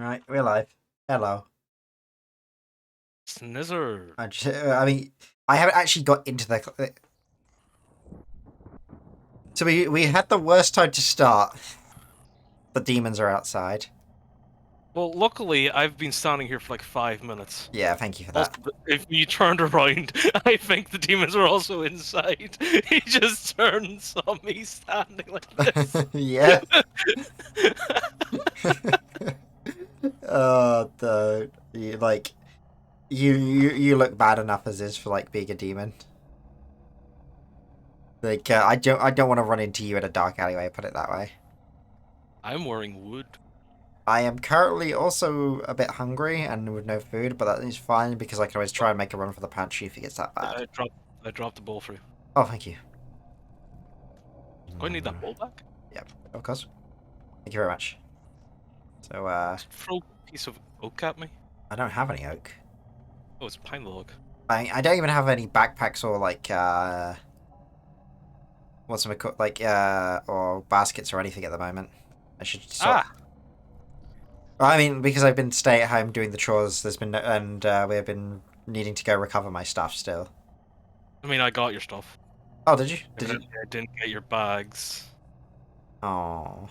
Right, we're live. Hello. Snizzer. I mean, I haven't actually got into the. So we had the worst time to start. The demons are outside. Well, luckily, I've been standing here for like 5 minutes. Yeah, thank you for Also, that. if you turned around, I think the demons are also inside. He just turned and saw me standing like this. Yeah. Oh, you look bad enough as is for like being a demon. Like I don't want to run into you in a dark alleyway. Put it that way. I'm wearing wood. I am currently also a bit hungry and with no food, but that is fine because I can always try and make a run for the pantry if it gets that bad. I dropped the bowl for you. Oh, thank you. Do I need that bowl back? Yep, of course. Thank you very much. So, Throw a piece of oak at me. I don't have any oak. Oh, it's pine log. I don't even have any backpacks or like or baskets or anything at the moment. I should stop. Ah, I mean, because I've been stay at home doing the chores. There's been we've been needing to go recover my stuff still. I mean, I got your stuff. Oh, did you? Did you? I didn't get your bags. Oh,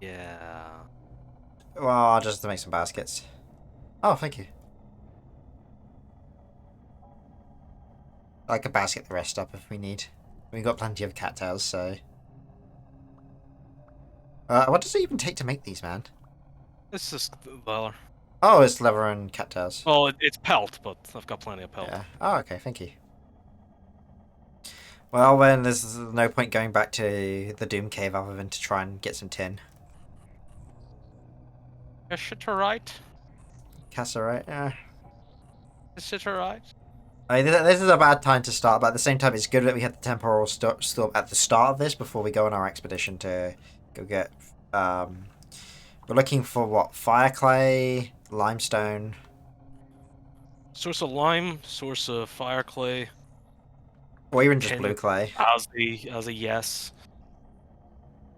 Yeah. well, I'll just make some baskets. Oh, thank you. I could basket the rest up if we need. We've got plenty of cattails, so. What does it even take to make these, man? It's just leather. Oh, it's leather and cattails. Oh, it's pelt, but I've got plenty of pelt. Yeah. Oh, okay. Thank you. Well, then there's no point going back to the Doom Cave other than to try and get some tin. Is it alright? Casserite, yeah. Is it alright? I mean, this is a bad time to start, but at the same time, it's good that we had the temporal storm at the start of this before we go on our expedition to go get. We're looking for what? Fire clay, limestone. Source of lime, source of fire clay. Or even just Tin blue clay. as a yes.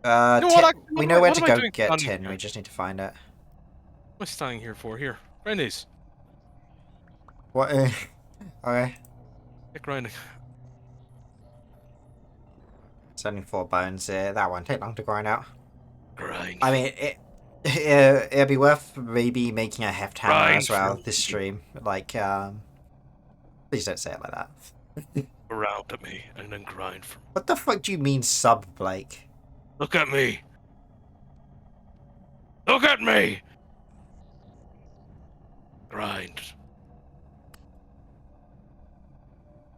Uh, You know tin, what? we know where What to am I go doing get standing tin. here? We just need to find it. What am I standing here for? Here, grind these. What? Okay. Get grinding. It's only 4 bones. That won't take long to grind out. Grind. I mean, it'd be worth maybe making a heft hammer Grind as well for this stream. Like, please don't say it like that. around to me and then grind for me. What the fuck do you mean sub, Blake? Look at me. Look at me. Grind.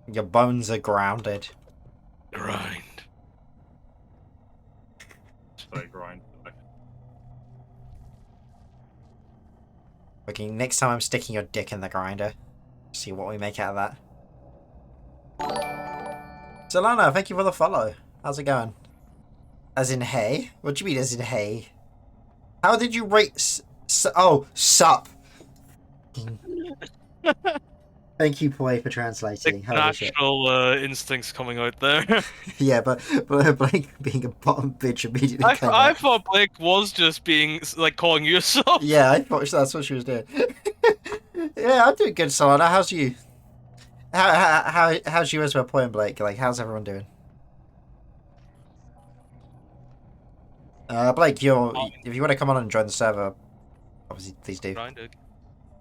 Your bones are grounded. Grind. Say grind. Okay, next time I'm sticking your dick in the grinder. See what we make out of that. Solana, thank you for the follow. How's it going? As in hey? What do you mean as in hey? How did you rate oh, sup. Thank you, Poi, for translating. The Holy shit. natural instincts coming out there. Yeah, but Blake being a bottom bitch immediately came I out. thought Blake was just being like calling you a sub. Yeah, I thought that's what she was doing. Yeah, I'm doing good, Solana. How's you? How's you as well, Poi and Blake? Like, how's everyone doing? Blake, if you want to come on and join the server, obviously please do. Grinded.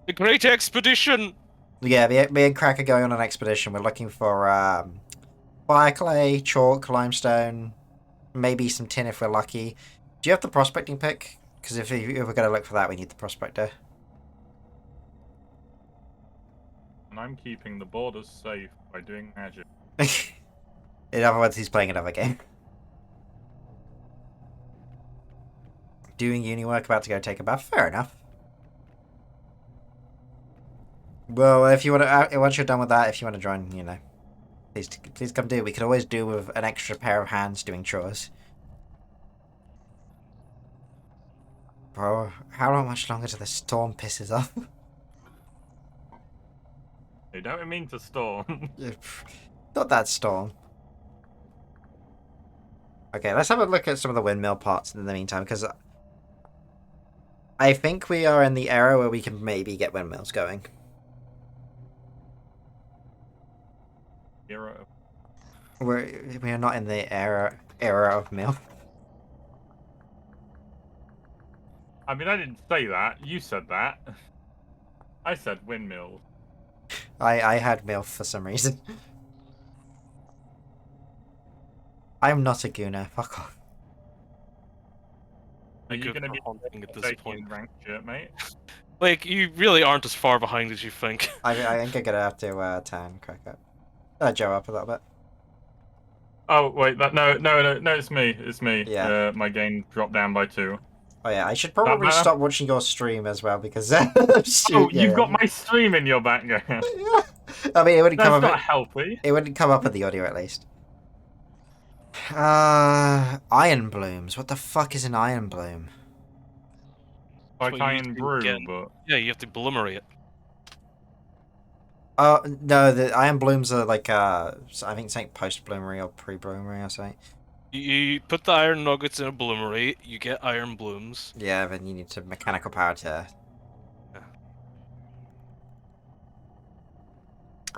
The Great Expedition. Yeah, me and Crack are going on an expedition. We're looking for fire clay, chalk, limestone, maybe some tin if we're lucky. Do you have the prospecting pick? Because if we're going to look for that, we need the prospector. And I'm keeping the borders safe by doing magic. In other words, he's playing another game. Doing uni work, about to go take a bath. Fair enough. Well, if you want to, once you're done with that, if you want to join, you know, please come do. We could always do with an extra pair of hands doing chores. Bro, how much longer till the storm pisses off? You don't mean to storm. Not that storm. Okay, let's have a look at some of the windmill parts in the meantime, because I think we are in the era where we can maybe get windmills going. Era. We are not in the era of mill. I mean, I didn't say that. You said that. I said windmill. I had MILF for some reason. I'm not a gooner. Fuck off. Are you Good gonna for be hunting at this taking point. rank shit, mate? Like, you really aren't as far behind as you think. I think I'm gonna have to turn crack up. Joe up a little bit. Oh wait, no, it's me. It's me. Yeah. My game dropped down by 2. Oh yeah, I should probably matter? stop watching your stream as well because Oh, shoot, you've yeah. got my stream in your background. I mean, it wouldn't That's come not up. healthy. It wouldn't come up in the audio at least. Iron blooms. What the fuck is an iron bloom? Like what you iron usually brew, get. but Yeah, you have to bloomerate it. Oh no, the iron blooms are like I think something post bloomery or pre bloomery or something. You put the iron nuggets in a bloomerate, you get iron blooms. Yeah, then you need to mechanical power to. Yeah.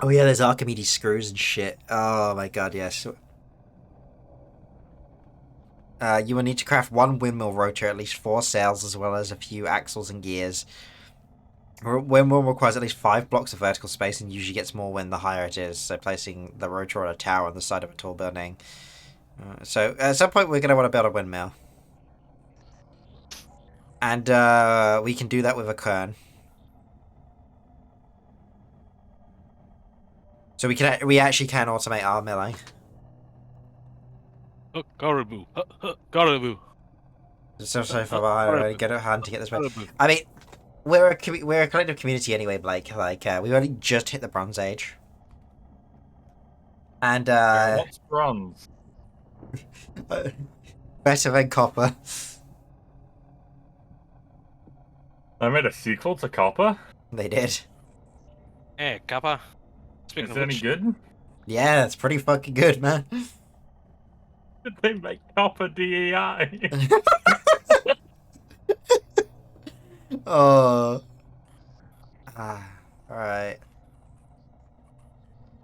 Oh yeah, there's Archimedes screws and shit. Oh my god, yes. You will need to craft 1 windmill rotor, at least 4 sails, as well as a few axles and gears. Windmill requires at least 5 blocks of vertical space and usually gets more when the higher it is, so placing the rotor on a tower on the side of a tall building. So at some point we're going to want to build a windmill. And we can do that with a kern. So we actually can automate our milling. Caribou. Caribou. So far behind, I get a hand to get this way. Caribou. I mean, we're a collective community anyway, Blake. Like we've only just hit the Bronze Age, and what's bronze? better than copper. I made a sequel to Copper. They did. Hey, Kappa. Speaking Is of it any which, good? Yeah, that's pretty fucking good, man. Did they make Copper DEI? Oh. Alright.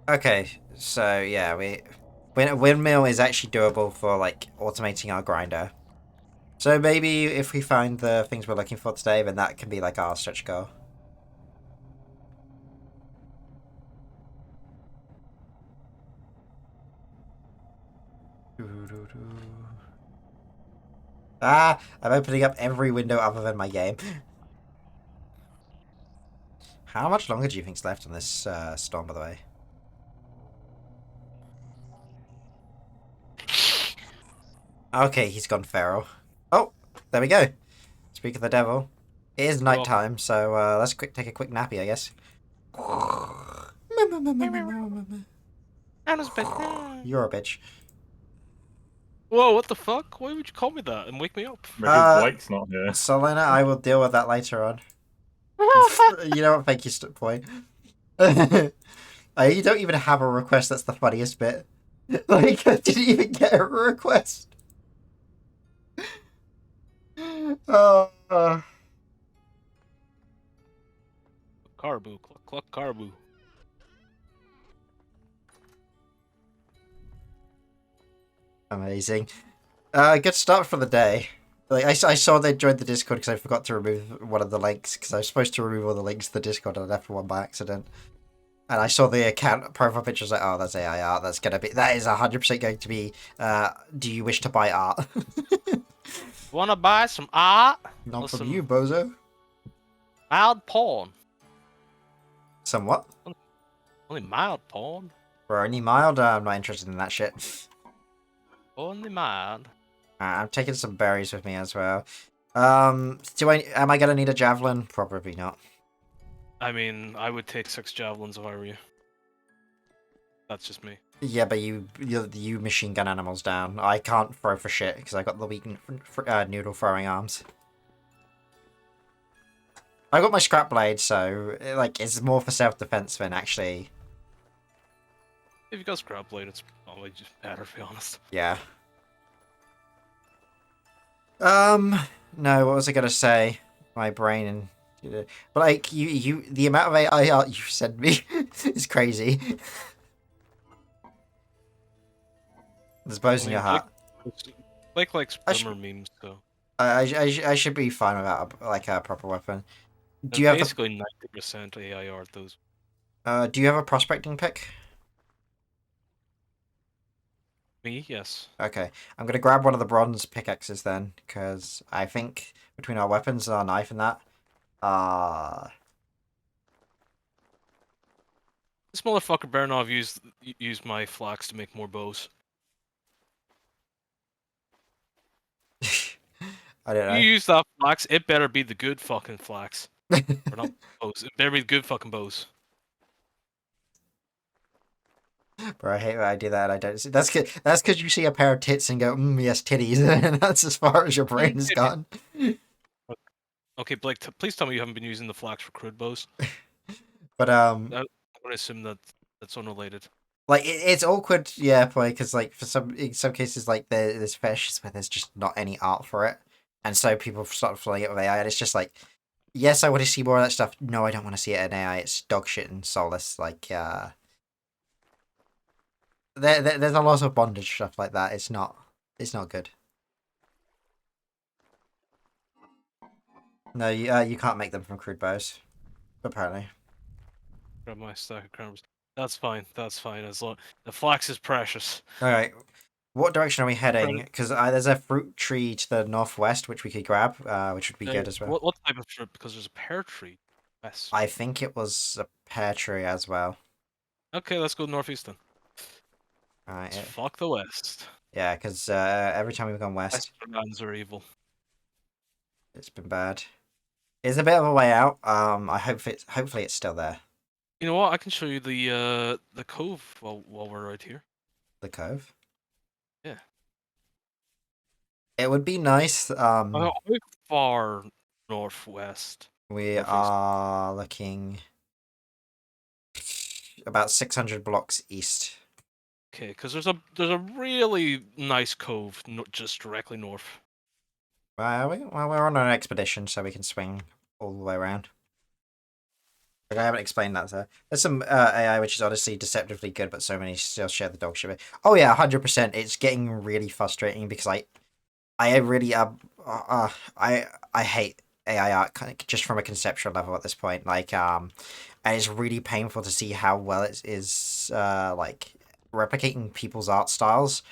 Okay, so yeah, windmill is actually doable for like automating our grinder. So maybe if we find the things we're looking for today, then that can be like our stretch goal. I'm opening up every window other than my game. How much longer do you think's left on this storm, by the way? Okay, he's gone feral. Oh, there we go. Speak of the devil. It is night time, so let's take a quick nappy, I guess. You're a bitch. whoa, what the fuck? Why would you call me that and wake me up? Because Blake's not here. Selena, I will deal with that later on. You know what? Thank you, point. You don't even have a request. That's the funniest bit. Like, I didn't even get a request. Caribou, cluck cluck caribou. Amazing. Good start for the day. Like I saw they joined the Discord because I forgot to remove one of the links because I was supposed to remove all the links to the Discord and I left one by accident. And I saw the account profile picture. I was like, oh, that's AI art. That is 100% going to be. Do you wish to buy art? Wanna buy some art? Not Or from some you, bozo. mild porn. Somewhat. Only mild porn. For only mild. I'm not interested in that shit. Only mild. I'm taking some berries with me as well. Am I gonna need a javelin? Probably not. I mean, I would take 6 javelins if I were you. That's just me. Yeah, but you machine gun animals down. I can't throw for shit because I got the weak noodle throwing arms. I got my scrap blade, so like it's more for self defense than actually. If you got scrap blade, it's probably just better, to be honest. Yeah. No, what was I gonna say? my brain and. But like the amount of AI art you sent me is crazy. There's bows in your heart. Blake likes I boomer memes, so I should be fine without like a proper weapon. Do you they're have the basically 90% AI art. Those. do you have a prospecting pick? Me, yes. Okay, I'm gonna grab one of the bronze pickaxes then, because I think between our weapons and our knife and that, This motherfucker better not have used my flax to make more bows. I don't You know. use that flax, it better be the good fucking flax. Or not bows. It better be the good fucking bows. Bro, I hate when I do that. I don't see. That's because you see a pair of tits and go, yes, titties, and that's as far as your brain has gone. Okay, Blake, please tell me you haven't been using the flax for crude bows. But I'm going to assume that that's unrelated. like it's awkward, yeah, boy, because like for in some cases, like there's fetishes where there's just not any art for it, and so people start filling it with AI, and it's just like, yes, I want to see more of that stuff. No, I don't want to see it in AI. It's dog shit and soulless. Like, there's a lot of bondage stuff like that. It's not good. No, you can't make them from crude bows, apparently. Grab my stack of crumbs. That's fine. That's fine. As long the flax is precious. All right. What direction are we heading? Because there's a fruit tree to the northwest, which we could grab, which would be good as well. What type of fruit? Because there's a pear tree west. I think it was a pear tree as well. Okay, let's go northeast then. All right. Fuck the west. Yeah, because every time we've gone west, Westerlands are evil. it's been bad. It's a bit of a way out. I hope hopefully it's still there. You know what? I can show you the cove while we're right here. The cove. Yeah. It would be nice. How far northwest? We northeast? are looking about 600 blocks east. Okay, because there's a really nice cove just directly north. Well, we're on an expedition, so we can swing all the way around. Like, I haven't explained that, so there's some AI which is honestly deceptively good, but so many still share the dog shit. Oh yeah, 100%. It's getting really frustrating because I really I hate AI art kind of just from a conceptual level at this point. Like and it's really painful to see how well it is like replicating people's art styles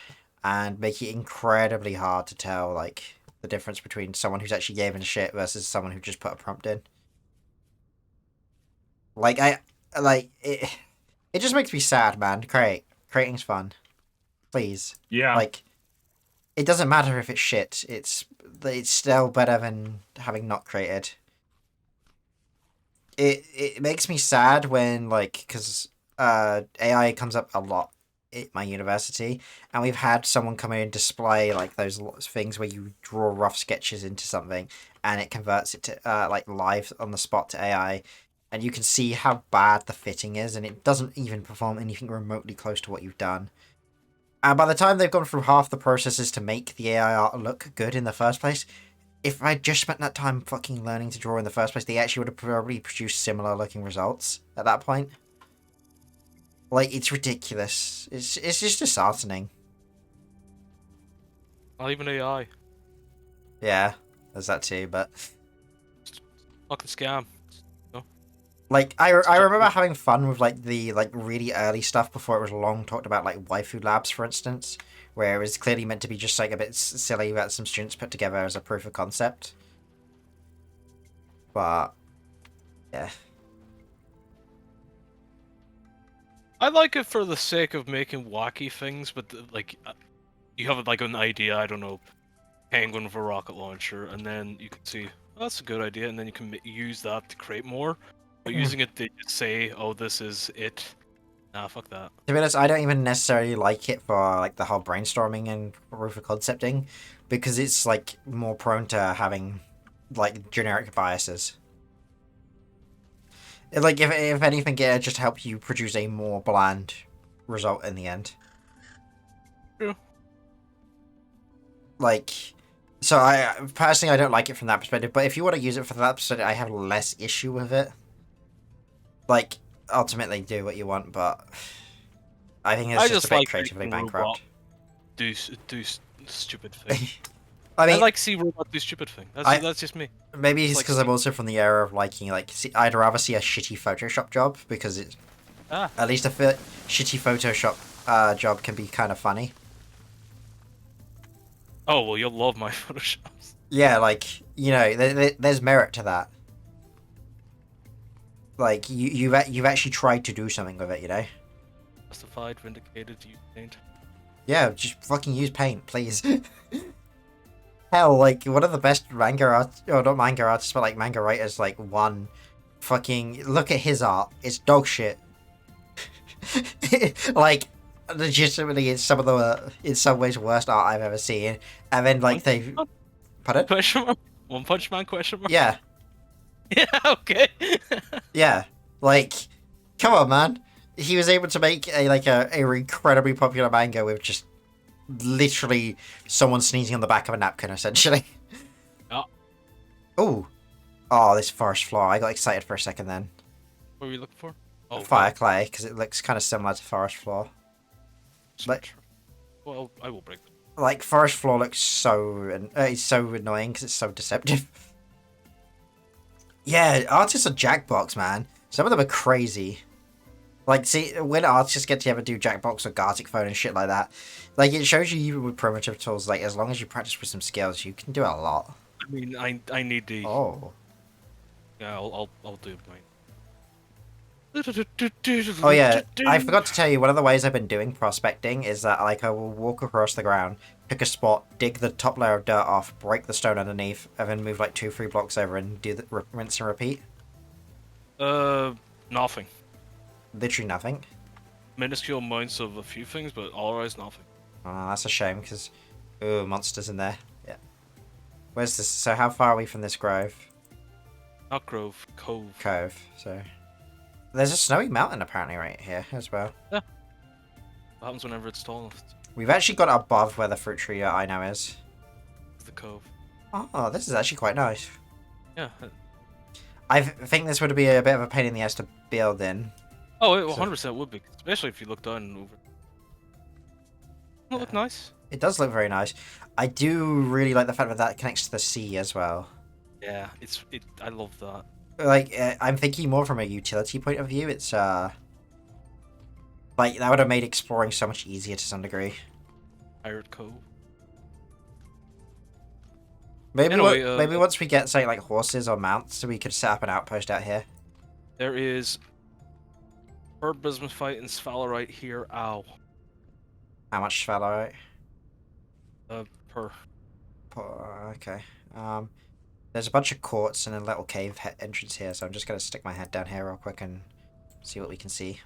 and making it incredibly hard to tell like the difference between someone who's actually given a shit versus someone who just put a prompt in. Like it just makes me sad, man. Creating's fun. Please. Yeah. Like it doesn't matter if it's shit. It's still better than having not created. It makes me sad when like cuz AI comes up a lot at my university, and we've had someone come in and display like those things where you draw rough sketches into something and it converts it to like live on the spot to AI, and you can see how bad the fitting is, and it doesn't even perform anything remotely close to what you've done. And by the time they've gone through half the processes to make the AI art look good in the first place, if I'd just spent that time fucking learning to draw in the first place, they actually would have probably produced similar looking results at that point. Like, it's ridiculous. It's just disheartening. Not even AI. Yeah, there's that too, but... Fucking scam. Like, I remember having fun with, like, the, like, really early stuff before it was long talked about, like, Waifu Labs, for instance, where it was clearly meant to be just, like, a bit silly that some students put together as a proof of concept. But, yeah. I like it for the sake of making wacky things, but like, you have like an idea, I don't know, penguin with a rocket launcher, and then you can see, oh, that's a good idea, and then you can use that to create more. But using it to say, oh, this is it, nah, fuck that. To be honest, I don't even necessarily like it for like the whole brainstorming and proof of concepting, because it's like more prone to having like generic biases. Like if anything, it'll just help you produce a more bland result in the end. True. Like, So I personally I don't like it from that perspective, but if you want to use it for that perspective, I have less issue with it. Like, ultimately do what you want, but I think it's I just a just bit like creatively making robot bankrupt. do stupid thing. I I mean, like see robot do stupid thing. I That's just me. maybe It's it's like because I'm also from the era of liking I'd rather see a shitty Photoshop job because it's ah. at least shitty Photoshop job can be kind of funny. Oh well, you'll love my photoshops. Yeah, like there's merit to that. Like you've actually tried to do something with it, you know. Justified, vindicated, you paint. Yeah, just fucking use paint, please. Hell, like one of the best manga art, or not manga artists, but like manga writers, like one fucking look at his art. It's dog shit. Like legitimately, it's some of the in some ways worst art I've ever seen. And then like they, pardon? Question mark? One Punch Man question mark? Yeah, Yeah, okay. yeah. Like, come on, man. He was able to make a incredibly popular manga with just literally someone sneezing on the back of a napkin, essentially. Oh. Ooh. Oh, this forest floor. I got excited for a second then. What were you looking for? Oh, Fire clay, because it looks kind of similar to forest floor. Like, well, I will break. like forest floor looks so it's so annoying because it's so deceptive. Yeah, artists are jackbox, man. Some of them are crazy. Like, see, when artists get to ever do Jackbox or Gartic Phone and shit like that, like, it shows you even with primitive tools, like, as long as you practice with some skills, you can do a lot. I mean, I need the. Oh. Yeah, I'll do mine. Oh, yeah, I forgot to tell you, one of the ways I've been doing prospecting is that, like, I will walk across the ground, pick a spot, dig the top layer of dirt off, break the stone underneath, and then move, like, 2-3 blocks over and do the rinse and repeat. Nothing. Literally nothing. Minuscule amounts of a few things, but otherwise nothing. Oh, that's a shame, because... Ooh, monsters in there. Yeah. Where's this? So how far are we from this grove? Not Grove, Cove. Cove, so... There's a snowy mountain apparently right here as well. What happens whenever it's tall enough? We've actually got above where the fruit tree I know is. It's the Cove. Oh, this is actually quite nice. Yeah. I think this would be a bit of a pain in the ass to build in. Oh, it 100% would be, especially if you look down over. It'll look nice. It does look very nice. I do really like the fact that that connects to the sea as well. Yeah, I love that. Like, I'm thinking more from a utility point of view. It's, like, that would have made exploring so much easier to some degree. Pirate Cove. Maybe, Anyway, maybe once we get, say, like, horses or mounts, we could set up an outpost out here. There is Herb Bismuthite and Sphalerite here. Ow. How much sphalerite? Per. Okay. There's a bunch of quartz and a little cave entrance here, so I'm just going to stick my head down here real quick and see what we can see.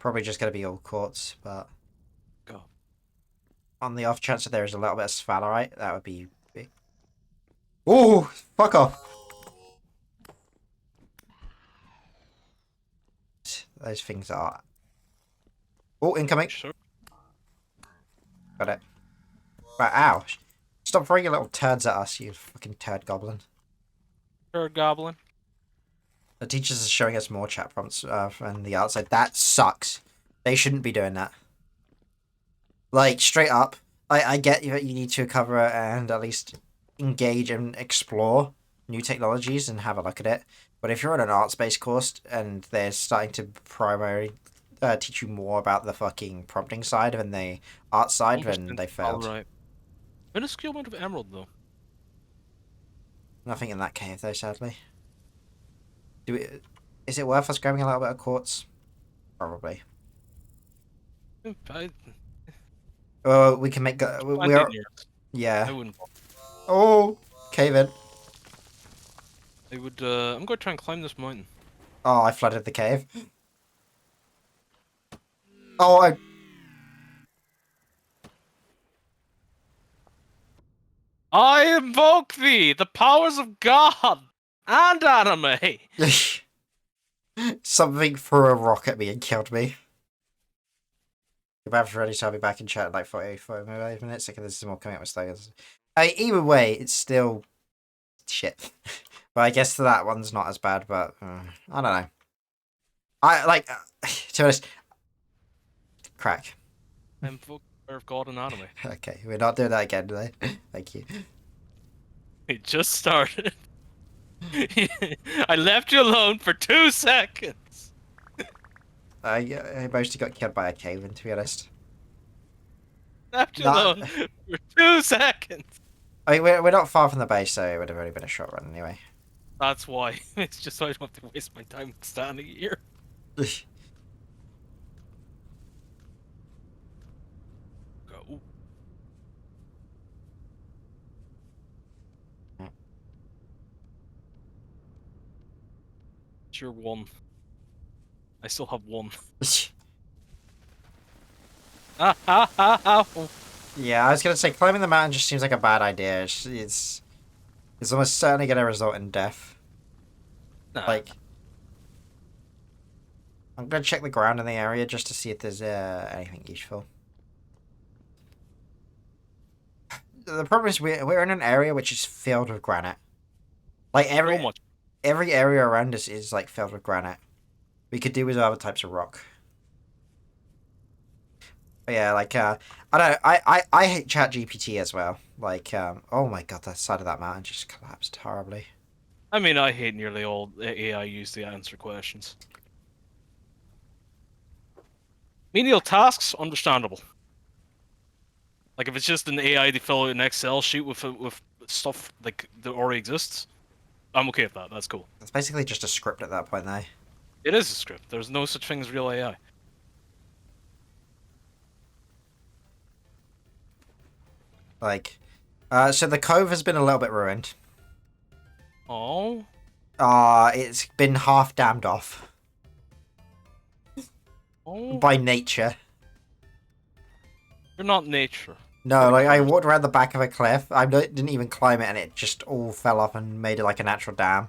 Probably just going to be all quartz, but... Go. On the off chance that there is a little bit of sphalerite, that would be big. Ooh! Fuck off! Those things are... Oh, incoming! Sure. Got it. Right, ow! Stop throwing your little turds at us, you fucking turd goblin. Turd Goblin. The teachers are showing us more chat prompts from the outside. That sucks. They shouldn't be doing that. Like, straight up, I get that you need to cover it and at least engage and explore new technologies and have a look at it. But if you're on an arts-based course and they're starting to primarily teach you more about the fucking prompting side than the art side, then they failed. Right. Minuscule amount of emerald, though. Nothing in that cave, though, sadly. Is it worth us grabbing a little bit of quartz? Probably. Oh, we can make... we're... Yeah. I wouldn't. Oh! Cave in. I would, I'm going to try and climb this mountain. Oh, I flooded the cave. Oh, I invoke thee, the powers of God and anime. Something threw a rock at me and killed me. Goodbye everybody, so I'll be back in chat in like 45 minutes. Okay, there's some more coming up with Slayers. Either way, it's still shit. But I guess that one's not as bad, but I don't know. I like, to be honest, crack. I'm of God and anime. Okay, we're not doing that again today. Thank you. It just started. I left you alone for 2 seconds. I mostly got killed by a Caven, to be honest. Left you Not- alone for 2 seconds. I mean, we're not far from the base, so it would have only been a short run anyway. That's why. It's just so I don't have to waste my time standing here. Go. It's your 1. I still have 1. Ah, ah, ah, ah. Yeah, I was gonna say climbing the mountain just seems like a bad idea. It's almost certainly gonna result in death. Nah. Like, I'm gonna check the ground in the area just to see if there's anything useful. The problem is we're in an area which is filled with granite. Like so much. every area around us is like filled with granite. We could do with other types of rock. But yeah, like I don't know, I hate ChatGPT as well. Like oh my god, that side of that mountain just collapsed horribly. I mean, I hate nearly all AI used to answer questions. Menial tasks, understandable. Like if it's just an AI to fill out an Excel sheet with stuff like that already exists, I'm okay with that. That's cool. It's basically just a script at that point, though. It is a script. There's no such thing as real AI. Like, so the cove has been a little bit ruined. Oh. It's been half dammed off Oh. by nature. You're not nature. No, like I walked around the back of a cliff. I didn't even climb it, and it just all fell off and made it like a natural dam.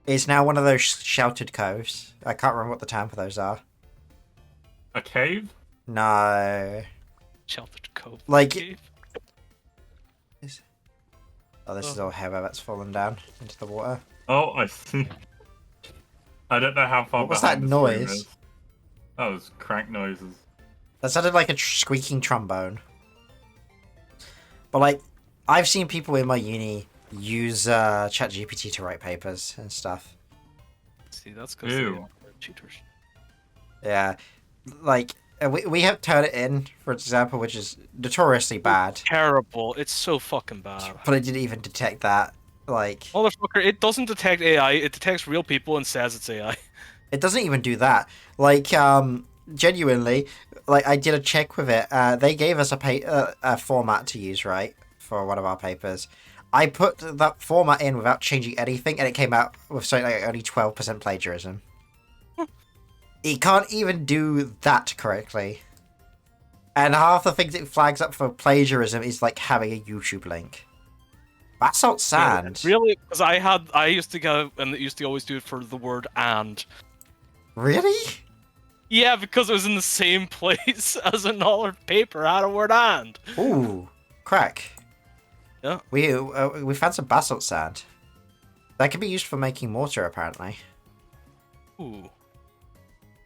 It's now one of those sheltered coves. I can't remember what the term for those are. A cave? No. Sheltered cove. Like- Cave. Oh, this is all heather that's fallen down into the water. Oh, I see. I don't know how far What was behind that this room noise? is. That was crank noises. That sounded like a squeaking trombone. But like, I've seen people in my uni use ChatGPT to write papers and stuff. See, that's because Ew. they're cheaters. Yeah, like we have Turn It In, for example, which is notoriously bad, Terrible. It's so fucking bad. but it didn't even detect that. Like, Motherfucker, it doesn't detect AI. It detects real people and says it's AI. it doesn't even do that. Like, genuinely, like I did a check with it. They gave us a format to use, right, for one of our papers. I put that format in without changing anything, and it came out with something like only 12% plagiarism. It can't even do that correctly. And half the things it flags up for plagiarism is like having a YouTube link. Basalt sand. Really? Because I used to go and it used to always do it for the word and. Really? Yeah, because it was in the same place as another paper had a word and. Ooh, crack. Yeah. We found some basalt sand. That can be used for making mortar, apparently. Ooh.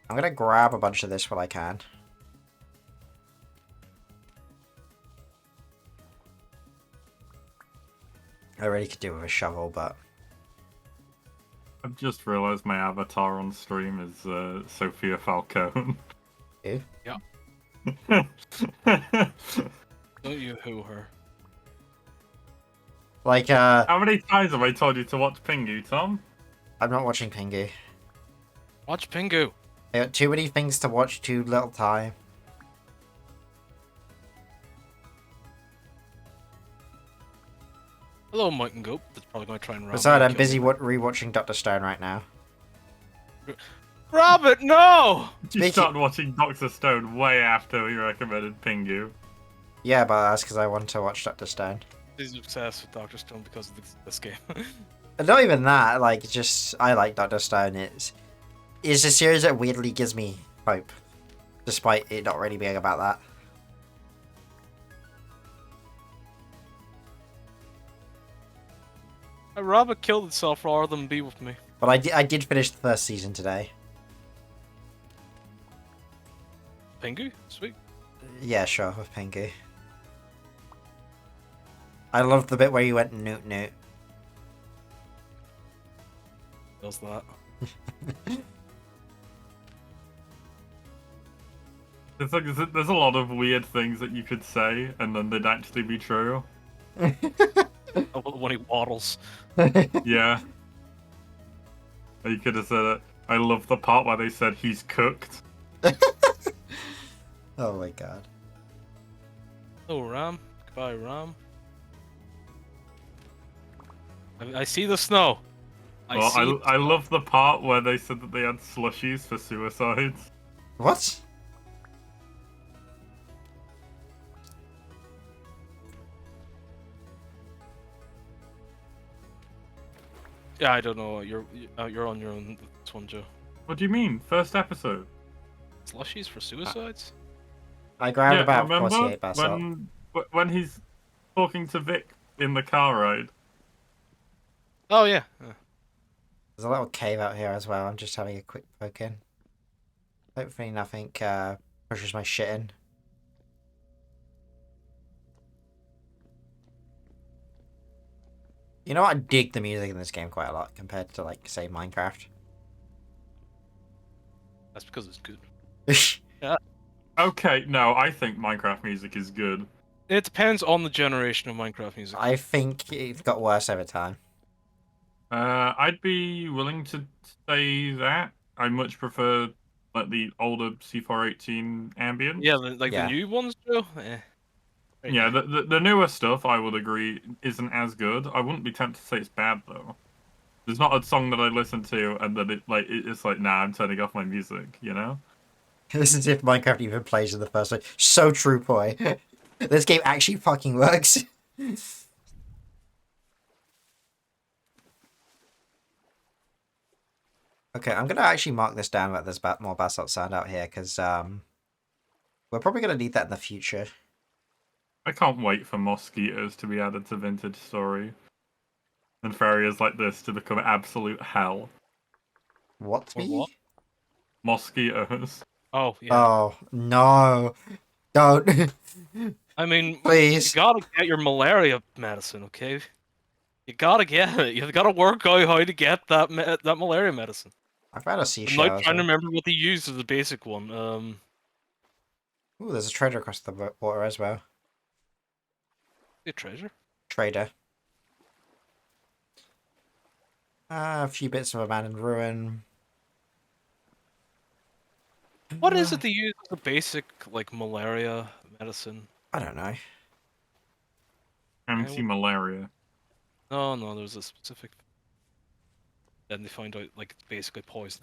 I'm gonna grab a bunch of this while I can. I really could do with a shovel, but I've just realised my avatar on stream is Sophia Falcone. Ew. Don't you hoo her. Like, How many times have I told you to watch Pingu, Tom? I'm not watching Pingu. Watch Pingu. I got too many things to watch, too little time. Hello, Mike and Goat. That's probably going to try and rob Besides, me I'm and busy kill me. rewatching Dr. Stone right now. Robert, no! You Speaking- started watching Doctor Stone way after we recommended Pingu. Yeah, but that's because I want to watch Dr. Stone. He's obsessed with Dr. Stone because of this game. And not even that, like, just, I like Dr. Stone. It's a series that weirdly gives me hope. despite it not really being about that. I'd rather kill itself rather than be with me. But I did finish the first season today. Pingu? Sweet. Yeah, sure, with Pinky. I loved the bit where you went newt newt. Does that. It's like there's a lot of weird things that you could say, and then they'd actually be true. Oh, when he waddles. Yeah. You could have said it. I love the part where they said he's cooked. Oh my god. Oh, Ram. Goodbye, Ram. I see the snow. I love the part where they said that they had slushies for suicides. What? Yeah, I don't know. You're on your own with this one, Joe. What do you mean? First episode? Slushies for suicides? I grabbed about remember 48 basalt. when he's talking to Vic in the car ride? Oh yeah. There's a little cave out here as well. I'm just having a quick poke in. Hopefully nothing pushes my shit in. You know what? I dig the music in this game quite a lot compared to, like, say, Minecraft. That's because it's good. Okay, no, I think Minecraft music is good. It depends on the generation of Minecraft music. I think it got worse over time. I'd be willing to say that. I much prefer like the older C418 ambient. Yeah, like Yeah. the new ones, Joe. Right. Yeah, the newer stuff I would agree isn't as good. I wouldn't be tempted to say it's bad though. There's not a song that I listen to and then it's like, nah, I'm turning off my music, you know? It's as if Minecraft even plays in the first one. So true, boy. This game actually fucking works. Okay, I'm gonna actually mark this down that there's more basalt sand out here, because we're probably gonna need that in the future. I can't wait for mosquitoes to be added to Vintage Story. And for areas like this to become absolute hell. What? Or what? Mosquitoes. Oh yeah. Oh, no. Don't. I mean, Please. you gotta get your malaria medicine, okay? You gotta get it. You've gotta work out how to get that that malaria medicine. I found a I'm seashell. not trying to remember what they used as the basic one. Ooh, there's a trader across the water as well. A treasure. Trader. A few bits of abandoned ruin. What is it they use as the basic like malaria medicine? I don't know. Anti-malaria. No, there's a specific. Then they find out like it's basically poison.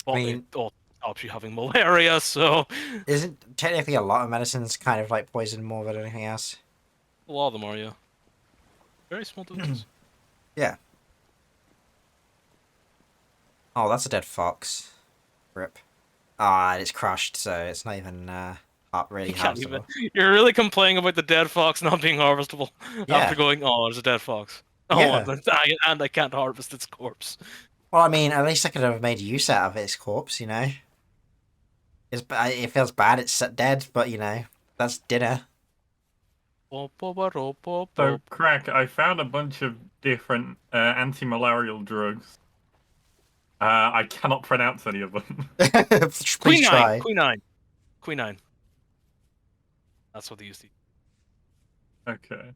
Well, mean- it all stops you having malaria, so Isn't technically a lot of medicines kind of like poison more than anything else? a lot of them are, yeah. Very small doses. Yeah. Oh, that's a dead fox. Rip. Ah, and it's crushed, so it's not even really You can't even. harvestable. You're really complaining about the dead fox not being harvestable Yeah. after going, oh, there's a dead fox. Oh, Yeah. and I can't harvest its corpse. Well, I mean, at least I could have made use out of its corpse, you know? It feels bad, it's dead, but, you know, that's dinner. So, Crack, I found a bunch of different anti-malarial drugs. I cannot pronounce any of them. Please try. Quinine. That's what they used to. Okay.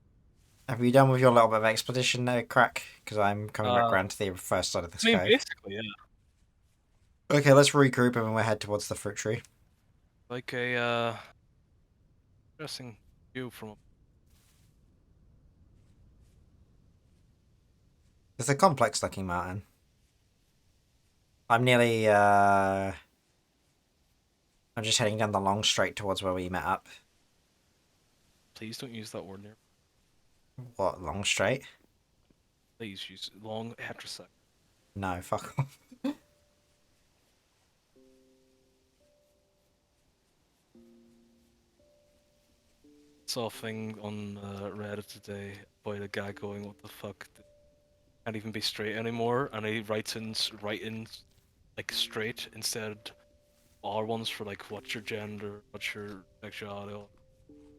Have you done with your little bit of expedition there, Crack? Because I'm coming back around to the first side of this I mean, cave. basically, yeah. Okay, let's regroup and then we'll head towards the fruit tree. Like a interesting view from. It's a complex looking mountain. I'm nearly I'm just heading down the long straight towards where we met up. Please don't use that word near. What, long straight? Please use long heterosexual. No, fuck off. Saw a thing on Reddit today about a guy going, "What the fuck? Can't even be straight anymore," and he writes in like straight instead R ones for like what's your gender, what's your sexuality.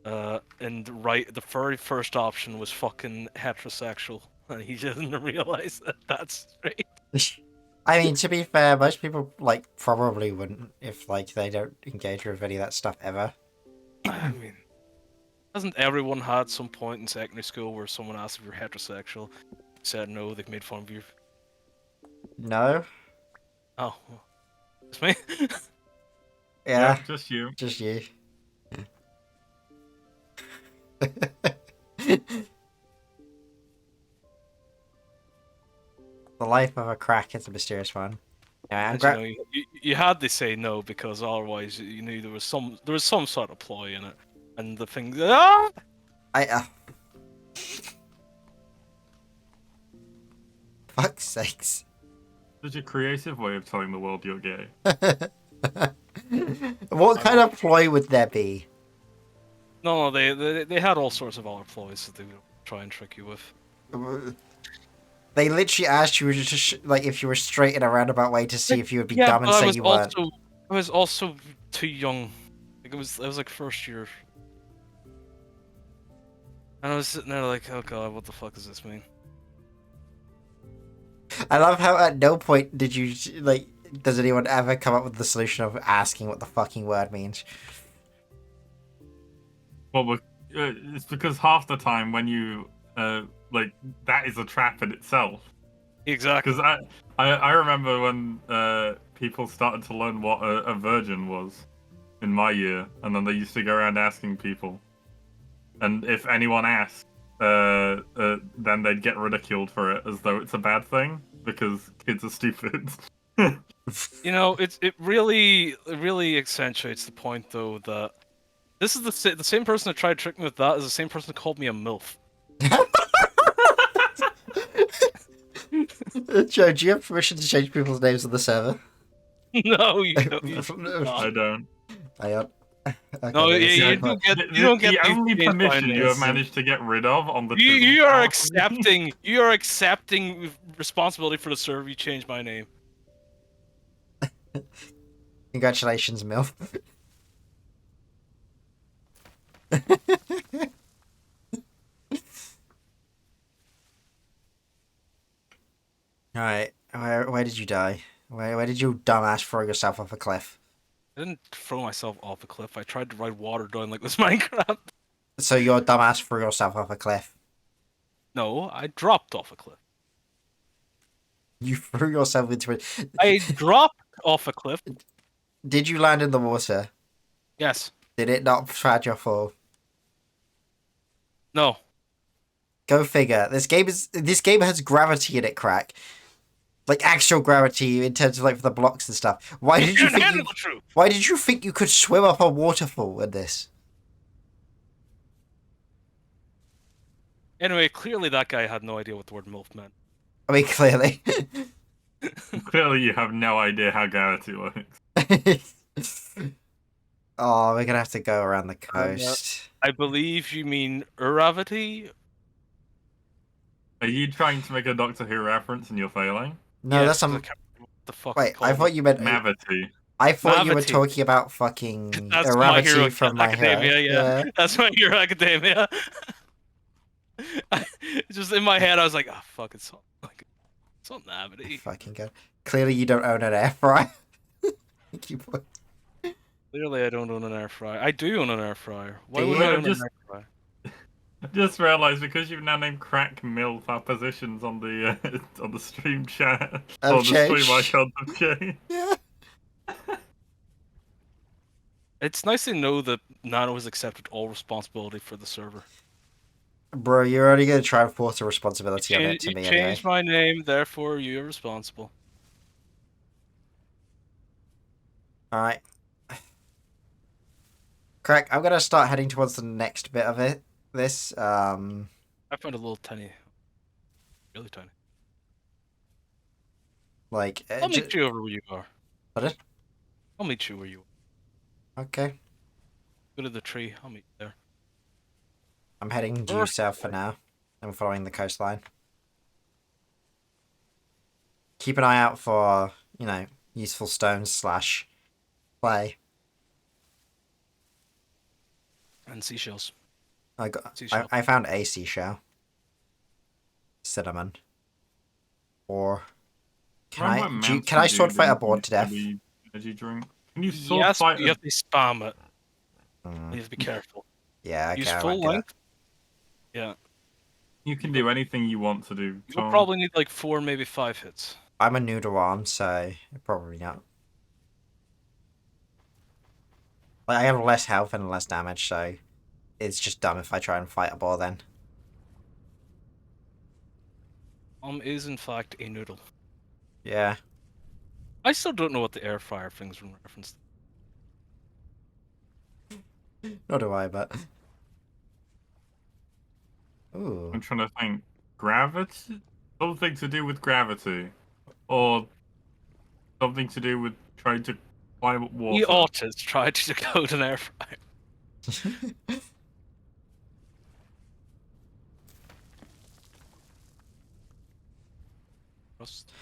And the very first option was fucking heterosexual, and he didn't realize that that's straight. I mean, to be fair, most people like probably wouldn't if like they don't engage with any of that stuff ever. I mean, hasn't everyone had some point in secondary school where someone asked if you're heterosexual, you said no, they've made fun of you? No? Oh, well, it's me. Yeah, just you. just you. The life of a crack is a mysterious one. Yeah, I'm And, glad. you had to say no because otherwise you knew there was some sort of ploy in it, and the thing. Ah! I. Fuck's sakes. Such a creative way of telling the world you're gay. What kind of ploy would there be? No, they had all sorts of other ploys that they would try and trick you with. They literally asked you to like if you were straight in a roundabout way to see if you would be Yeah, dumb and but say you weren't. I was also too young. Like it was like first year. And I was sitting there like, oh god, what the fuck does this mean? I love how at no point did you like. Does anyone ever come up with the solution of asking what the fucking word means? Well, it's because half the time when you like that is a trap in itself. Exactly. Because I remember when people started to learn what a virgin was in my year, and then they used to go around asking people, and if anyone asked, then they'd get ridiculed for it as though it's a bad thing because kids are stupid. You know, it really accentuates the point though that this is the same person that tried to trick me with that is the same person that called me a MILF. Joe, do you have permission to change people's names on the server? No, you don't. You I don't. Hang on. Okay, No, this is you like- don't get. The, You don't get the these only change my permission you names. have managed to get rid of on the You are accepting. You are accepting responsibility for the server. You changed my name. Congratulations, MILF. Alright, where did you die? Where did you dumbass throw yourself off a cliff? I didn't throw myself off a cliff. I tried to ride water down like this Minecraft. So your dumbass threw yourself off a cliff. No, I dropped off a cliff. You threw yourself into it. I dropped off a cliff. Did you land in the water? Yes. Did it not pad your fall? No. Go figure. This game has gravity in it, crack. Like actual gravity in terms of like for the blocks and stuff. Why did you Can't think handle you, the truth. why did you think you could swim up a waterfall in this? Anyway, clearly that guy had no idea what the word MILF meant. I mean, clearly. Clearly, you have no idea how gravity works. Oh, we're gonna have to go around the coast. I believe you mean Uravity? Are you trying to make a Doctor Who reference and you're failing? No, Yes, that's some. I can't remember what the fuck Wait, it's I called. thought you meant. Mavity. I thought you were Mavity. talking about fucking That's My Hero Gravity from My Hero. Academia, yeah. That's My Hero Academia. Just in my head, I was like, oh fuck, it's not Navity. Fucking good. Clearly, you don't own an air fryer. Thank you, boy. Clearly, I don't own an air fryer. I do own an air fryer. Why Do would you? I own Just- an air fryer? I just realised because you've now named Crack MILF our positions on the on the stream chat Have or the stream changed. icon have changed. Yeah. It's nice to know that Nano has accepted all responsibility for the server. Bro, you're only gonna try and force a responsibility on it to You me anyway. changed my name, therefore you're responsible. Alright. Crack, I'm gonna start heading towards the next bit of it. This, I found a little tiny, really tiny. like, I'll meet you over where you are. Pardon? I'll meet you where you are. Okay. Go to the tree. I'll meet you there. I'm heading due south for now. I'm following the coastline. Keep an eye out for, useful stones / clay. And seashells. I found a seashell. Cinnamon. Or can I sword fight a board to death? Energy drink. Can you sword Yes, fight? but you have to spam it. Mm, You have to be careful. yeah, okay, Use I full won't do that. length. Yeah. You can do anything you want to do. You'll Tom. probably need like 4, maybe 5 hits. I'm a noodle arm, so probably not. Like, I have less health and less damage, so it's just dumb if I try and fight a boar then. Is in fact a noodle. Yeah. I still don't know what the air fryer things were in reference to. Nor do I, but. Ooh. I'm trying to think. Gravity? Something to do with gravity. Or something to do with trying to climb up water. We ought to try to decode an air fryer.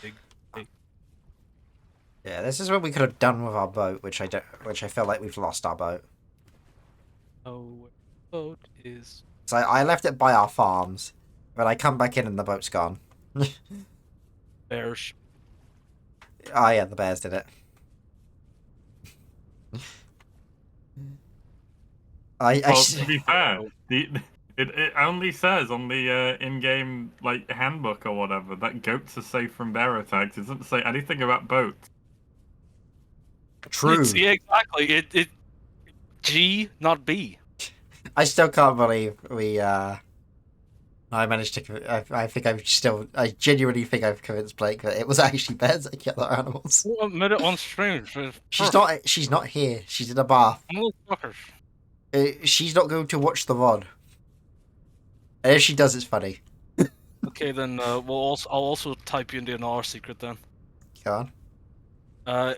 Big. Yeah, this is what we could have done with our boat, which I feel like we've lost our boat. Oh, boat is. So I left it by our farms, but I come back in and the boat's gone. Bears. Oh yeah, the bears did it. Well, to be fair, it only says on the in-game handbook or whatever that goats are safe from bear attacks. It doesn't say anything about boats. True. Yeah, exactly. It G, not B. I still can't believe we. I managed to. I genuinely think I've convinced Blake that it was actually bears that killed our animals. Who admitted on stream? She's not here. She's in a bath. Motherfuckers. She's not going to watch the VOD. And if she does, it's funny. Okay, then I'll also type you into another secret then. Go on.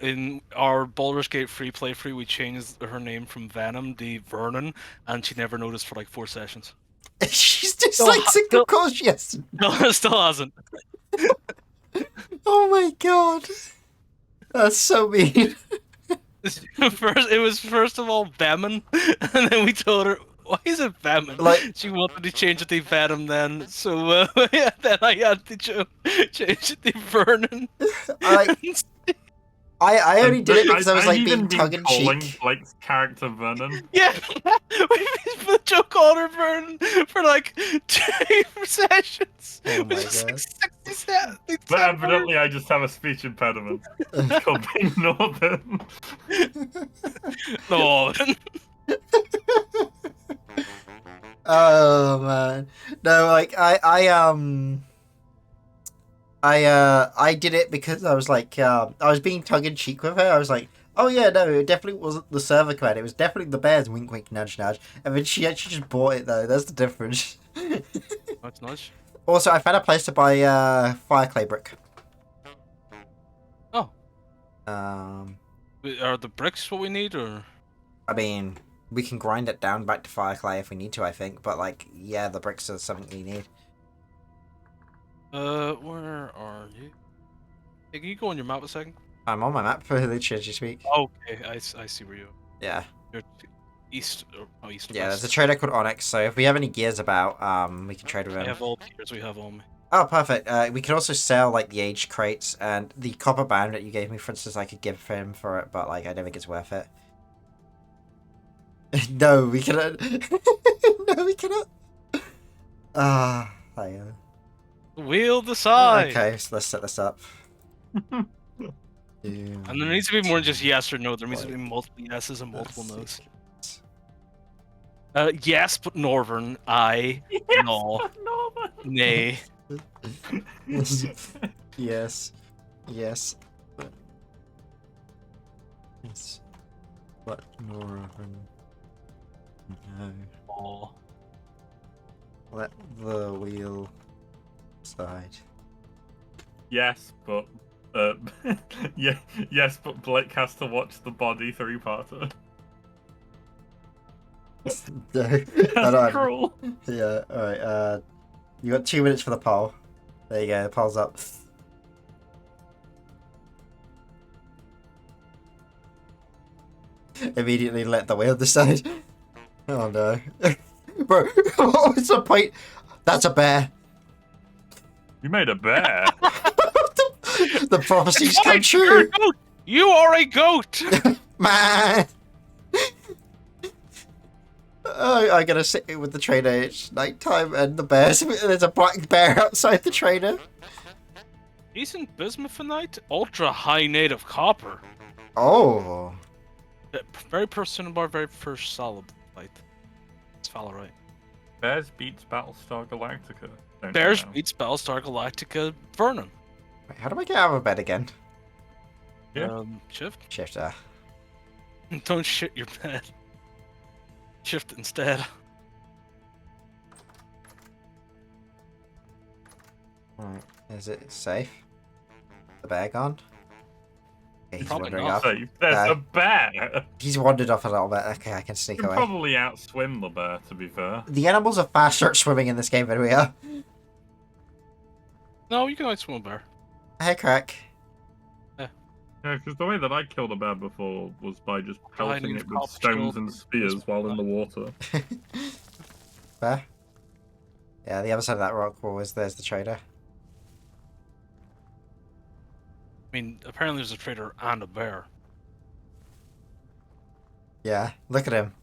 In our Baldur's Gate free playthrough, we changed her name from Venom to Vernon, and she never noticed for like 4 sessions. She's dyslexic, of course she has. No, it still hasn't. Oh my god. That's so mean. It was first of all Venom, and then we told her, why is it Venom? Like- she wanted to change it to Venom then, so yeah, then I had to change it to Vernon. I only did it because I was like even being tongue in calling cheek. Blake's character Vernon. Yeah, we Joe called her Vernon for like 2 sessions. Oh my Which is god. 67. But evidently, I just have a speech impediment. It's called being Northern. Northern. Oh man, no, like I did it because I was like I was being tongue in cheek with her. I was like, oh yeah, no, it definitely wasn't the server command. It was definitely the bears. Wink, wink, nudge, nudge. And then she actually just bought it though. That's the difference. That's nice. Also, I found a place to buy fire clay brick. Oh. I Are the bricks what we need, or? mean, we can grind it down back to fire clay if we need to. I think, but like, yeah, the bricks are something we need. Where are you? Hey, can you go on your map a second? I'm on my map for literally as you speak. Okay, I see where you are. Yeah. You're east or east. Yeah, west. there's a trader called Onyx, so if we have any gears about, we can trade with I him. have all gears. We have all me. Oh, perfect. We could also sell, like, the aged crates, and the copper band that you gave me, for instance, I could give him for it, but, like, I don't think it's worth it. No, we cannot. No, we cannot. Hang on. We'll decide. Okay, so let's set this up. And there needs to be more than just yes or no. There needs to be multiple yeses and multiple no's. Yes, but Northern. I. No. Nay. Yes. Yes. Yes. But Northern. No. Oh. Let the wheel side. Yes, but yeah, yes, but Blake has to watch the body 3-parter. No, I That's don't. cruel. Yeah, alright, you got 2 minutes for the poll. There you go, the poll's up. Immediately let the wheel decide. Oh no. Bro, what's the point? That's a bear. You made a bear. The prophecies It's come fine, you're a true. goat. You are a goat. Man! Oh, I gotta sit with the trainer. It's nighttime and there's a black bear outside the trainer. Decent bismuthinite, ultra high native copper. Oh. Very personable, very first solid light. It's Valorite. Bears beats Battlestar Galactica. Don't Bears you know? beats Battlestar Galactica Vernon. Wait, how do I get out of bed again? Yeah. Shift. Shifter. Don't shit your bed. Shift instead. Right. Is it safe? The bear gone? Okay, he's Probably wandering not off. So there's a bear. He's wandered off a little bit. Okay, I can You sneak can away. probably outswim the bear, to be fair. The animals are faster at swimming in this game than we are. No, you can only swim a bear. Hey, Crack. Yeah, because the way that I killed a bear before was by just pelting need it with copper stones shield. and spears while in the water. Bear? Yeah, the other side of that rock wall is there's the trader. I mean, apparently there's a trader and a bear. Yeah, look at him.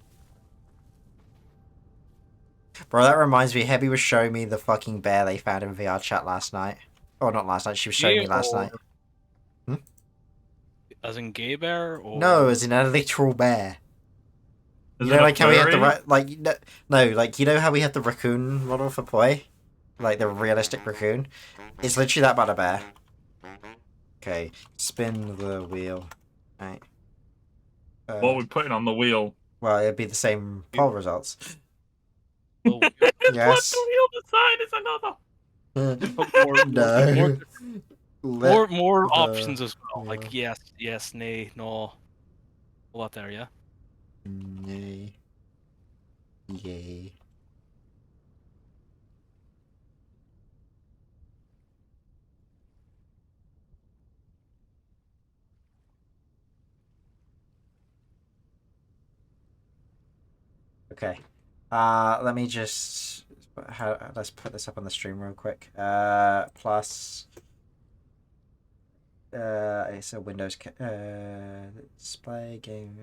Bro, that reminds me, Hebby was showing me the fucking bear they found in VR chat last night. Oh, not last night, she was showing me last night. As in gay bear? Or... No, as in a literal bear. Is You it know, a like how we had the furry? like, no, like you know how we had the raccoon model for Poi, like the realistic raccoon. It's literally that but a bear. Okay, spin the wheel. Right. What are we putting on the wheel? Well, it'd be the same poll results. Oh, Yes. What the wheel decide is another. No. more the options as well. wheel. Like yes, nay, no. A lot there, yeah. Nay. Yay. Okay. Let me just let's put this up on the stream real quick. Plus it's a Windows display game.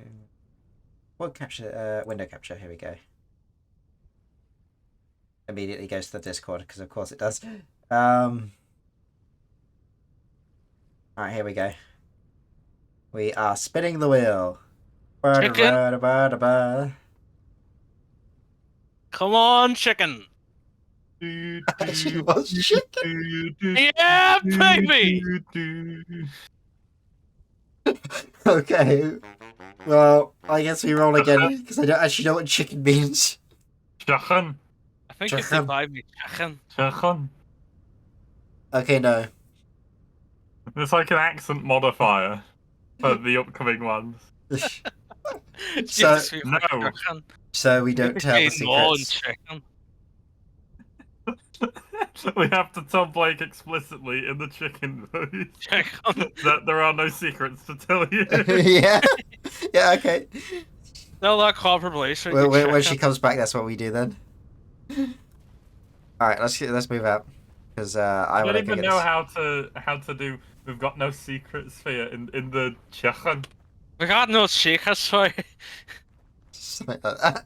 What capture? Window capture. Here we go. Immediately goes to the Discord because of course it does. All right, here we go. We are spinning the wheel. Chicken. Come on, chicken. She was chicken. Yeah, baby. Okay. Well, I guess we roll again because I don't actually know what chicken means. Chicken. I think if they Chicken. buy me chicken. Chicken. Okay, no. It's like an accent modifier for the upcoming ones. So- Yes, we No. want chicken. So we don't tell the Say no and secrets. chicken. We have to tell Blake explicitly in the chicken voice Chicken. that there are no secrets to tell you. Yeah. Yeah. Okay. No, that confirmation. When she comes back, that's what we do then. All right. Let's move out because I I want don't to even get know how to do. We've got no secrets for you in the chicken. We got no chicken, sorry. something like that.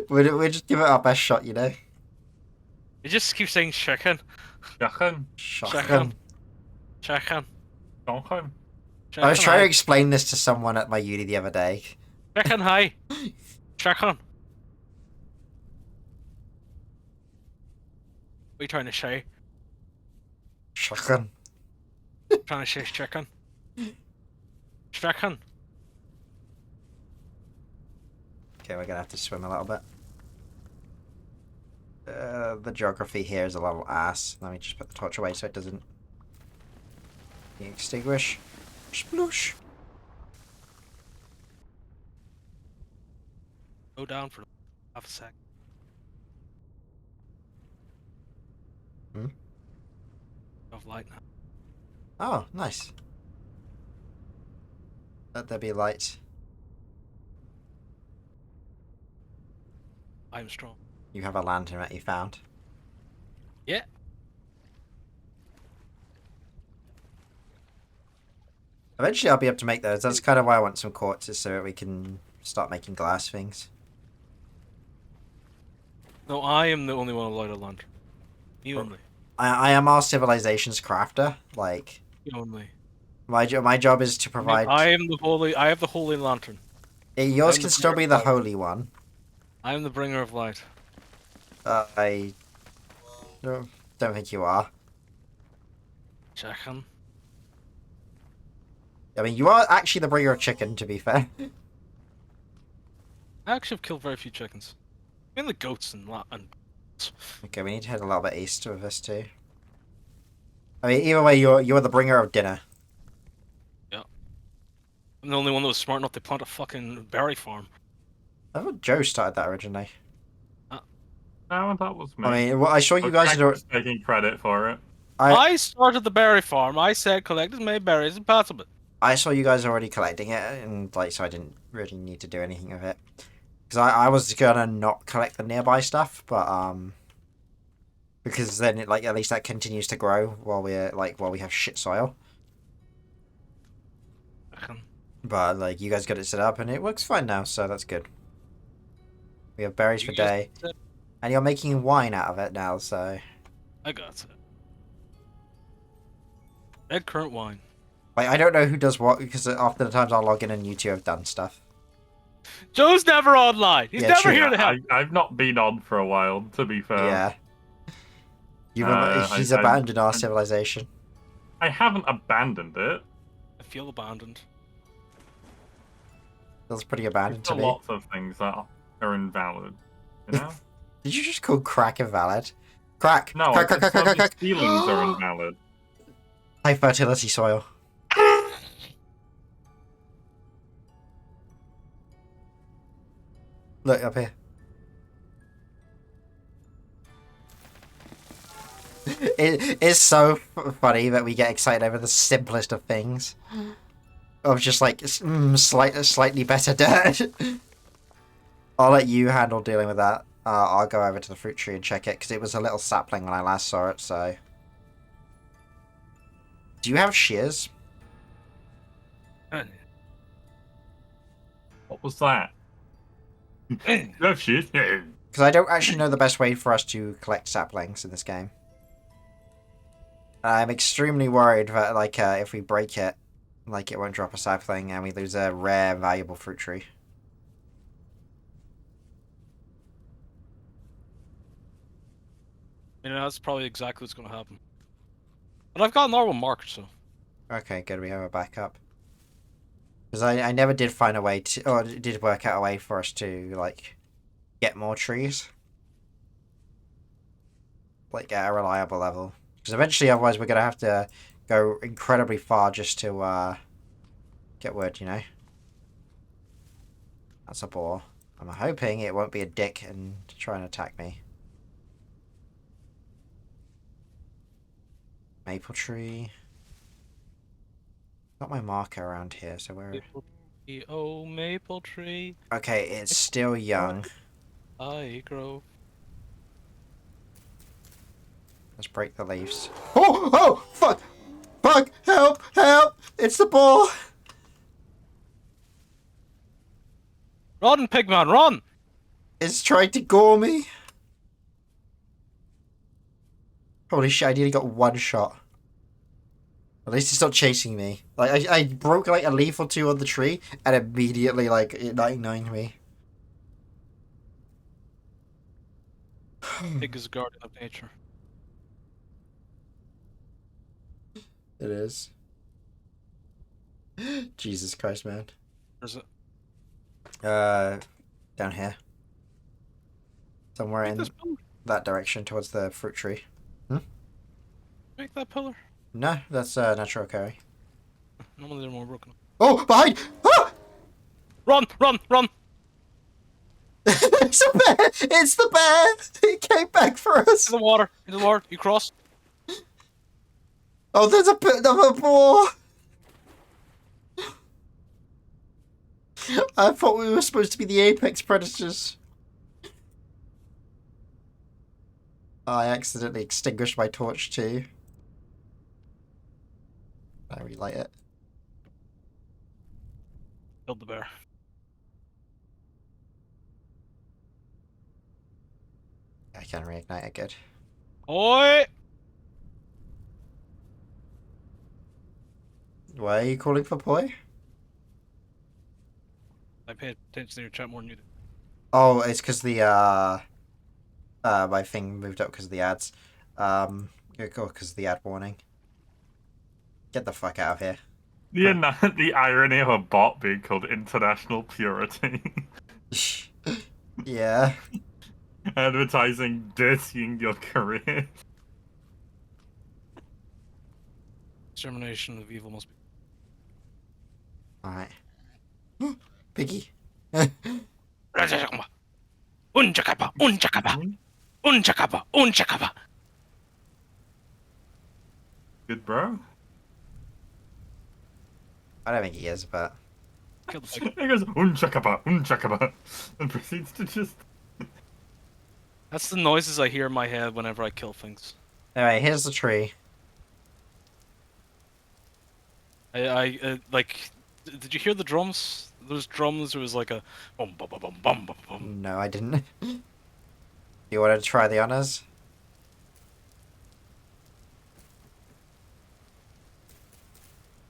We'll just give it our best shot, you know. You just keep saying chicken. Chicken. Shotgun. Chicken. Chicken. I was trying to high. explain this to someone at my uni the other day. Chicken high. Chicken. What are you trying to say? Shotgun. Trying to say chicken. Chicken. Okay, we're gonna have to swim a little bit. The geography here is a little ass. Let me just put the torch away so it doesn't extinguish. Sploosh. Go down for Have a sec. Hmm? Of light now. Oh, nice. Let there be light. I'm strong. You have a lantern that you found. Yeah. Eventually I'll be able to make those. That's kind of why I want some quartzes so that we can start making glass things. No, I am the only one who light a lantern. You Oh. only. I am our civilization's crafter. Like, You only. my job is to provide... I am the holy. I have the holy lantern. Yours I'm can the still be bringer the of light. holy one. I am the bringer of light. I don't think you are. Checking. I mean, you are actually the bringer of chicken, to be fair. I actually have killed very few chickens. Mainly goats and Okay, we need to head a little bit east with this too. I mean, either way, you're the bringer of dinner. I'm the only one that was smart enough to plant a fucking berry farm. I thought Joe started that originally. No, that was me. I mean, well, I saw you guys Jack had. was taking credit for it. I started the berry farm. I said collect as many berries as possible. I saw you guys already collecting it, and like, so I didn't really need to do anything with it. Because I was gonna not collect the nearby stuff, but because then it, like, at least that continues to grow while we have shit soil. But like, you guys got it set up, and it works fine now, so that's good. We have berries for day, and you're making wine out of it now, so. I got it. Red currant wine. Like, I don't know who does what, because often the times I'll log in and you two have done stuff. Joe's never online. He's Yeah, never true. here to help. I've not been on for a while, to be fair. Yeah. He's I- abandoned our civilization. I haven't abandoned it. I feel abandoned. Feels pretty abandoned There's to me. lots of things that are invalid. You know? Did you just call crack invalid? Crack! No, Crack, crack, crack, crack, crack, crack. feelings are invalid. High fertility soil. Look up here. It's so funny that we get excited over the simplest of things. Of just like slightly better dirt. I'll let you handle dealing with that. I'll go over to the fruit tree and check it because it was a little sapling when I last saw it. So, do you have shears? What was that? No shit. Because I don't actually know the best way for us to collect saplings in this game. I'm extremely worried that, like, if we break it, like, it won't drop a sapling and we lose a rare, valuable fruit tree. You know, that's probably exactly what's going to happen. But I've got an normal marker, so. Okay, good, we have a backup. Because I never did find a way to, or did work out a way for us to, like, get more trees. Like, at a reliable level. Because eventually, otherwise, we're going to have to go incredibly far just to, get wood, you know? That's a bore. I'm hoping it won't be a dick and try and attack me. Maple tree. Got my marker around here, so where... Maple tree, oh, maple tree, Okay, it's still young. I grow. Let's break the leaves. Oh! Oh! Fuck! Fuck! Help! Help! It's the ball! Run, Pigman, run! It's trying to gore me. Holy shit, I nearly got one shot. At least it's not chasing me. Like, I broke, like, a leaf or two on the tree, and immediately, like, it 99'd me. Pig is a guardian of nature. It is. Jesus Christ, man. Where's it? Down here. Somewhere Make in this pillar. that direction towards the fruit tree. Make that pillar. No, that's natural curry. Normally they're more broken. Oh, behind! Ah! Run, run, run! It's a bear! It's the bear! It came back for us! In the water. In the water. You cross. Oh, there's another boar! I thought we were supposed to be the apex predators. I accidentally extinguished my torch too. I relight it. Killed the bear. I can reignite it, good. Oi! Why are you calling for Poi? I paid attention to your chat more than you did. Oh, it's because the, my thing moved up because of the ads. Because of the ad warning. Get the fuck out of here. The irony of a bot being called International Purity. Yeah. Advertising dirtying your career. Extermination of evil must be. Alright. Piggy. Unchakapa! Unchakapa! Unchakapa! Unchakapa! Good bro. I don't think he is, but... Kill the pig. He goes, unchakaba, and proceeds to just... That's the noises I hear in my head whenever I kill things. Anyway, here's the tree. Like, did you hear the drums? Those drums, there was like a bum bum bum bum bum bum. No, I didn't. You want to try the honors?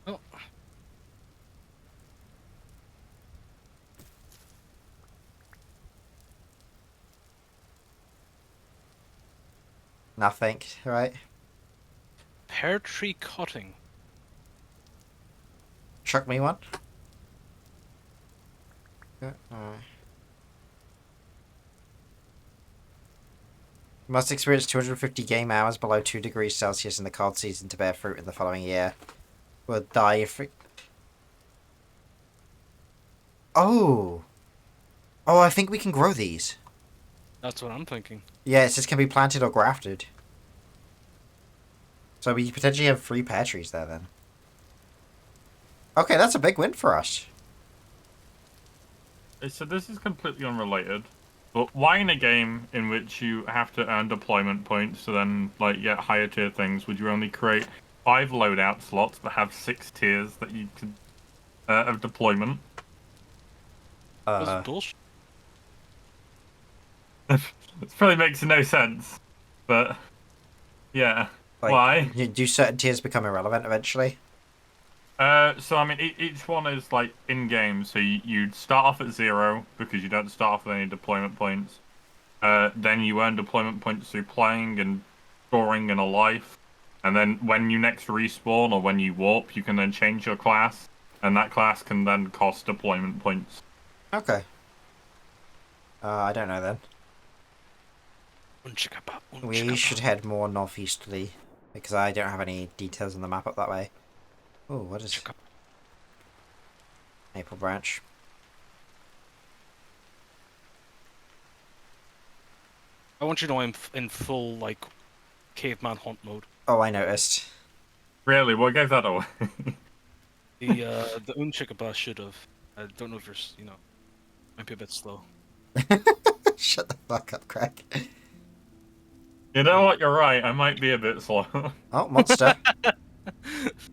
Oh. Nothing, right? Pear tree cutting. Chuck me one. Yeah, alright. Must experience 250 game hours below 2 degrees Celsius in the cold season to bear fruit in the following year. Will die if it... Oh! Oh, I think we can grow these. That's what I'm thinking. Yeah, it says can be planted or grafted. So we potentially have 3 pear trees there then. Okay, that's a big win for us. So this is completely unrelated, but why in a game in which you have to earn deployment points to then like get higher tier things would you only create 5 loadout slots but have 6 tiers that you could of deployment? This bullshit. This probably makes no sense, but yeah. Like, Why? Do certain tiers become irrelevant eventually? So I mean, each one is like in game. So you'd start off at 0 because you don't start off with any deployment points. Then you earn deployment points through playing and scoring in a life. And then when you next respawn or when you warp, you can then change your class, and that class can then cost deployment points. Okay. I don't know then. Unchakapa, We unchakapa. should head more northeasterly because I don't have any details on the map up that way. Oh, what is Unchakapa. Maple Branch? I want you to know I'm in full like caveman hunt mode. Oh, I noticed. Really, what gave that away? The Unchakapa should have. I don't know if there's might be a bit slow. Shut the fuck up, Craig. You know what? You're right. I might be a bit slow. Oh, monster.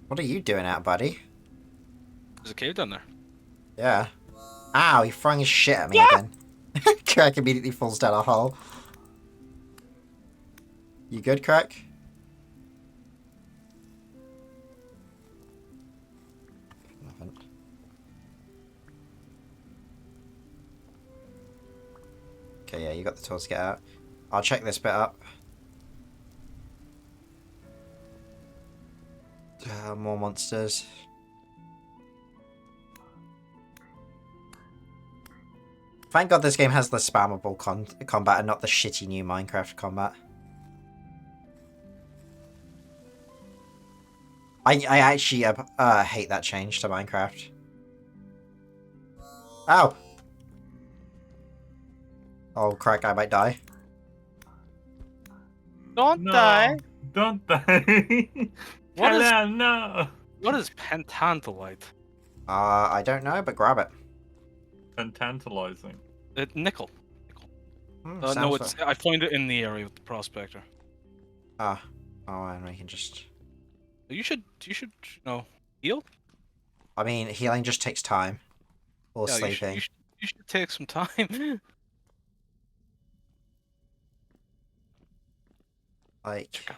What are you doing out, buddy? There's a cave down there. Yeah. Ow, he throwing his shit at me again. Craig immediately falls down a hole. You good, Craig? Nothing. Okay, yeah, you got the tools to get out. I'll check this bit up. More monsters. Thank God this game has the spammable combat and not the shitty new Minecraft combat. I actually hate that change to Minecraft. Ow! Oh, crack, I might die. Don't No, die. don't die. What is Kal-El, no. what is pentantalite? I don't know, but grab it. And tantalizing. Nickel. No, Sounds it's I find it in the area with the prospector. Ah. Oh, and we can just... You should heal. I mean, healing just takes time. Or Yeah, sleeping. you should take some time. Like...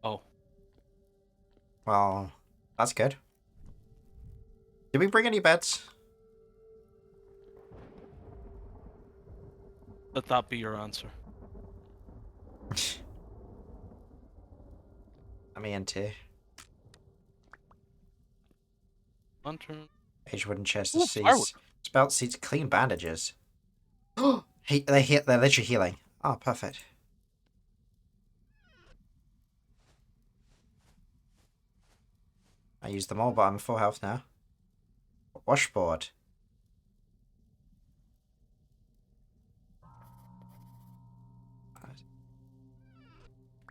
Oh, Well, that's good. Did we bring any beds? let that be your answer. Let me into. Lantern. Age wooden chest. Ooh, firewood. Spelt seeds. Clean bandages. They're literally healing. Oh, perfect. I used them all, but I'm full health now. Washboard.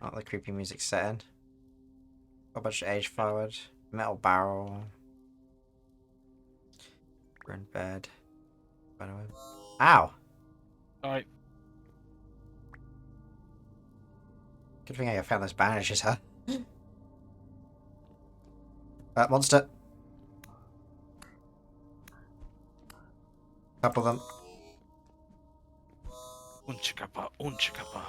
Not the creepy music setting. A bunch of age forward. Metal barrel. Burn bed. Ow! Alright. Good thing I found those bandages, huh? Monster. Couple of them. Unchikapa, unchikapa.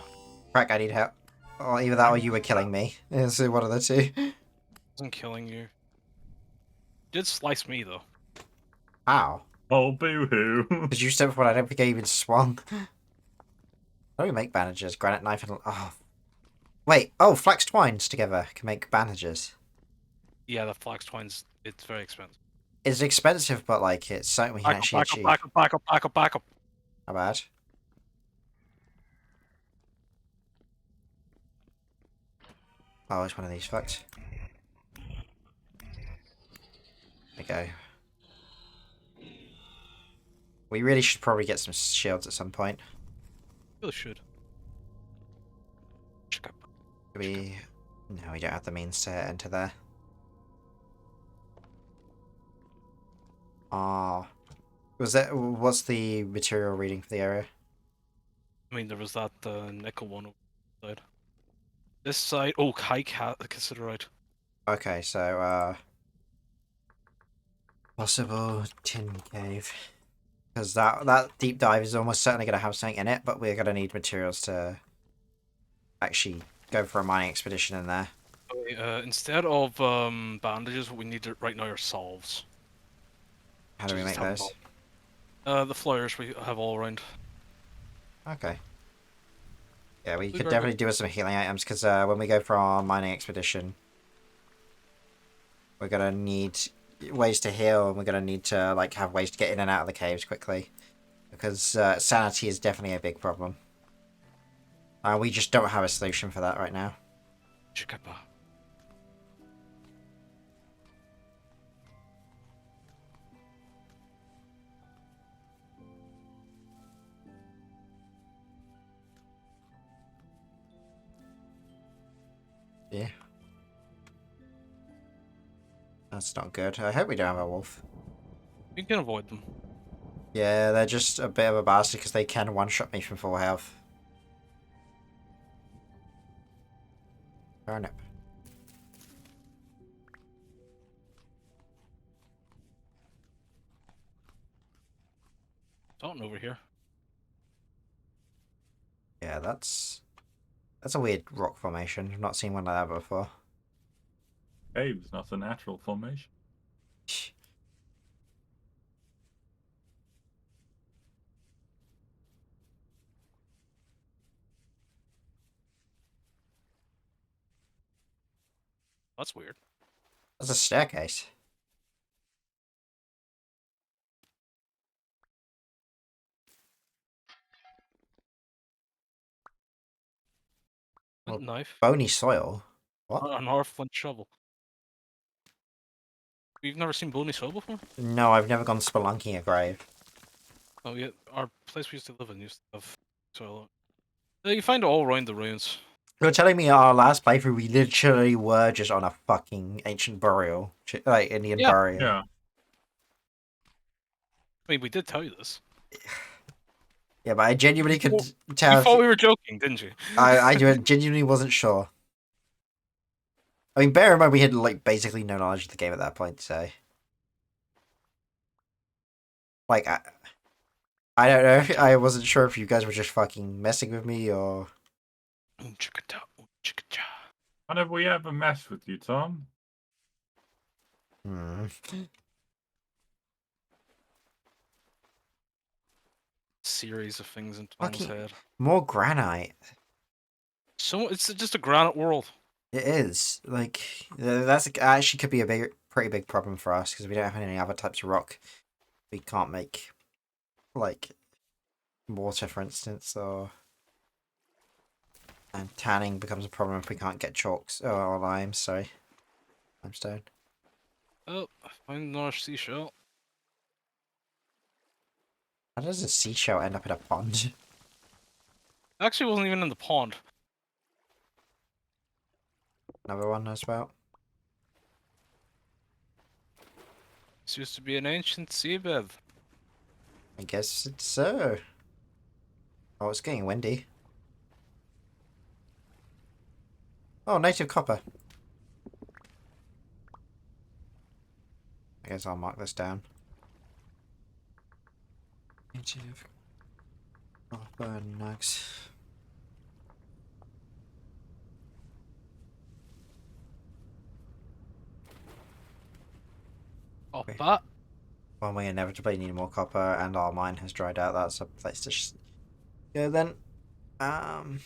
Crack, I need help. Or either that or you were killing me. It's one of the two. Wasn't killing you. Did slice me though. Ow. Oh, boo-hoo. Because you stepped when I don't think I even swung. How do we make bandages? Granite knife and... Oh. Wait. Oh, flax twines together can make bandages. Yeah, the flax twines. It's very expensive. It's expensive, but like it's something we can actually achieve. Back up. How bad? Oh, it's one of these fucked. There we go. We really should probably get some shields at some point. Really should. Do we... No, we don't have the means to enter there. Ah. Was that... What's the material reading for the area? I mean, there was that nickel one over the side. This side, oh, high considerite. Okay, so, possible tin cave. Because that deep dive is almost certainly going to have something in it, but we're going to need materials to actually go for a mining expedition in there. Okay, instead of bandages, what we need right now are salves. How do we make those? The flyers we have all around. Okay. Yeah, we could very definitely do with some healing items, because when we go for our mining expedition, we're going to need ways to heal, and we're going to need to like have ways to get in and out of the caves quickly. Because sanity is definitely a big problem. We just don't have a solution for that right now. Chikapa. Yeah. That's not good. I hope we don't have a wolf. You can avoid them. Yeah, they're just a bit of a bastard because they can one-shot me from full health. Turnip. Something over here. Yeah, that's a weird rock formation. I've not seen one like that before. Cave's not a natural formation. That's weird. That's a staircase. Flint Well, knife. Bony soil. What? An our flint shovel. You've never seen bony soil before? No, I've never gone spelunking a grave. Oh yeah, our place we used to live in used to have toilet. You find it all around the ruins. You're telling me our last playthrough, we literally were just on a fucking ancient burial, like Indian Yeah. burial. Yeah. I mean, we did tell you this. Yeah, but I genuinely could You tell. thought we were joking, didn't you? I genuinely wasn't sure. I mean, bear in mind we had like basically no knowledge of the game at that point, so like I don't know. I wasn't sure if you guys were just fucking messing with me or. When have we ever messed with you, Tom? Hmm. Series of things in Tom's Fucking head. more granite. So it's just a granite world. It is like that's actually could be a pretty big problem for us because we don't have any other types of rock. We can't make like water, for instance, or and tanning becomes a problem if we can't get chalks or limes. Sorry, limestone. Oh, I find another seashell. How does a seashell end up in a pond? Actually, wasn't even in the pond. Another one as well. This used to be an ancient seabed. I guess it's so. Oh, it's getting windy. Oh, native copper. I guess I'll mark this down. Native copper nugs. Oh, Wait. but Well, we inevitably need more copper, and our mine has dried out. That's a place to go then. I'm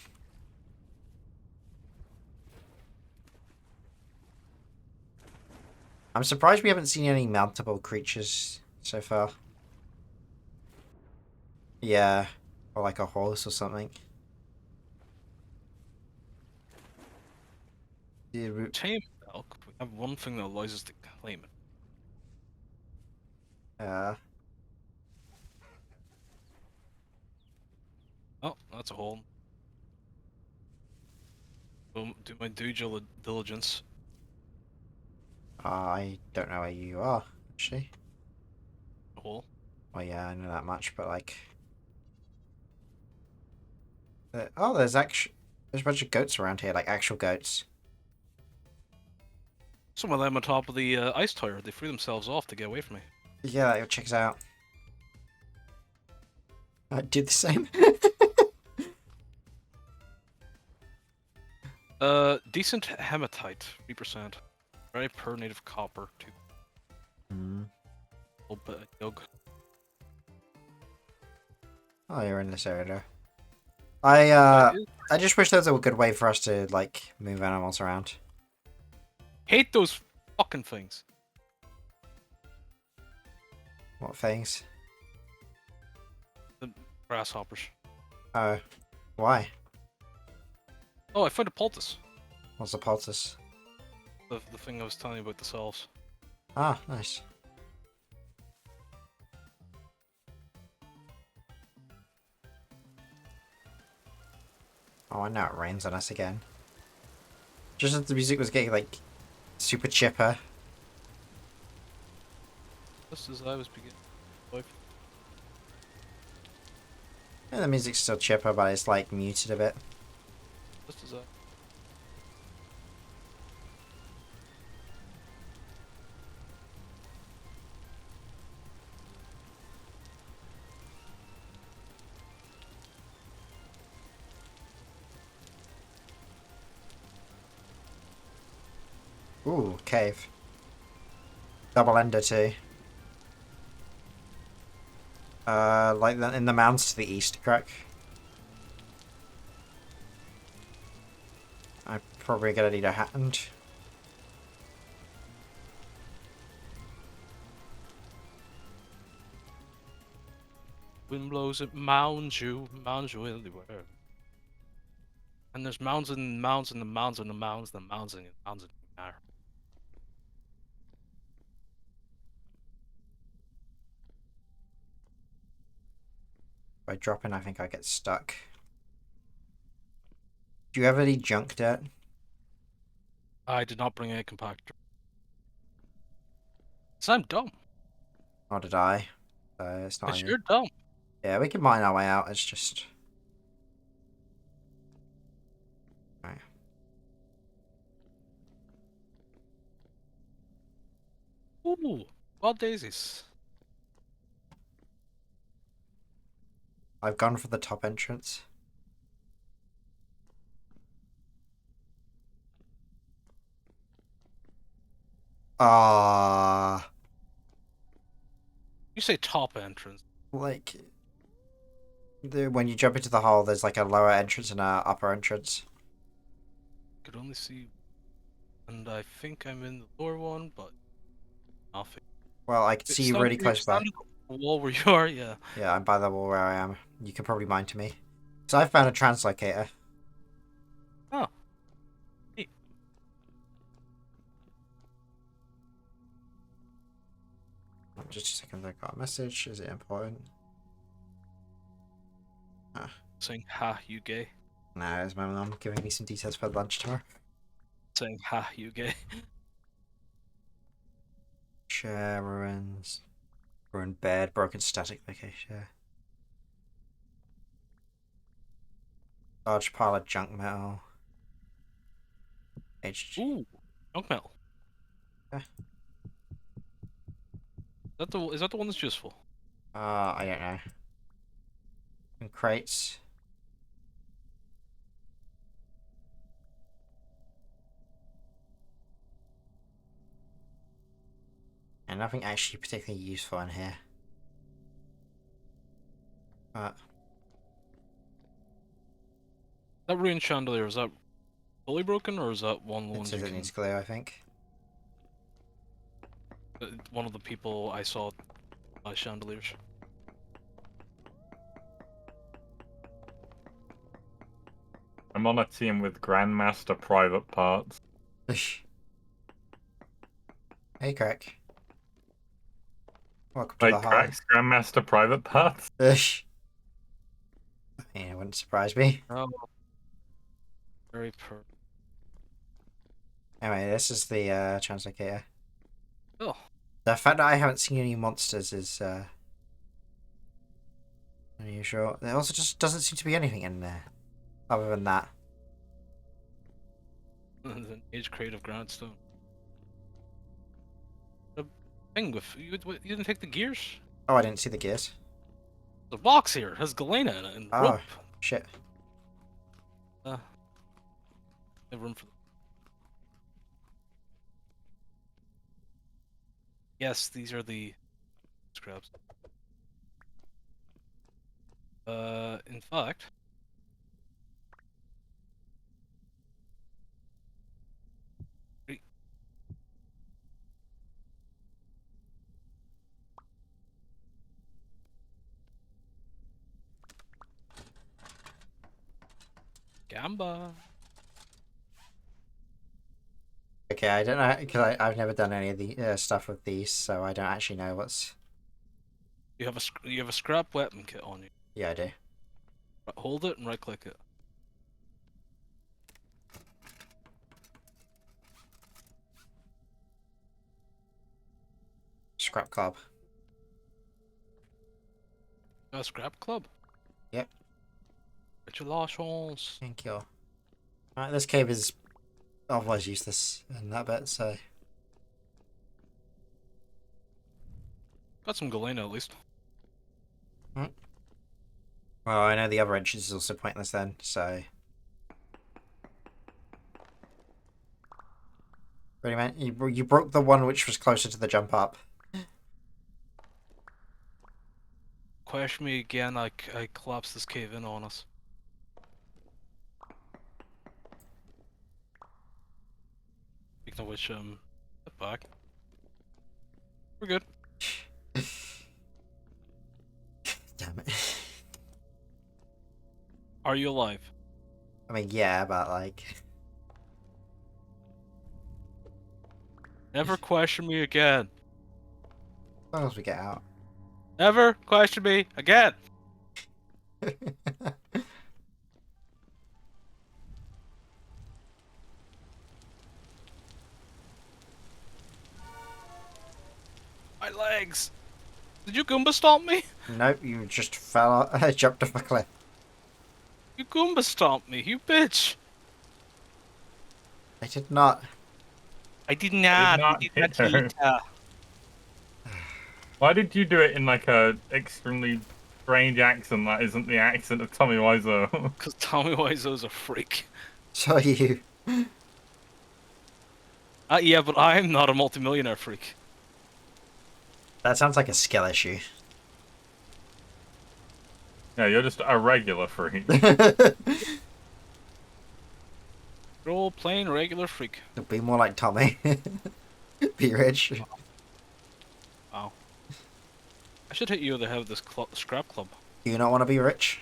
surprised we haven't seen any mountable creatures so far. Yeah, or like a horse or something. tame elk. We have one thing that allows us to claim it. Oh, that's a hole. Do my due diligence. I don't know where you are, actually. A hole. Well, yeah, I know that much, but like... oh, there's a bunch of goats around here, like actual goats. Some of them on top of the ice tower. They threw themselves off to get away from me. Yeah, that checks out. I'd do the same. Decent hematite, 3%. Very per native copper, 2. Hmm. A little bit of yug. Oh, you're in this area. I just wish there was a good way for us to like move animals around. Hate those fucking things. What things? Grasshoppers. Oh, why? Oh, I found a poultice. What's a poultice? The thing I was telling you about the cells. Ah, nice. Oh, I know it rains on us again. Just as the music was getting like super chipper. Just as I was beginning. And the music's still chipper, but it's like muted a bit. Just as I. Ooh, cave. Double ender too. Like in the mountains to the east, correct? I'm probably gonna need a hand. Wind blows, it mounds you everywhere. And there's mounds and mounds and the mounds and the mounds and the mounds and the mounds and the mounds. By dropping, I think I get stuck. Do you have any junk dirt? I did not bring a compactor. So I'm dumb. Or did I? It's not on Cause you. you're dumb. Yeah, we can mine our way out. It's just... Right. Ooh, wild daisies. I've gone for the top entrance. Ah, You say top entrance. like when you jump into the hole, there's like a lower entrance and a upper entrance. Could only see, and I think I'm in the lower one, but nothing. Well, I can see you really close by. Stand on the wall where you are, yeah. Yeah, I'm by the wall where I am. You can probably mine to me. So I found a translocator. Oh. Neat. Just a second, I got a message. Is it important? Saying ha, you gay. No, it's my mum giving me some details for lunch tomorrow. Saying ha, you gay. Share ruins. Ruined bed, broken static location. Large pile of junk metal. HG. Ooh, junk metal. Yeah. Is that the one that's useful? I don't know. And crates. And nothing actually particularly useful in here. But That ruined chandelier, is that fully broken, or is that one of the it ones says you it can... needs glue, I think. One of the people I saw buy chandeliers. I'm on a team with Grandmaster Private Parts. Hey, Crack. Welcome to Like the hall. cracks Grandmaster Private Parts. I mean, it wouldn't surprise me. Oh. Very per... Anyway, this is the translocator. Oh. The fact that I haven't seen any monsters is unusual. There also just doesn't seem to be anything in there, other than that. An age crate of granite stone. The thing with... You didn't take the gears? Oh, I didn't see the gears. The box here has galena in it and Oh, rope. shit. Have room for... Yes, these are the scraps. In fact... Gamba. Okay, I don't know, because I've never done any of the stuff with these, so I don't actually know what's... You have a scrap weapon kit on you. Yeah, I do. Hold it and right click it. Scrap club. A scrap club. Yep. Congratulations. Thank you. Alright, this cave is otherwise useless in that bit, so... Got some galena at least. Well, I know the other entrance is also pointless then, so... Really, man, you broke the one which was closer to the jump up. Question me again, I collapsed this cave in on us. Speaking of which, step back. We're good. Damn it. Are you alive? I mean, yeah, but like... Never question me again. As long as we get out. Never question me again. My legs! Did you Goomba stomp me? Nope, you just fell out, jumped off a cliff. You Goomba stomped me, you bitch! I did not. I did Did not. not I hit did her. not. Why did you do it in like a extremely strange accent that isn't the accent of Tommy Wiseau? Because Tommy Wiseau's a freak. So you. Yeah, but I'm not a multimillionaire freak. That sounds like a skill issue. Yeah, you're just a regular freak. It'll Roll plain regular freak. be more like Tommy. Be rich. Wow. I should hit you with the head of this scrap club. Do you not want to be rich?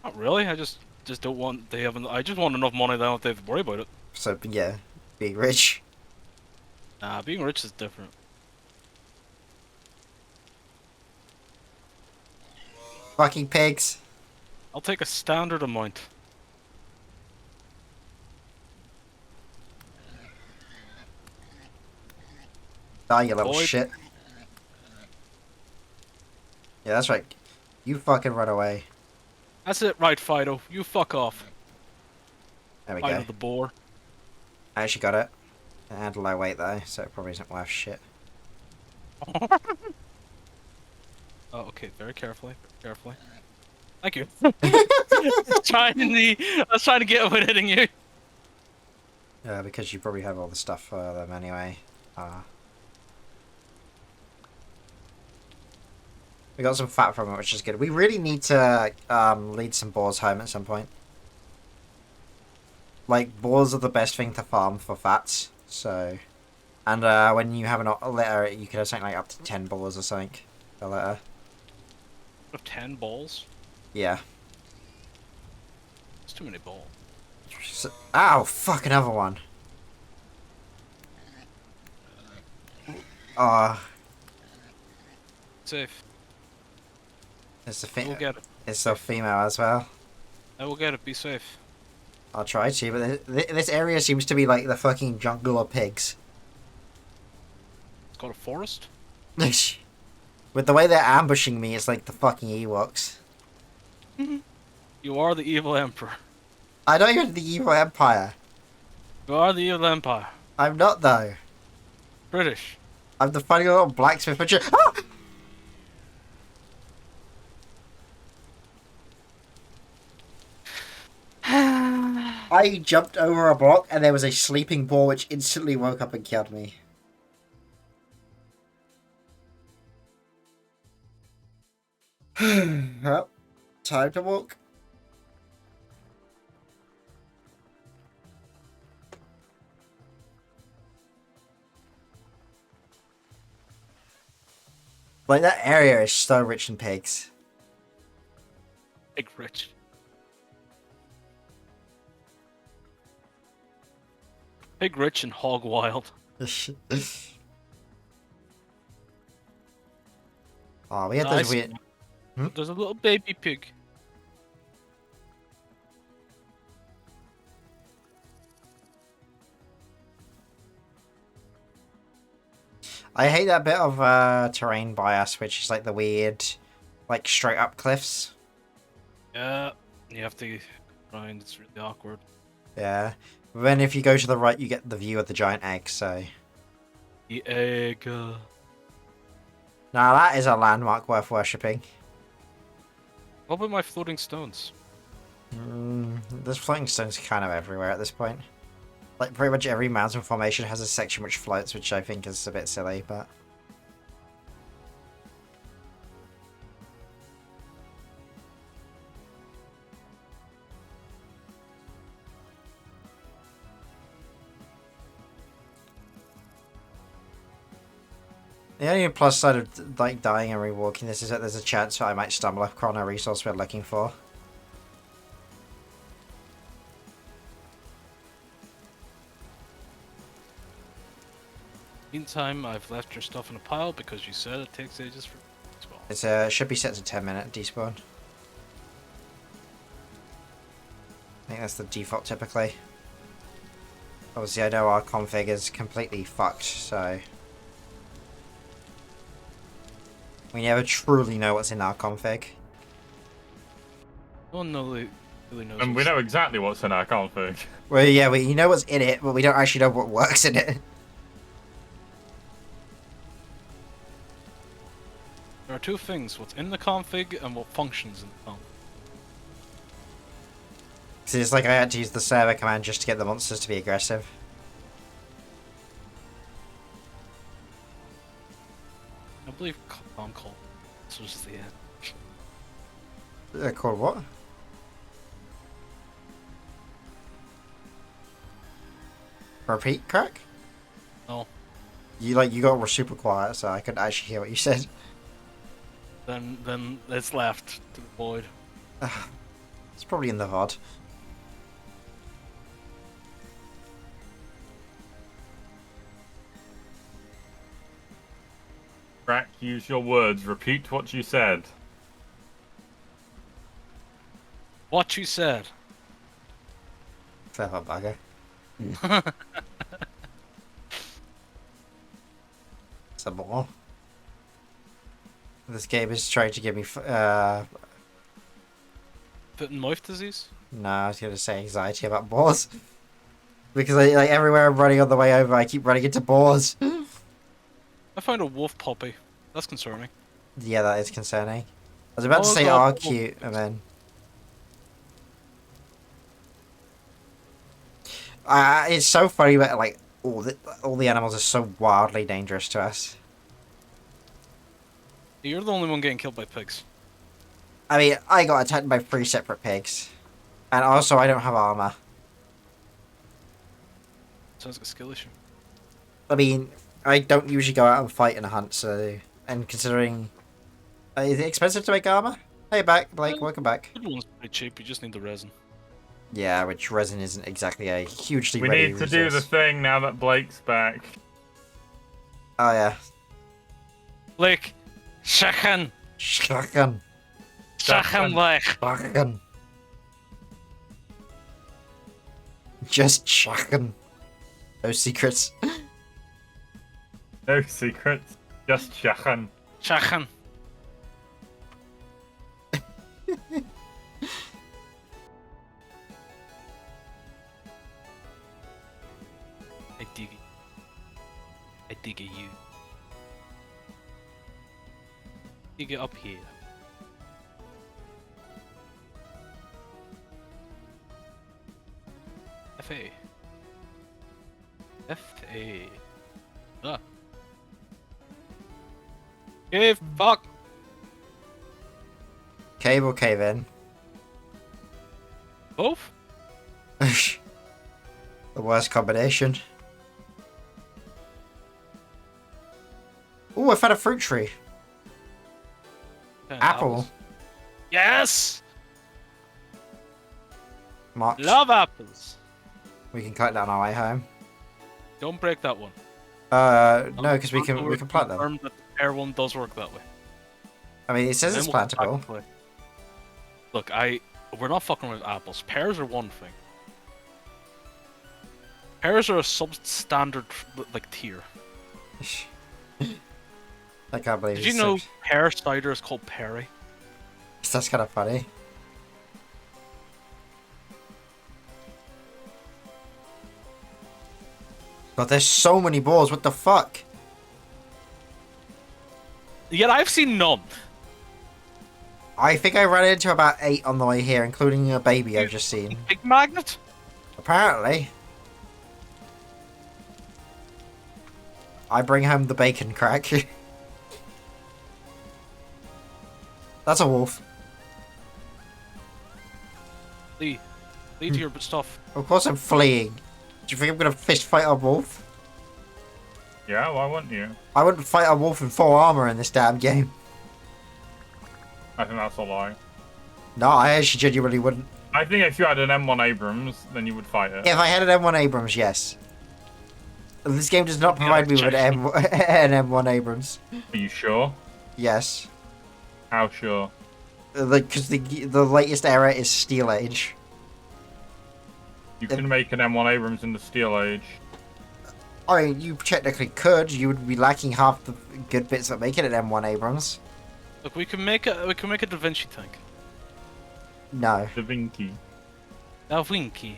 Not really. I just don't want. They haven't. I just want enough money that I don't have to worry about it. So yeah, be rich. Nah, being rich is different. Fucking pigs. I'll take a standard amount. Die, you little Boy. shit. Yeah, that's right. You fucking run away. That's it, right, Fido. You fuck off. There we Fido go. the boar. I actually got it. It had low weight though, so it probably isn't worth shit. Oh, okay. Very carefully. Very carefully. Thank you. I was trying to get away hitting you. Because you probably have all the stuff for them anyway. We got some fat from it, which is good. We really need to lead some boars home at some point. Like, boars are the best thing to farm for fats, so... And when you have a litter, you can have something like up to 10 boars or something a litter. Of 10 balls? Yeah. It's too many balls. So, ow! Fuck, another one. Safe. It's a We'll get it. it's a female as well. I will get it. Be safe. I'll try to, but this area seems to be like the fucking jungle of pigs. It's called a forest. With the way they're ambushing me, it's like the fucking Ewoks. You are the evil emperor. I know you're the evil empire. You are the evil empire. I'm not though. British. I'm the funny little blacksmith. But you... Ah! I jumped over a block and there was a sleeping boar which instantly woke up and killed me. Well, time to walk. Like, that area is so rich in pigs. Big rich. Big rich and hog wild. Oh, we had Nice. those weird... Hmm? There's a little baby pig. I hate that bit of terrain bias, which is like the weird, like straight up cliffs. Yeah, you have to grind. It's really awkward. Yeah. But then if you go to the right, you get the view of the giant egg, so... The egg. Now that is a landmark worth worshipping. What about my floating stones? There's floating stones kind of everywhere at this point. Like, pretty much every mountain formation has a section which floats, which I think is a bit silly, but... The only plus side of like dying and rewalking this is that there's a chance that I might stumble upon a resource we're looking for. Meantime, I've left your stuff in a pile because you said it takes ages for it to spawn. It's should be set to 10-minute despawn. I think that's the default typically. Obviously, I know our config is completely fucked, so we never truly know what's in our config. No one really knows. And we know exactly what's in our config. Well, yeah, you know what's in it, but we don't actually know what works in it. There are two things: what's in the config and what functions in the config. So it's like I had to use the server command just to get the monsters to be aggressive. I believe Calm Call. This was the end. They're called what? Repeat, crack? No. You got super quiet, so I couldn't actually hear what you said. Then it's left to the void. It's probably in the VOD. Crack, use your words. Repeat what you said. What you said. Clever bugger. Some more. This game is trying to give me. Foot and mouth disease. No, I was going to say anxiety about boars. Because like everywhere I'm running on the way over, I keep running into boars. I found a wolf puppy. That's concerning. Yeah, that is concerning. I was about to Oh, say, God. "Oh, cute," and then. It's so funny, but like all the animals are so wildly dangerous to us. You're the only one getting killed by pigs. I mean, I got attacked by 3 separate pigs, and also I don't have armor. Sounds like a skill issue. I mean, I don't usually go out and fight in a hunt, so and considering, is it expensive to make armor? Hey, back, Blake. Welcome back. Good one's pretty cheap. You just need the resin. Yeah, which resin isn't exactly a hugely We ready need to do the resource. thing now that Blake's back. Oh yeah, Blake, Shahan, shotgun, Shahan, Blake. shotgun, just shotgun. No secrets. No secrets. Just Shahan. Shahan. I dig it. I dig it, you. Dig it up here. F-A. F-A. Ah. Hey, fuck! Cave or cave in? Both? The worst combination. Oh, I found a fruit tree. Apple. Yes! Marked. Love apples! We can cut down our way home. Don't break that one. No, because we can plant them. Confirm that the pear one does work that way. I mean, it says Then it's we'll come back plantable. and play. Look, we're not fucking with apples. Pears are one thing. Pears are a substandard like tier. I can't believe Did it's you know such- pear cider is called Perry? That's kind of funny. God, there's so many balls. What the fuck? Yet I've seen none. I think I ran into about 8 on the way here, including a baby I've just seen. Big magnet? Apparently. I bring home the bacon crack. That's a wolf. Lee to your stuff. Of course I'm fleeing. Do you think I'm gonna fist fight a wolf? Yeah, why wouldn't you? I wouldn't fight a wolf in full armor in this damn game. I think that's a lie. No, I actually genuinely wouldn't. I think if you had an M1 Abrams, then you would fight it. If I had an M1 Abrams, yes. This game does not provide me with an M1 Abrams. Are you sure? Yes. How sure? Because the latest era is Steel Age. You can make an M1 Abrams in the Steel Age. I mean, you technically could. You would be lacking half the good bits that make it an M1 Abrams. Look, we can make a Da Vinci tank. No, Da Vinci. Da Vinci.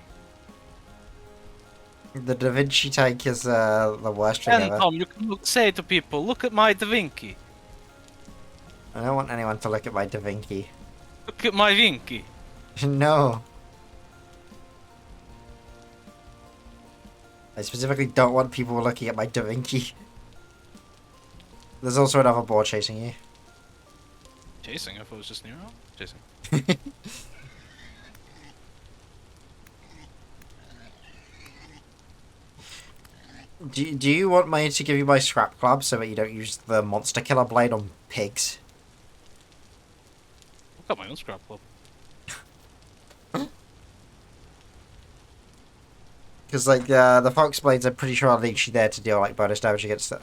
the Da Vinci tank is the worst thing And ever. Tom, you can say to people, "Look at my Da Vinci. I don't want anyone to look at my Da Vinci. Look at my Vinci." No. I specifically don't want people looking at my Da Vinci. There's also another boar chasing you. Chasing? I thought it was just Nero. Chasing. Do you want me to give you my scrap club so that you don't use the monster killer blade on pigs? I've got my own scrap club. Because like the fox blades, I'm pretty sure are literally there to deal like bonus damage against the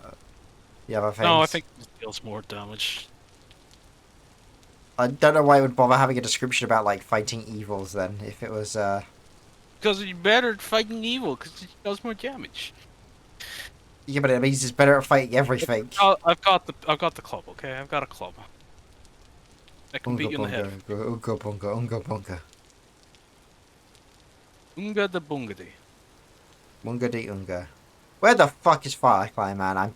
other things. No, I think it deals more damage. I don't know why it would bother having a description about like fighting evils then if it was Because you're better at fighting evil, because it does more damage. yeah, but it means it's better at fighting everything. Oh, I've got the club. Okay, I've got a club. I can beat you in the head. Unga bunga, unga bunga. Unga the bungadi. Unga de unga. Where the fuck is Fireclay, man?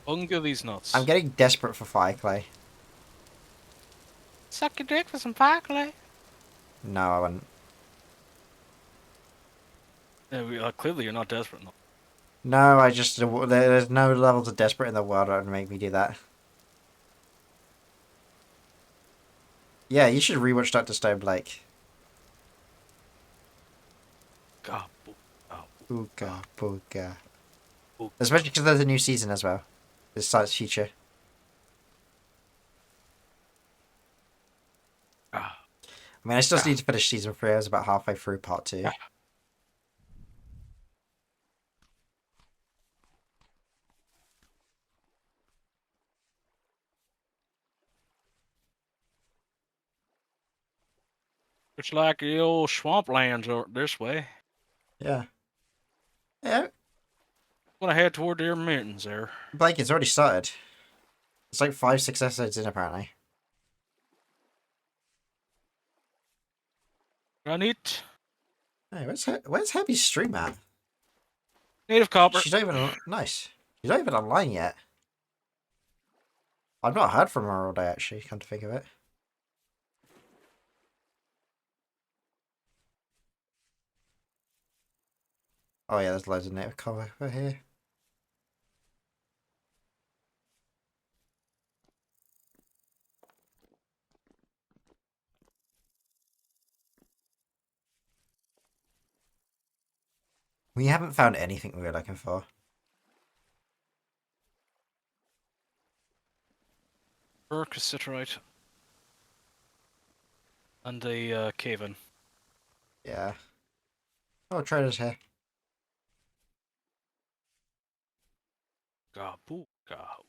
Unga these nuts. I'm getting desperate for Fireclay. Suck your dick for some Fireclay. No, I wouldn't. Yeah, clearly you're not desperate enough. No, I just there's no levels of desperate in the world that would make me do that. Yeah, you should rewatch Dr. Stone Blake. God. Ooga booga. Ooga. Especially because there's a new season as well. This Science Future. Ah. I mean, I still need to finish season 3. I was about halfway through part 2. It's like the old swamplands are this way. Yeah. Yeah, I'm gonna head toward their mountains there. Blake, it's already started. It's like 5-6 episodes in, apparently. I need Hey, where's Happy's stream at? native copper. She's not even nice. She's not even online yet. I've not heard from her all day, actually, come to think of it. Oh yeah, there's loads of native cover over here. We haven't found anything we were looking for. Cassiterite. And a cave-in. Yeah. Oh, trader's here. Gaboo, gab.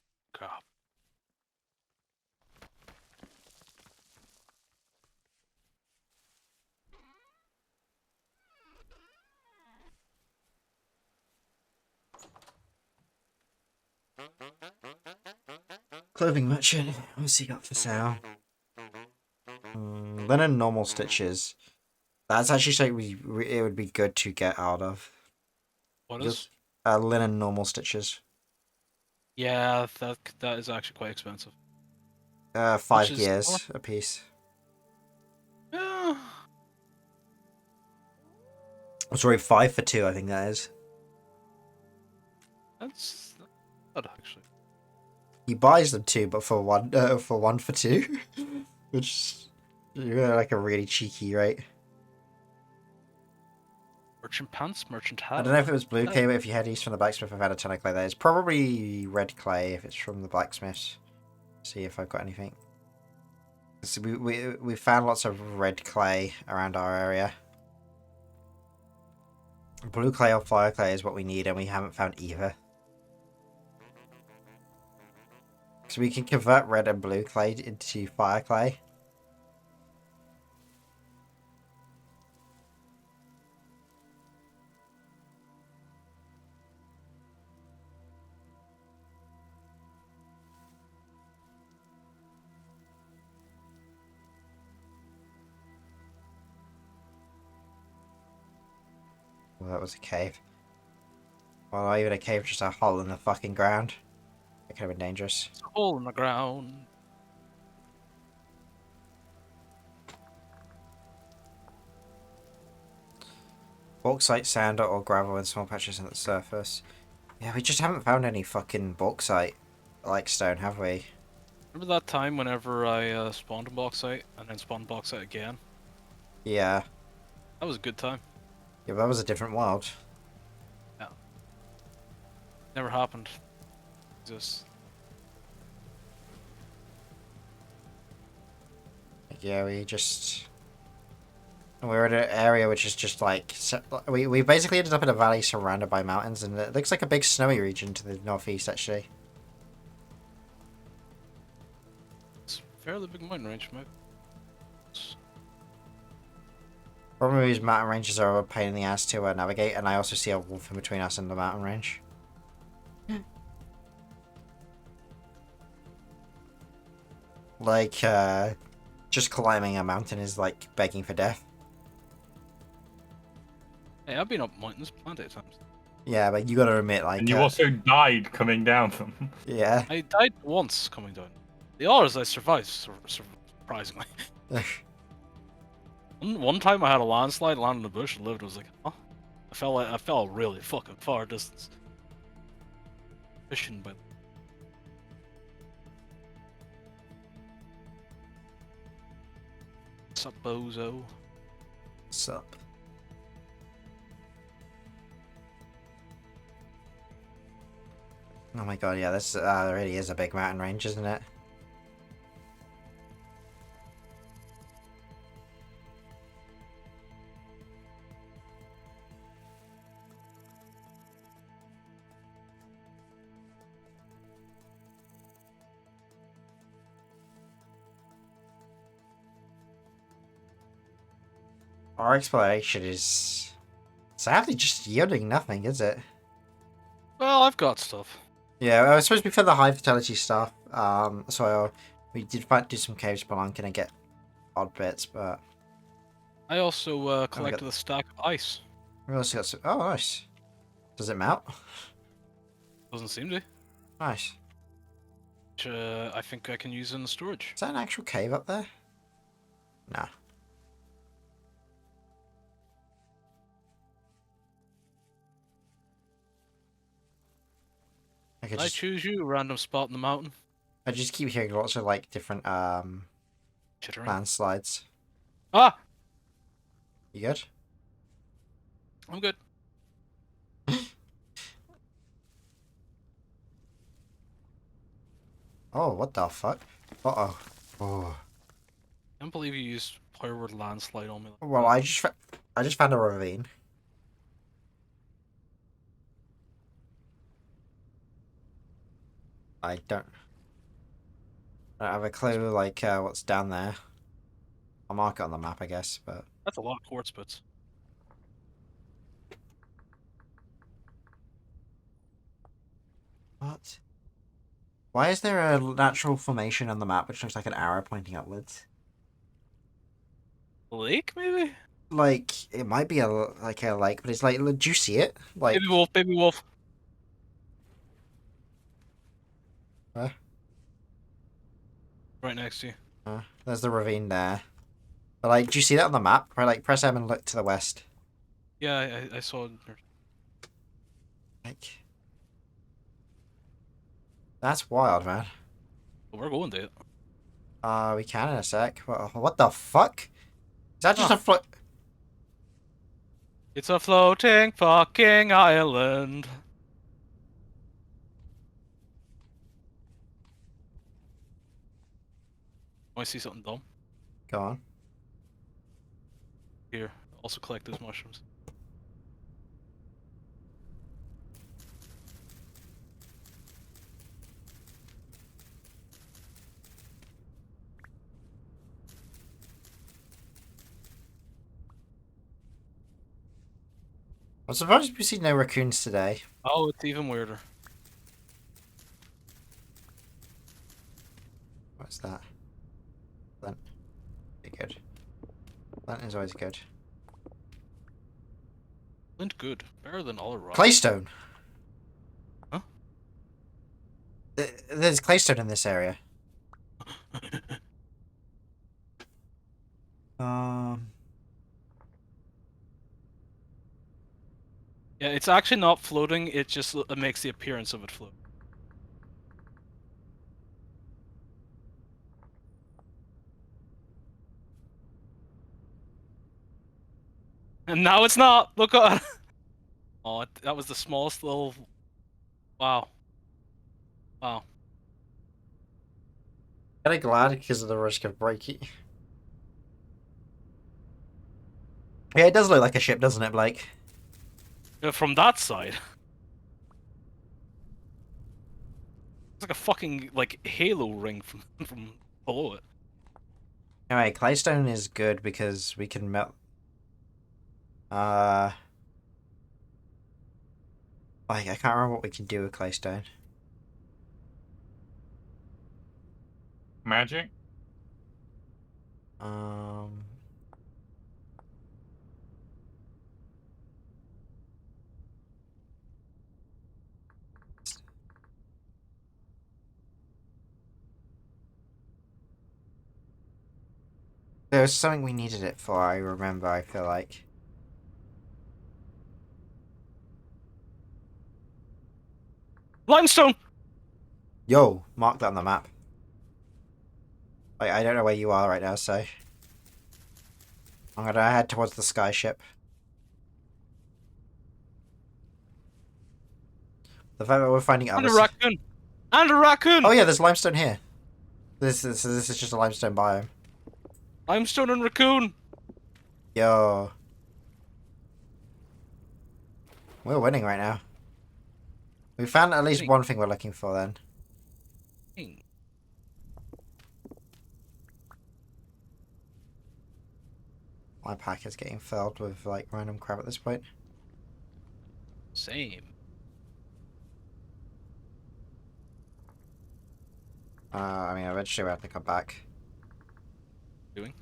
Clothing merchant. What's he got for sale? Linen normal stitches. That's actually something it would be good to get out of. What is? Linen normal stitches. Yeah, that is actually quite expensive. 5 gears a piece. Yeah. Oh, sorry, 5 for 2. I think that is. That's not actually. He buys them 2, but for 1 for 2, which is like a really cheeky rate. Merchant pants, merchant hat. I don't know if it was blue clay, but if you had east from the blacksmith, I've had a ton of clay there. It's probably red clay if it's from the blacksmiths. See if I've got anything. So we found lots of red clay around our area. Blue clay or fire clay is what we need, and we haven't found either. So we can convert red and blue clay into fire clay. Well, that was a cave. Well, not even a cave, just a hole in the fucking ground. That could have been dangerous. It's a hole in the ground. Bauxite, sand, or gravel in small patches on the surface. Yeah, we just haven't found any fucking bauxite like stone, have we? Remember that time whenever I spawned a bauxite and then spawned bauxite again? Yeah. That was a good time. Yeah, but that was a different world. Never happened. Just Yeah, we're in an area which is just like we basically ended up in a valley surrounded by mountains, and it looks like a big snowy region to the northeast actually. it's a fairly big mountain range, mate. Problem is mountain ranges are a pain in the ass to navigate, and I also see a wolf in between us and the mountain range. Like, just climbing a mountain is like begging for death. Hey, I've been up mountains plenty of times. Yeah, but you gotta admit, like, And you also died coming down them. yeah. I died once coming down. The others I survived, surprisingly. One time I had a landslide, landed in a bush, and lived. I was like, huh? I fell a really fucking far distance. Fishing, but sup, bozo? Sup. Oh my god, yeah, this really is a big mountain range, isn't it? Our exploration is sadly just yielding nothing, is it? Well, I've got stuff. Yeah, I was supposed to be for the high fertility stuff. So we did do some cave spelunking and get odd bits, but I also collected a stack of ice. we also got some. Oh, nice. Does it melt? Doesn't seem to. Nice. Which, I think I can use in the storage. Is that an actual cave up there? Nah. I choose you, random spot in the mountain. I just keep hearing lots of like different Chittering. landslides. Ah! You good? I'm good. Oh, what the fuck? Uh-oh. Oh. I can't believe you used power word landslide on me. Well, I just found a ravine. I don't have a clue like what's down there. I'll mark it on the map, I guess, but That's a lot of quartz bits. what? Why is there a natural formation on the map which looks like an arrow pointing upwards? Lake, maybe? Like it might be a lake, but it's like, do you see it? Like, Baby wolf, baby wolf. Where? Right next to you. There's the ravine there. But like, do you see that on the map? Right, like press M and look to the west. Yeah, I saw it. Like, that's wild, man. We're going to it. We can in a sec. What the fuck? Is that just a float? It's a floating fucking island. Want to see something dumb? Go on. Here, also collect those mushrooms. I'm surprised we see no raccoons today. Oh, it's even weirder. What's that? Flint. Be good. Flint is always good. Flint good. Better than all rock. Claystone! Huh? There's claystone in this area. Yeah, it's actually not floating, it just makes the appearance of it float. And now it's not! Look at Oh, that was the smallest little... Wow. Wow. Kinda glad because of the risk of breaking. Yeah, it does look like a ship, doesn't it, Blake? From that side. It's like a fucking, like, halo ring from below it. Anyway, claystone is good because we can melt... Like, I can't remember what we can do with claystone. Magic? Um... There was something we needed it for, I remember, I feel like. Limestone! Yo, mark that on the map. Like, I don't know where you are right now, so... I'm gonna head towards the sky ship. The fact that we're finding And other... a raccoon! And a raccoon! Oh yeah, there's limestone here. This is just a limestone biome. Limestone and raccoon! Yo. We're winning right now. We found at least one thing we're looking for then. My pack is getting filled with like random crap at this point. Same. I mean, eventually we have to come back. Doing?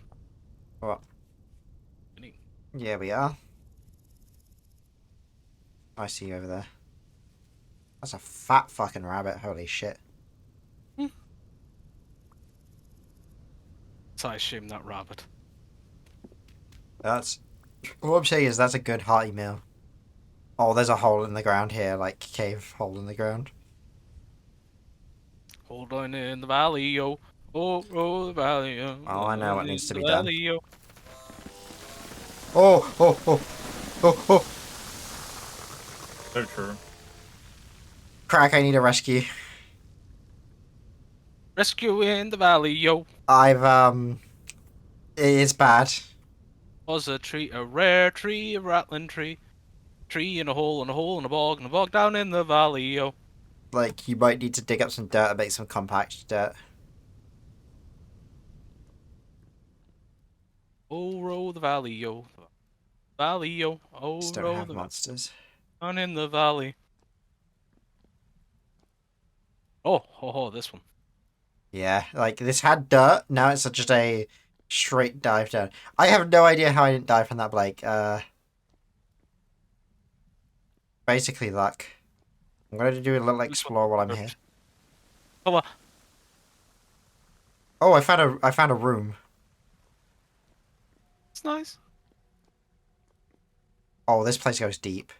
What? Winning. Yeah, we are. I see you over there. That's a fat fucking rabbit. Holy shit. So I assume that rabbit. That's... What I'm saying is that's a good hearty meal. Oh, there's a hole in the ground here, like cave hole in the ground. Hold on in the valley, yo. Oh, the valley, yo. Oh, I know what needs to be done. done. Yo. Oh. So true. Crack, I need a rescue. Rescue in the valley, yo. It's bad. Was a tree, a rare tree, a rattling tree. Tree in a hole, in a hole, in a bog down in the valley, yo. Like, you might need to dig up some dirt and make some compact dirt. Oh, row the valley, yo. Valley, yo. Oh, Just don't row have the monsters. down in the valley. Oh, this one. Yeah, like, this had dirt, now it's just a straight dive down. I have no idea how I didn't die from that, Blake. Basically luck. I'm gonna do a little explore while I'm here. Come on. Oh, I found a room. It's nice. Oh, this place goes deep.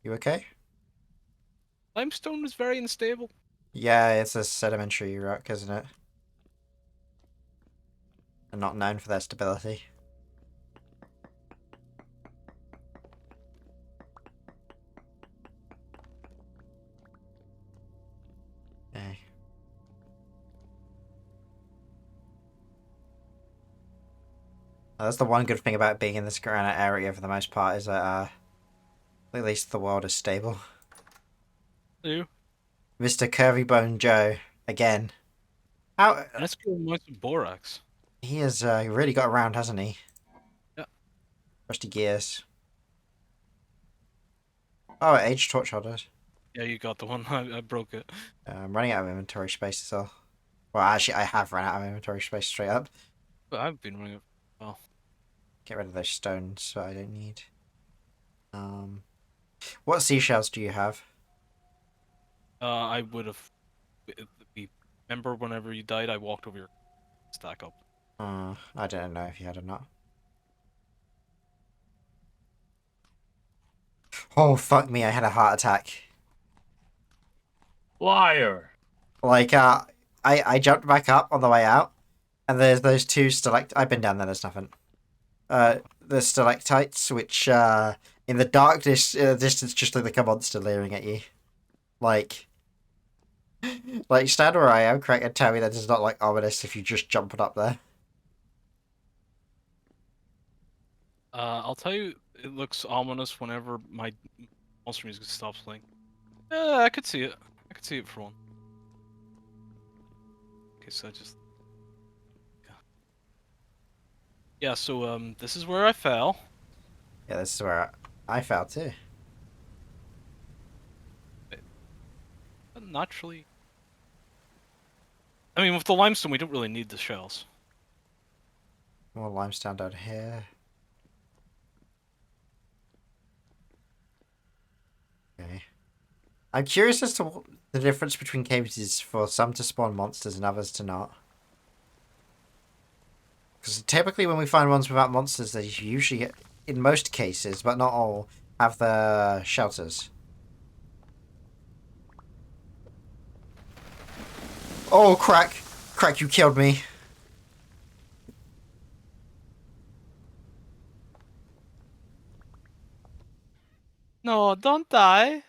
You okay? Limestone is very unstable. Yeah, it's a sedimentary rock, isn't it? And not known for their stability. Okay. That's the one good thing about being in this granite area for the most part, is that at least the world is stable. You. Mr. Curvy Bone Joe, again. How... Let's go with some borax. He has really got around, hasn't he? Yeah. Rusty gears. Oh, age torch holders. Yeah, you got the one. I broke it. I'm running out of inventory space as well. Well, actually, I have run out of inventory space straight up. But I've been running it. Well, Get rid of those stones that I don't need. What seashells do you have? I would have. Remember whenever you died, I walked over your stack up. I don't know if you had or not. Oh, fuck me, I had a heart attack. Liar. Like, I jumped back up on the way out, and there's those two I've been down there, there's nothing. The stalactites, which, in the darkness, distance, just look like a monster leering at you. Like, stand where I am, Craig, and tell me that it's not, like, ominous if you just jump up there. I'll tell you, it looks ominous whenever my monster music stops playing. I could see it. I could see it for one. Okay, so I just. Yeah, so, this is where I fell. Yeah, this is where I fell, too. But naturally. I mean, with the limestone, we don't really need the shells. More limestone down here. Okay. I'm curious as to what the difference between caves is for some to spawn monsters and others to not. Because typically when we find ones without monsters, they usually, in most cases, but not all, have the shelters. Oh, crack! Crack, you killed me. No, don't die.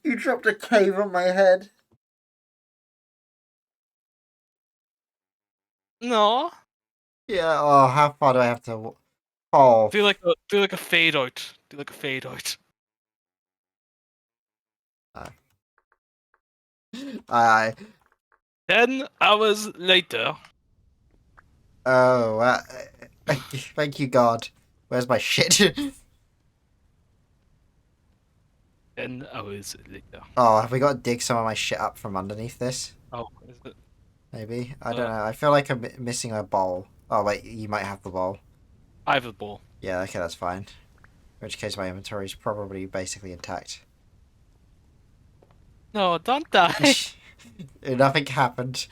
You dropped a cave on my head. No. Yeah, oh, how far do I have to... Oh, Do like a fade out. Do like a fade out. I... 10 hours later. Oh, thank you, God. Where's my shit? 10 hours later. Oh, have we got to dig some of my shit up from underneath this? Oh, is it? Maybe? I don't know. I feel like I'm missing a bowl. Oh, wait, you might have the bowl. I have a bowl. Yeah, okay, that's fine. In which case my inventory is probably basically intact. No, don't die. Nothing happened.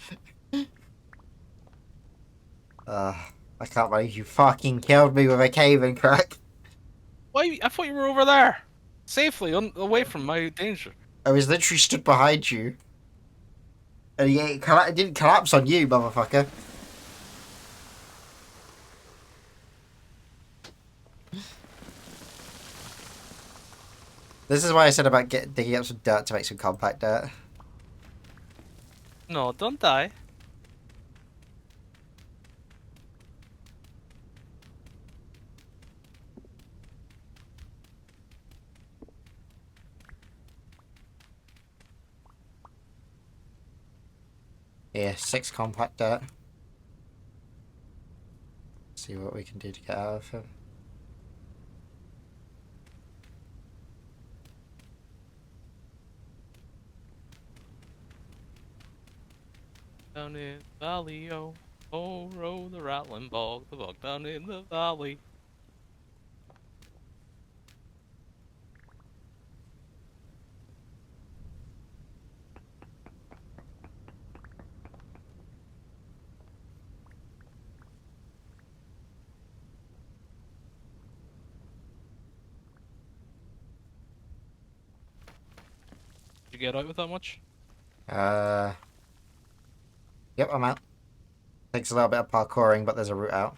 I can't believe you fucking killed me with a cave-in, Crack. Why? I thought you were over there, safely, away from my danger. I was literally stood behind you. And it didn't collapse on you, motherfucker. This is why I said about digging up some dirt to make some compact dirt. No, don't die. Yeah, 6 compact dirt. See what we can do to get out of him. Down in the valley, oh, oh, row the rattling bog, the bog down in the valley. Did you get out with that much? Yep, I'm out. Takes a little bit of parkouring, but there's a route out.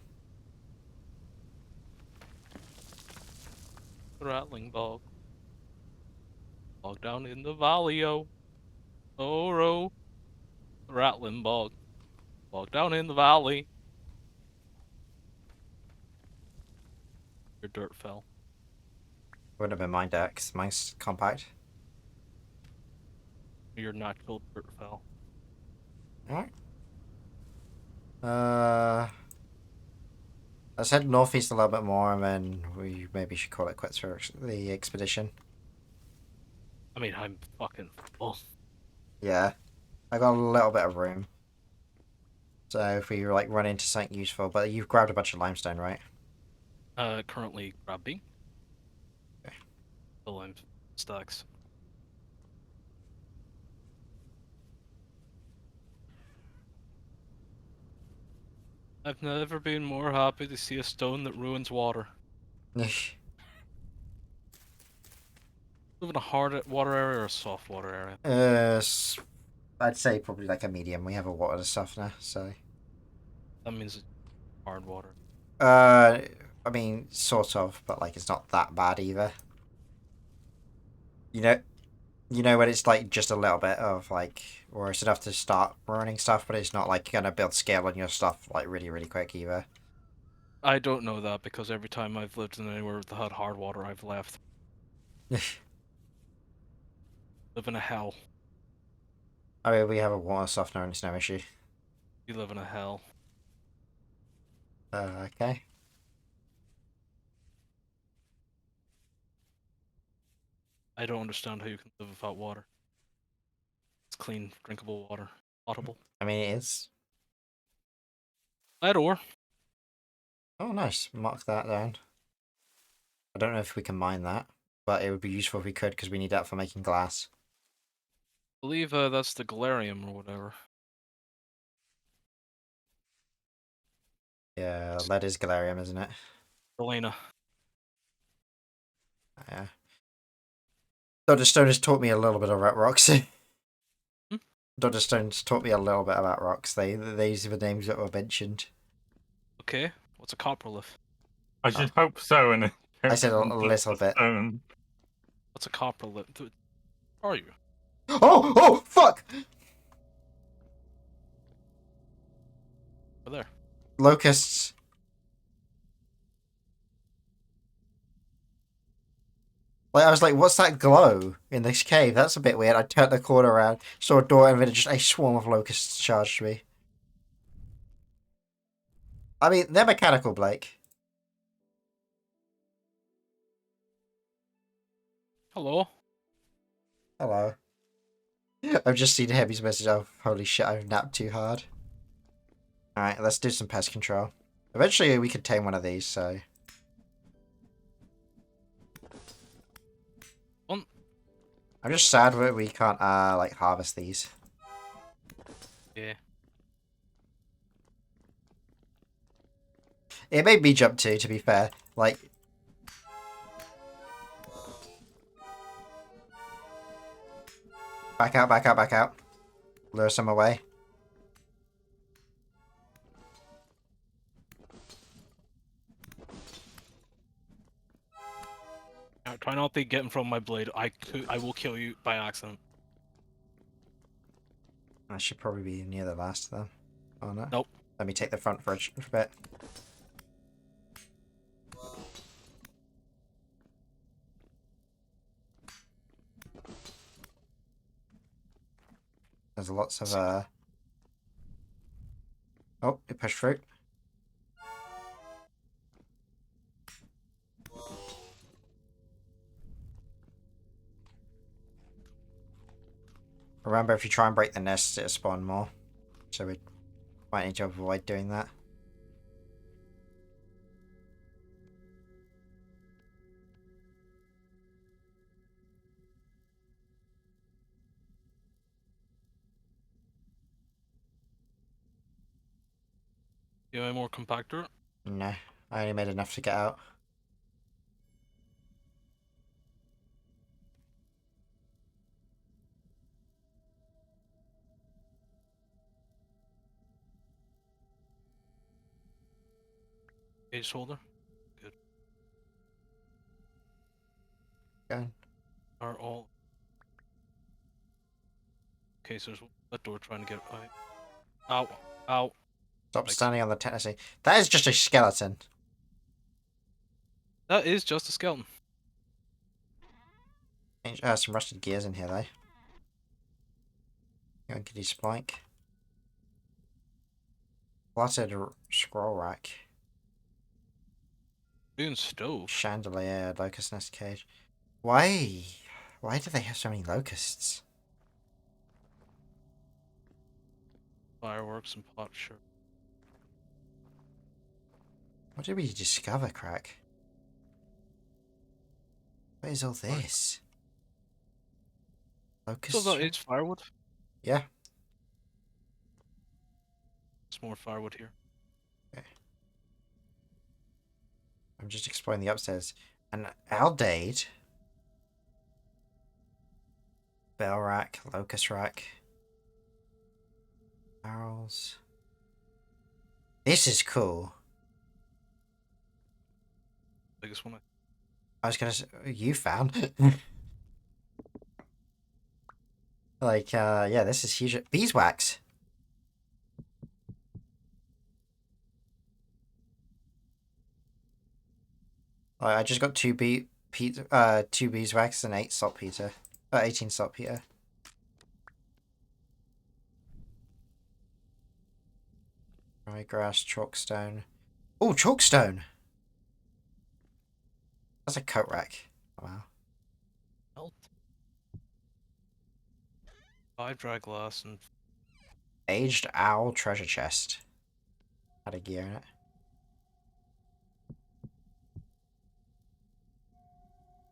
The rattling bog. Bog down in the valley, oh, oh, row the rattling bog, bog down in the valley. Your dirt fell. Wouldn't have been mine dirt, 'cause mine's compact. Your natural dirt fell. Alright. Uh, let's head northeast a little bit more, and then we maybe should call it quits for the expedition. I mean, I'm fucking full. Yeah, I got a little bit of room. So if we like run into something useful, but you've grabbed a bunch of limestone, right? Currently grabbing. Okay. The lime stacks. I've never been more happy to see a stone that ruins water. Live in a hard water area or a soft water area? I'd say probably like a medium. We have a water softener, so. That means it's hard water. Uh, I mean, sort of, but like it's not that bad either. You know, when it's like just a little bit of like, or it's enough to start ruining stuff, but it's not like gonna build scale on your stuff like really, really quick either. I don't know that because every time I've lived in anywhere that had hard water, I've left. Live in a hell. I mean, we have a water softener and it's no issue. You live in a hell. Okay. I don't understand how you can live without water. It's clean, drinkable water. Potable. I mean, it is. Either or. Oh, nice. Mark that down. I don't know if we can mine that, but it would be useful if we could because we need that for making glass. I believe that's the galarium or whatever. Yeah, lead is galarium, isn't it? Elena. Yeah. Dr. Stone has taught me a little bit about rocks. Dr. Stone's taught me a little bit about rocks. These are the names that were mentioned. Okay. What's a coprolith? I should hope so. And I said a little bit. Stone. What's a coprolith? Are you? Oh, fuck! Over there. Locusts. Like, I was like, what's that glow in this cave? That's a bit weird. I turned the corner around, saw a door, and then just a swarm of locusts charged me. I mean, they're mechanical, Blake. Hello. Hello. I've just seen Heavy's message. Oh, holy shit, I've napped too hard. Alright, let's do some pest control. Eventually, we could tame one of these, so... I'm just sad that we can't, like, harvest these. Yeah. It made me jump too, to be fair. Like... Back out, back out, back out. Lure some away. Try not to get in front of my blade. I will kill you by accident. I should probably be near the last, though. Oh, no. Nope. Let me take the front for a bit. There's lots of, Oh, it pushed through. Remember, if you try and break the nest, it'll spawn more. So we might need to avoid doing that. You have any more compactor? No, I only made enough to get out. Gauge holder? Good. Going. Are all... Okay, so there's that door trying to get... Ow. Ow. Stop Like- standing on the Tennessee. That is just a skeleton. That is just a skeleton. Some rusted gears in here, though. Go and get his spike. Cluttered scroll rack. Doing stove. Chandelier, locust nest cage. Why? Why do they have so many locusts? Fireworks and pot sure. What did we discover, Crack? What is all this? Locust. So that it's firewood. Yeah. There's more firewood here. I'm just exploring the upstairs. An Aldade. Bell rack, locust rack. Barrels. This is cool. Biggest one. I was gonna say, you found. Like, yeah, this is huge. Beeswax. I just got two beeswax and 8 saltpeter. 18 saltpeter. Ryegrass, chalkstone. Oh, chalkstone! That's a coat rack. Wow. Melt. 5 dry glass and Aged owl treasure chest. Had a gear in it.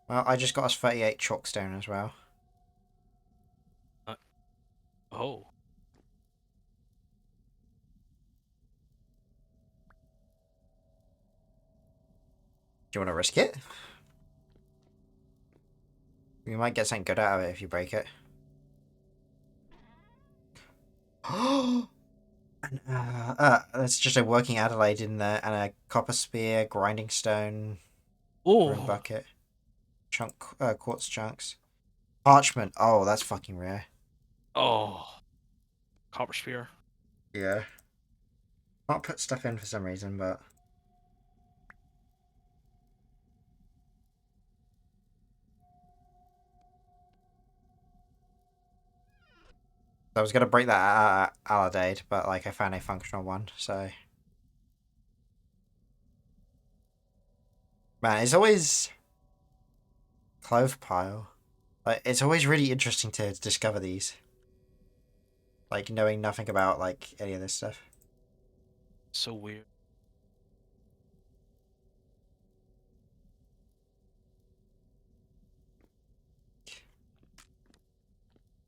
Well, I just got us 38 chalkstone as well. oh. Do you want to risk it? You might get something good out of it if you break it. And, that's just a working Adelaide in there, and a copper spear, grinding stone, broom Oh. bucket, quartz chunks, parchment. Oh, that's fucking rare. Oh. Copper spear. Yeah. Can't put stuff in for some reason, but I was gonna break that Aladade, but like I found a functional one, so. Man, it's always clove pile. Like it's always really interesting to discover these. Like knowing nothing about like any of this stuff. So weird.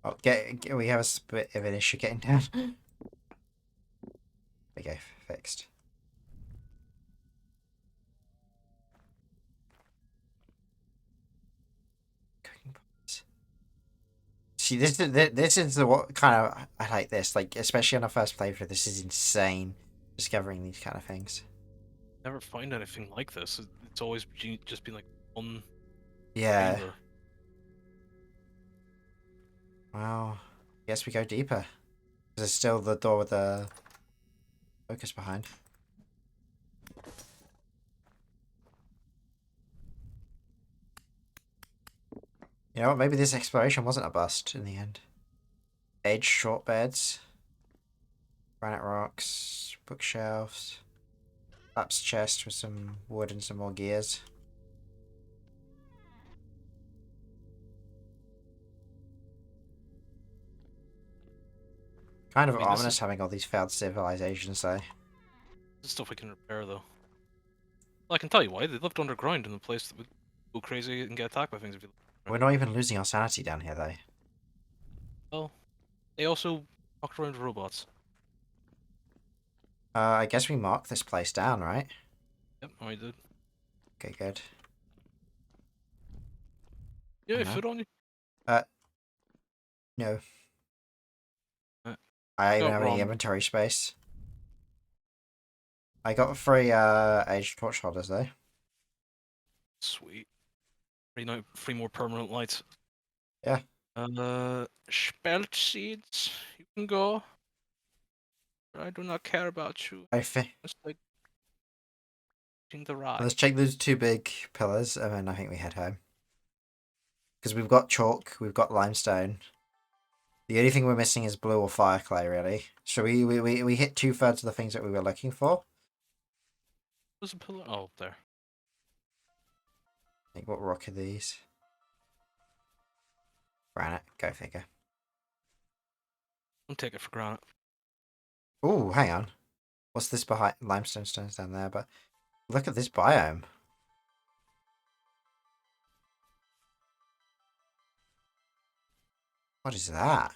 Oh, we have a bit of an issue getting down. There we go, fixed. Cooking pots. See, this is the what kind of I like this. Like especially on our first playthrough, this is insane. Discovering these kind of things. Never find anything like this. It's always just been like one Yeah. chamber. Well, guess we go deeper. There's still the door with the focus behind. You know what? Maybe this exploration wasn't a bust in the end. Edge short beds, granite rocks, bookshelves, collapsed chest with some wood and some more gears. Kind of I mean, this ominous is- having all these failed civilizations, though. This is stuff we can repair though. Well, I can tell you why. They lived underground in a place that would go crazy and get attacked by things if you. We're not even losing our sanity down here, though. Well, they also walked around robots. I guess we marked this place down, right? Yep, I did. Okay, good. Yeah, No. food on you. No. Uh, I don't even got have any wrong. inventory space. I got 3 aged torch holders, though. Sweet. 3 more permanent lights. Yeah. Spelt seeds. You can go. I do not care about you. I think. It's like in the ride. Let's check those 2 big pillars, and then I think we head home. Because we've got chalk, we've got limestone. The only thing we're missing is blue or fire clay, really. So we hit 2/3 of the things that we were looking for. There's a pillar. Oh, there. I think what rock are these? Granite. Go figure. Don't take it for granted. Ooh, hang on. What's this behind? Limestone stones down there, but look at this biome. What is that?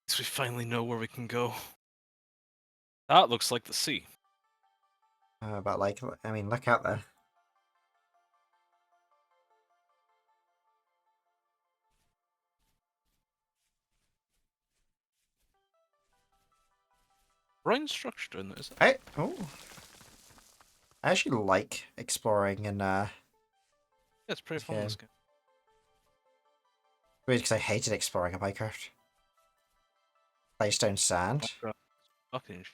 So we finally know where we can go. That looks like the sea. But like, I mean, look out there. Brown structure in it, is it? I actually like exploring and Yeah, it's pretty fun. Okay. This game. weird because I hated exploring in Minecraft. Claystone sand. Minecraft fucking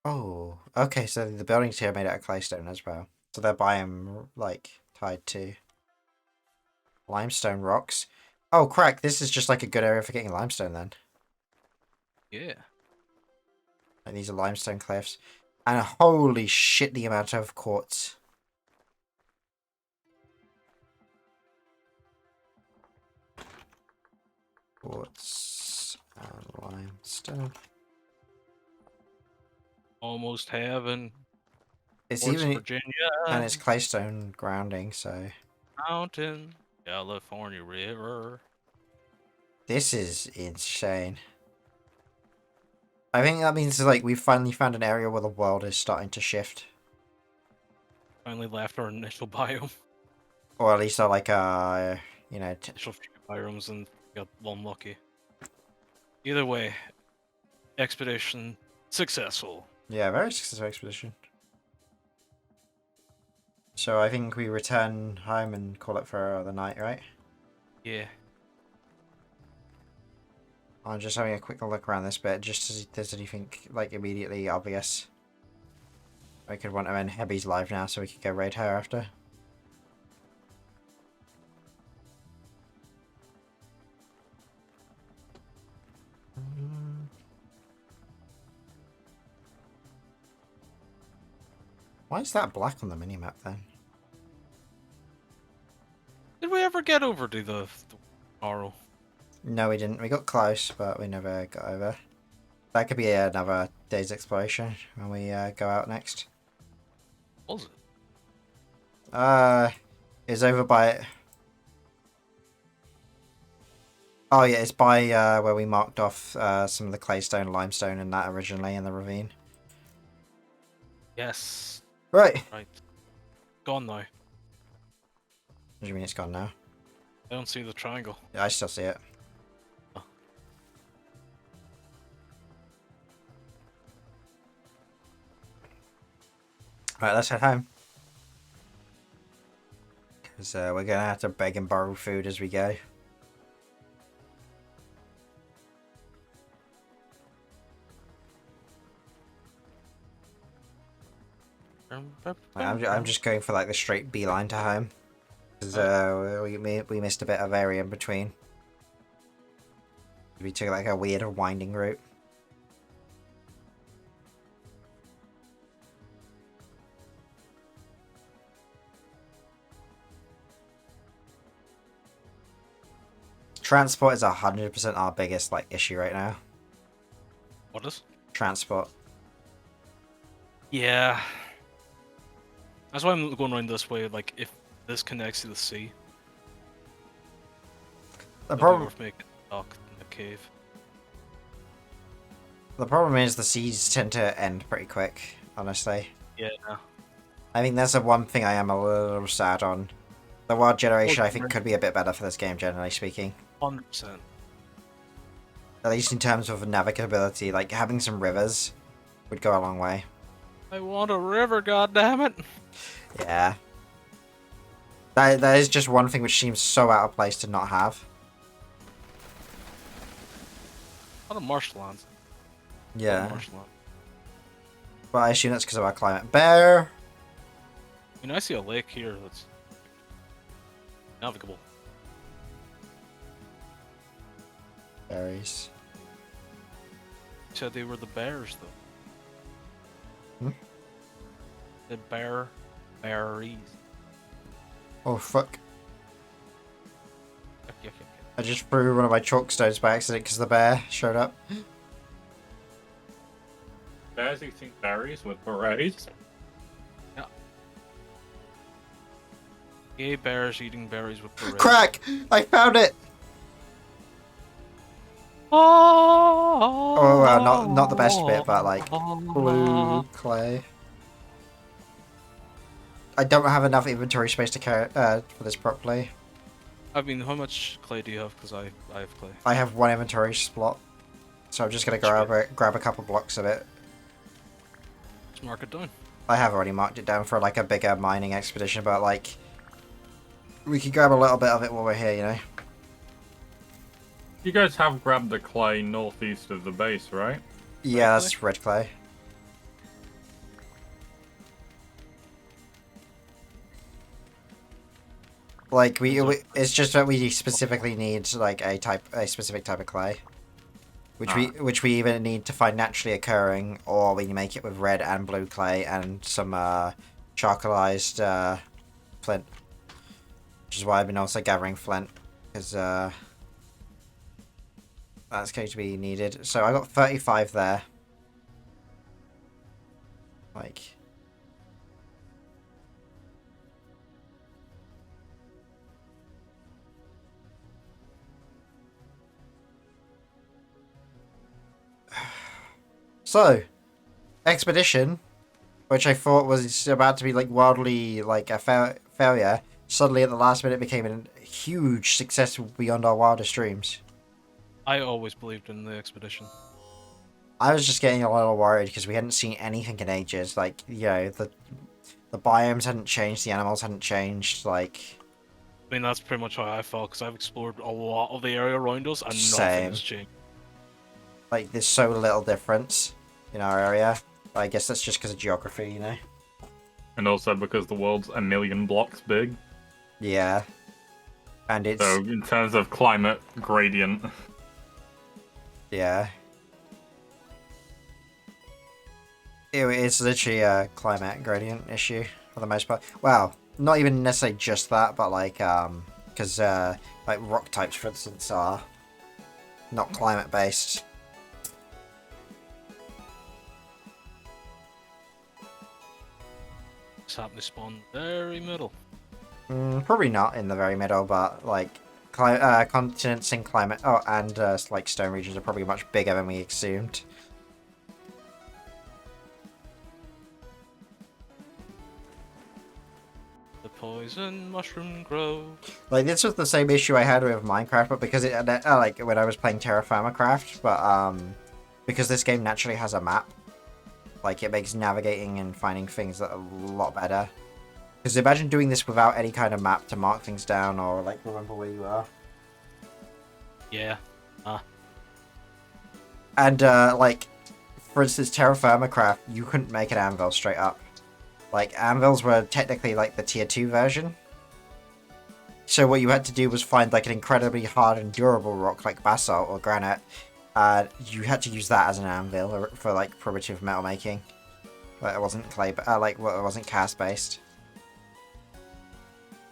Oh, okay. So the buildings here are made out of claystone as well. So their biome like tied to limestone rocks. Oh, crack! This is just like a good area for getting limestone then. yeah. Like these are limestone cliffs, and holy shit, the amount of quartz. Quartz and limestone. Almost heaven. It's Ports even Virginia. and it's claystone grounding, so Mountain. California River. this is insane. I think that means like we've finally found an area where the world is starting to shift, Finally left our initial biome. or at least like you know, Initial few biomes and got unlucky. Either way, expedition successful. yeah, very successful expedition. So I think we return home and call it for the night, right? Yeah. I'm just having a quick look around this bit, just to see if there's anything like immediately obvious. I could want to end Hebby's live now, so we could go raid her after. Why is that black on the minimap then? Did we ever get over to the Aro? No, we didn't. We got close, but we never got over. That could be another day's exploration when we go out next. Was it? It's over by. Oh yeah, it's by where we marked off some of the claystone, limestone, and that originally in the ravine. Yes. Right. Right. Gone now. What do you mean it's gone now? I don't see the triangle. Yeah, I still see it. Oh. Right, let's head home. Because we're gonna have to beg and borrow food as we go. I'm just going for like the straight beeline to home. Because we missed a bit of area in between. We took like a weird winding route. Transport is 100% our biggest like issue right now. What is? Transport. Yeah. That's why I'm going around this way. Like, if this connects to the sea, The it'd be problem, worth making a dock in the cave. the problem is the seas tend to end pretty quick. Honestly, Yeah. I think that's the one thing I am a little sad on. The world generation, I think, Okay. could be a bit better for this game, generally speaking. 100%. At least in terms of navigability, like having some rivers would go a long way. I want a river, goddammit! Yeah. That is just one thing which seems so out of place to not have. A lot of marshlands. Yeah. Marshland. But I assume that's because of our climate. Bear! I mean, I see a lake here that's navigable. Berries. You said they were the bears, though. Hmm? The berries. Oh fuck! Yuck, yuck, yuck, yuck. I just threw one of my chalk stones by accident because the bear showed up. Bears eating berries with berets. Gay bears eating berries with berets. Crack! I found it! Oh, well, not the best bit, but, like, blue clay. I don't have enough inventory space to carry for this properly. I mean, how much clay do you have? Because I have clay. I have one inventory slot, so I'm just gonna grab a couple blocks of it. Let's mark it down. I have already marked it down for like a bigger mining expedition, but like we could grab a little bit of it while we're here, you know. You guys have grabbed the clay northeast of the base, right? Yeah, Red that's red clay. Like it's just that we specifically need like a specific type of clay, which we either need to find naturally occurring, or we make it with red and blue clay and some charcoalized flint, which is why I've been also gathering flint because that's going to be needed. So I got 35 there. Like. So, expedition, which I thought was about to be like wildly like a failure, suddenly at the last minute became a huge success beyond our wildest dreams. I always believed in the expedition. I was just getting a little worried because we hadn't seen anything in ages. Like, you know, the biomes hadn't changed, the animals hadn't changed. Like, I mean, that's pretty much how I felt because I've explored a lot of the area around us and Same. nothing has changed. like there's so little difference in our area. But I guess that's just because of geography, you know. And also because the world's a million blocks big. Yeah, and it's So in terms of climate gradient, yeah. It's literally a climate gradient issue for the most part. Well, not even necessarily just that, but like, because like rock types, for instance, are not climate based. It's happened to spawn very middle. Probably not in the very middle, but like, continents and climate, and like stone regions are probably much bigger than we assumed. The poison mushroom grow. Like, this was the same issue I had with Minecraft, but because it like when I was playing Terra Firma Craft, but because this game naturally has a map, like it makes navigating and finding things a lot better. Because imagine doing this without any kind of map to mark things down or like remember where you are. Yeah. And like, for instance, Terra Firma Craft, you couldn't make an anvil straight up. Like, anvils were technically like the tier 2 version. So what you had to do was find like an incredibly hard and durable rock like basalt or granite. You had to use that as an anvil for like primitive metal making. But it wasn't clay, it wasn't cast based.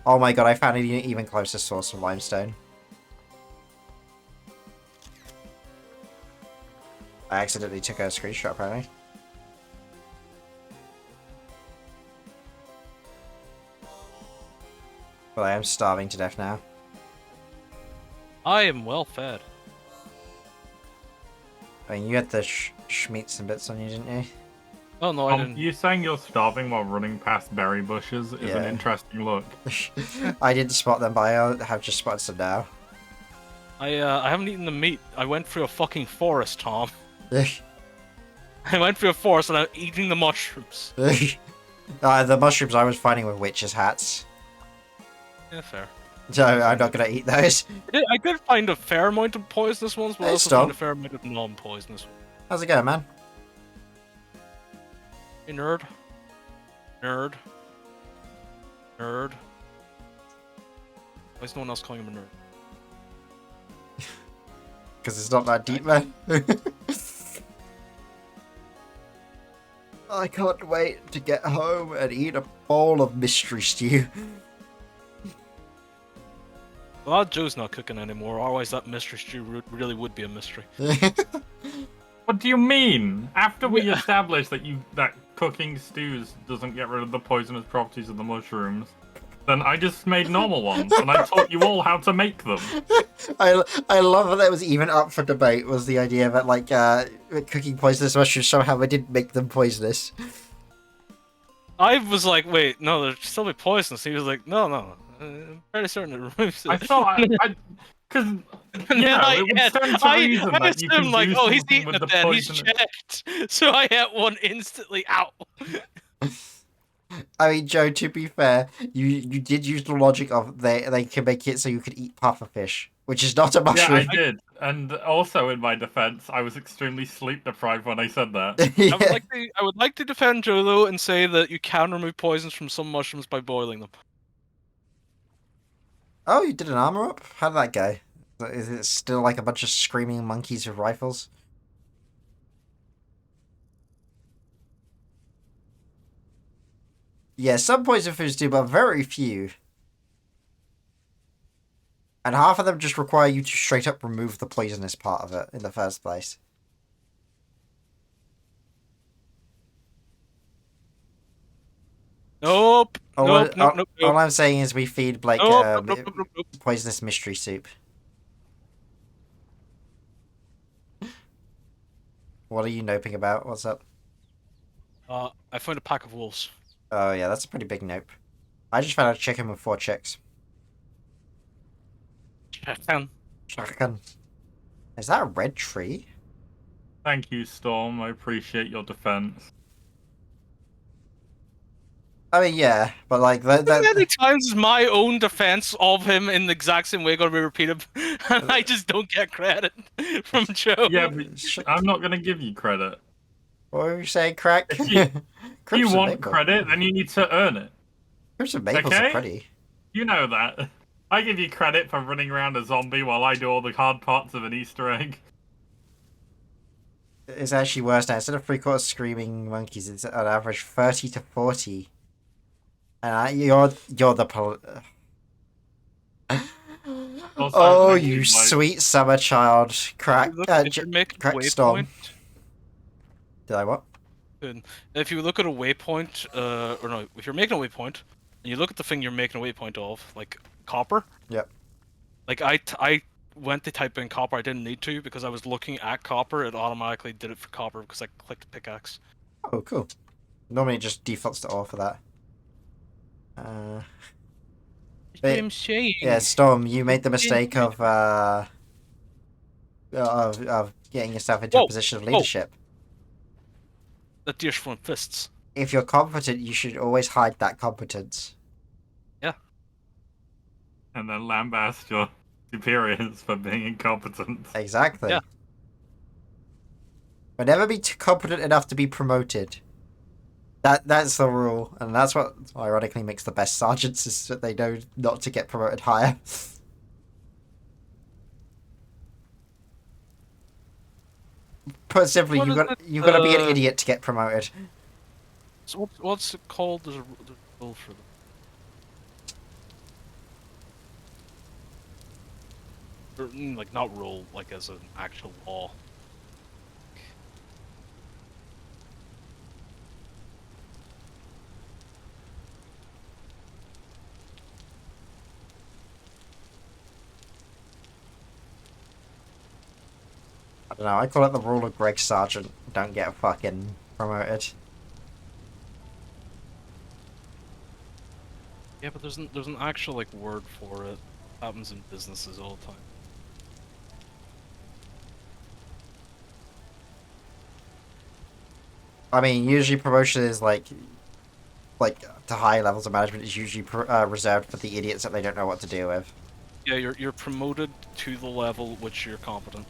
Oh my god, I found an even closer source of limestone. I accidentally took a screenshot apparently. Well, I am starving to death now. I am well fed. I mean, you had the schmeats and bits on you, didn't you? Oh no, I didn't. you saying you're starving while running past berry bushes is an Yeah. interesting look. I didn't spot them, but I have just spotted some now. I haven't eaten the meat. I went through a fucking forest, Tom. I went through a forest and I'm eating the mushrooms. The mushrooms I was finding were witches' hats. Yeah, fair. So I'm not going to eat those. I did find a fair amount of poisonous ones, but I Hey, also Storm. found a fair amount of non-poisonous ones. How's it going, man? Hey, nerd. Nerd. Nerd. Why is no one else calling him a nerd? Because it's not that deep, man. I can't wait to get home and eat a bowl of mystery stew. Well, Joe's not cooking anymore, otherwise that mystery stew really would be a mystery. What do you mean? After we Yeah. established that cooking stews doesn't get rid of the poisonous properties of the mushrooms, then I just made normal ones, and I taught you all how to make them. I love that it was even up for debate, was the idea that, like, cooking poisonous mushrooms, somehow I didn't make them poisonous. I was like, wait, no, they're still be poisonous. He was like, no, I'm fairly certain it removes it. I thought because yeah, it would stand to reason I that you could assumed like, do oh, he's something eating with it the then, he's poison. checked. So I had one instantly out. I mean, Joe, to be fair, you did use the logic of they can make it so you could eat pufferfish, which is not a Yeah, mushroom. I did, and also in my defense, I was extremely sleep deprived when I said that. I would like to defend Joe though and say that you can remove poisons from some mushrooms by boiling them. Oh, you did an armor up? How did that go? Is it still like a bunch of screaming monkeys with rifles? Yeah, some poison foods do, but very few. And half of them just require you to straight up remove the poisonous part of it in the first place. Nope. All, Nope. all I'm saying is we feed Blake Nope. poisonous mystery soup. What are you noping about? What's up? I found a pack of wolves. Oh yeah, that's a pretty big nope. I just found a chicken with 4 chicks. Chicken. Chicken. Is that a red tree? Thank you, Storm. I appreciate your defense. I mean, yeah, but like How many times is my own defense of him in the exact same way going to be repeated, and I just don't get credit from Joe? Yeah, but I'm not gonna give you credit. What were you saying, Crack? If you Crimson want Maple. credit, then you need to earn it. Crimson Maples Okay? are pretty. You know that. I give you credit for running around a zombie while I do all the hard parts of an Easter egg. It's actually worse now. Instead of 3/4 screaming monkeys, it's on average 30 to 40. And you're the Also, oh, thank you Mike. sweet summer child, Crack. If you make a Crack Storm. waypoint, Did I what? if you look at a waypoint, or no, if you're making a waypoint, and you look at the thing you're making a waypoint of, like copper. Yep. Like I went to type in copper. I didn't need to because I was looking at copper. It automatically did it for copper because I clicked pickaxe. Oh, cool. Normally it just defaults to all for that. But- I'm saying. Yeah, Storm, you made the mistake of getting yourself into a Whoa, position of whoa. leadership. The deer's from fists. If you're competent, you should always hide that competence. And then lambast your superiors for being incompetent. Exactly. Yeah. But never be too competent enough to be promoted. That's the rule, and that's what ironically makes the best sergeants, is that they know not to get promoted higher. Put simply, What you've is got it, you've got to be an uh, idiot to get promoted. So what's it called? There's a rule for them. Or, like not rule, like as an actual law. I don't know. I call it the rule of Greg Sargent. Don't get fucking promoted. Yeah, but there's an actual like word for it. Happens in businesses all the time. I mean, usually promotion is like to high levels of management is usually reserved for the idiots that they don't know what to do with. Yeah, you're promoted to the level which you're competent.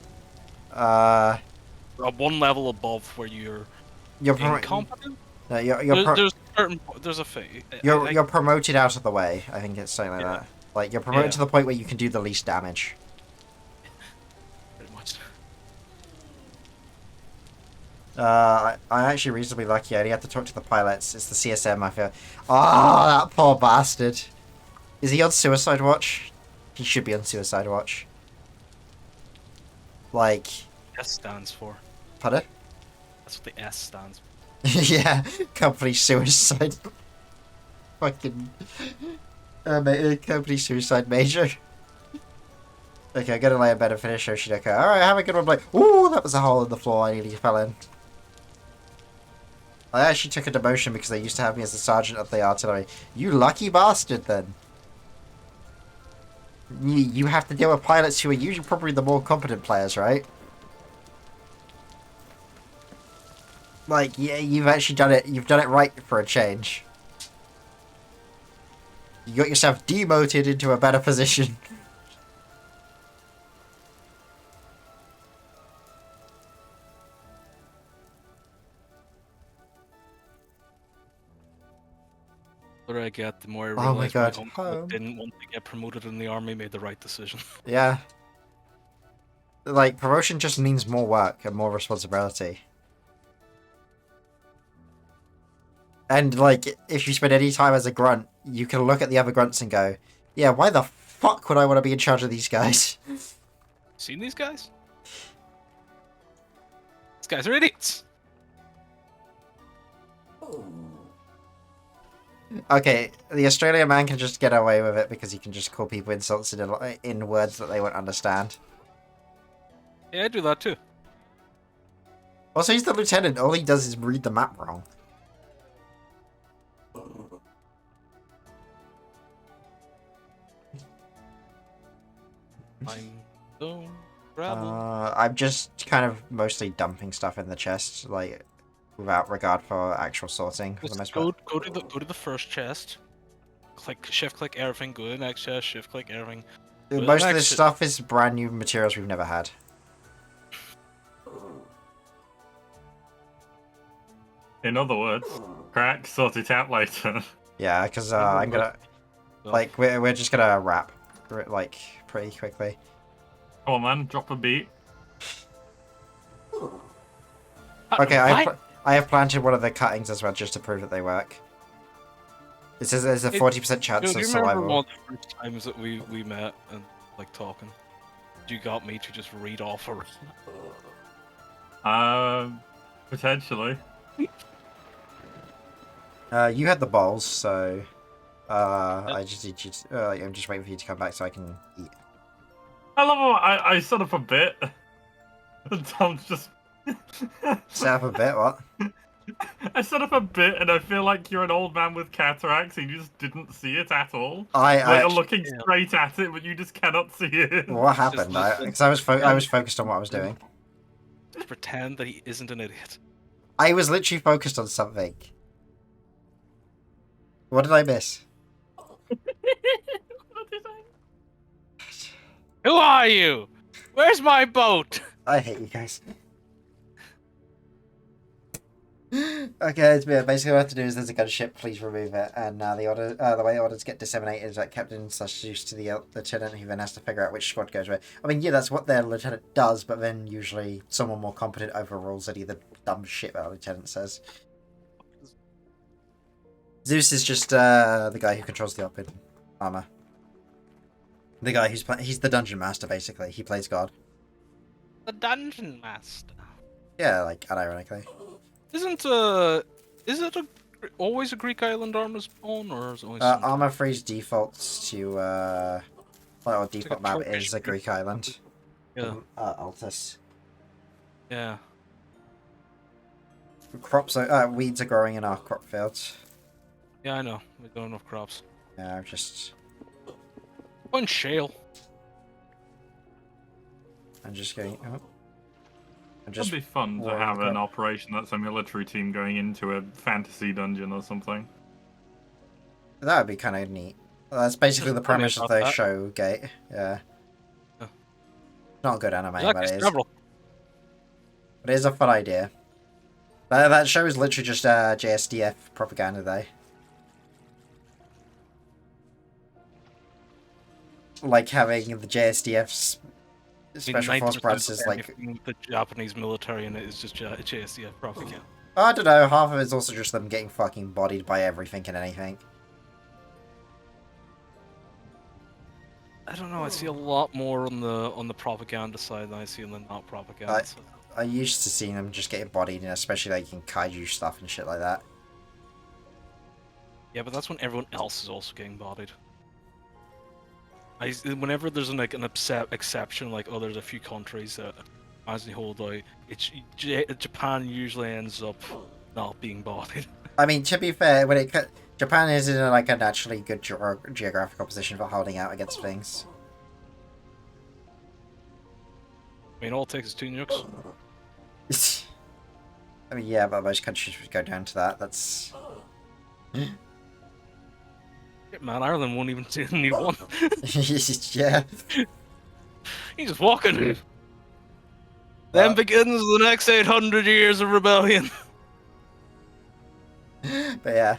One level above where you're You're incompetent. no, There's a fee. you're promoted out of the way. I think it's something like Yeah. that. Like you're promoted Yeah. to the point where you can do the least damage. Pretty much. I'm actually reasonably lucky. I only have to talk to the pilots. It's the CSM, I feel. Oh, that poor bastard. Is he on suicide watch? He should be on suicide watch. Like, S stands for. pardon? That's what the S stands for. Yeah, company suicide. Fucking. Company suicide major. Okay, I'm gonna lay in bed and finish Yoshinoka. Alright, have a good one, Blake. Ooh, that was a hole in the floor I nearly fell in. I actually took a demotion because they used to have me as the sergeant of the artillery. You lucky bastard, then. You have to deal with pilots who are usually probably the more competent players, right? Like, yeah, you've actually done it. You've done it right for a change. You got yourself demoted into a better position. The older I get, the more I Oh my realize God, uncle that home. didn't want to get promoted in the army made the right decision. Yeah. Like, promotion just means more work and more responsibility. And, like, if you spend any time as a grunt, you can look at the other grunts and go, yeah, why the fuck would I want to be in charge of these guys? Seen these guys? These guys are idiots. Okay, the Australian man can just get away with it because he can just call people insults in words that they won't understand. Yeah, I do that too. Also, he's the lieutenant. All he does is read the map wrong. I'm so rebel. I'm just kind of mostly dumping stuff in the chest, like, without regard for actual sorting for the most Just part. go to the first chest. Shift click everything. Go to the next chest. Shift click everything. Go to the Most of next this chest. stuff is brand new materials we've never had. In other words, crack, sort it out later. Yeah, because Never I'm gonna, Well, like, we're just gonna wrap, like, pretty quickly. Come on, man, drop a beat. Okay, what? I have planted one of the cuttings as well, just to prove that they work. It says there's a 40% chance Do of you remember survival. one of the first times that we met and like talking? You got me to just read off a. Potentially. You had the balls, so I just need you to, I'm just waiting for you to come back so I can eat. I love how I set up a bit. And Tom's just. Set up a bit, what? I set up a bit, and I feel like you're an old man with cataracts, and you just didn't see it at all. I Like, you're actually, looking straight at it, but you just cannot see it. what happened? Because I was focused on what I was doing. Just pretend that he isn't an idiot. I was literally focused on something. What did I miss? What did I- Who are you? Where's my boat? I hate you guys. Okay, it's weird. Basically, what I have to do is there's a gunship, please remove it. And the way orders get disseminated is that Captain used to the lieutenant, who then has to figure out which squad goes where. I mean, yeah, that's what their lieutenant does, but then usually someone more competent overrules any of the dumb shit that our lieutenant says. Zeus is just the guy who controls the open armor. The guy he's the dungeon master, basically. He plays God. The dungeon master. Yeah, like, unironically. Is it always a Greek island armor spawn, or is it always Armor freeze defaults to, well, default a map Turkish is a Greek island. Yeah, Altus. yeah. Crops weeds are growing in our crop fields. Yeah, I know. We don't have enough crops. Yeah, I'm just One shale. going, oh. I'm It'd be fun to warring have crop. an operation that's a military team going into a fantasy dungeon or something. That would be kind of neat. Well, that's basically the Tell me premise of about the that. show, Gate. Yeah. Huh. Not good anime, Like but this it is. several. But it is a fun idea. But that show is literally just JSDF propaganda, though. Like having the JSDF's Special Force branch is like, the Japanese military in it is just JSDF propaganda. I don't know, half of it's also just them getting fucking bodied by everything and anything. I don't know. I see a lot more on the propaganda side than I see on the not propaganda side. I used to seeing them just getting bodied, and especially like in kaiju stuff and shit like that. Yeah, but that's when everyone else is also getting bodied. Whenever there's an exception, like oh, there's a few countries that as they hold out, Japan usually ends up not being bodied. I mean, to be fair, when Japan is in like a naturally good geographical position for holding out against things. I mean, all it takes is 2 nukes. I mean, yeah, but most countries would go down to that. That's. Shit, man, Ireland won't even need one. Yeah. He's just walking. Then begins the next 800 years of rebellion. But yeah.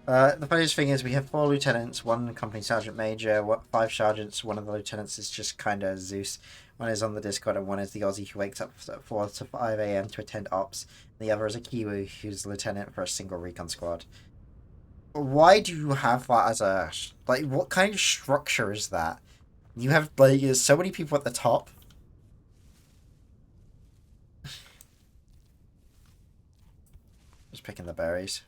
The funniest thing is we have 4 lieutenants, 1 company sergeant major, 5 sergeants. One of the lieutenants is just kind of Zeus. One is on the Discord, and one is the Aussie who wakes up at 4 to 5 a.m. to attend ops. The other is a Kiwi who's lieutenant for a single recon squad. Why do you have that as a... Like, what kind of structure is that? You have, like, so many people at the top. Just picking the berries.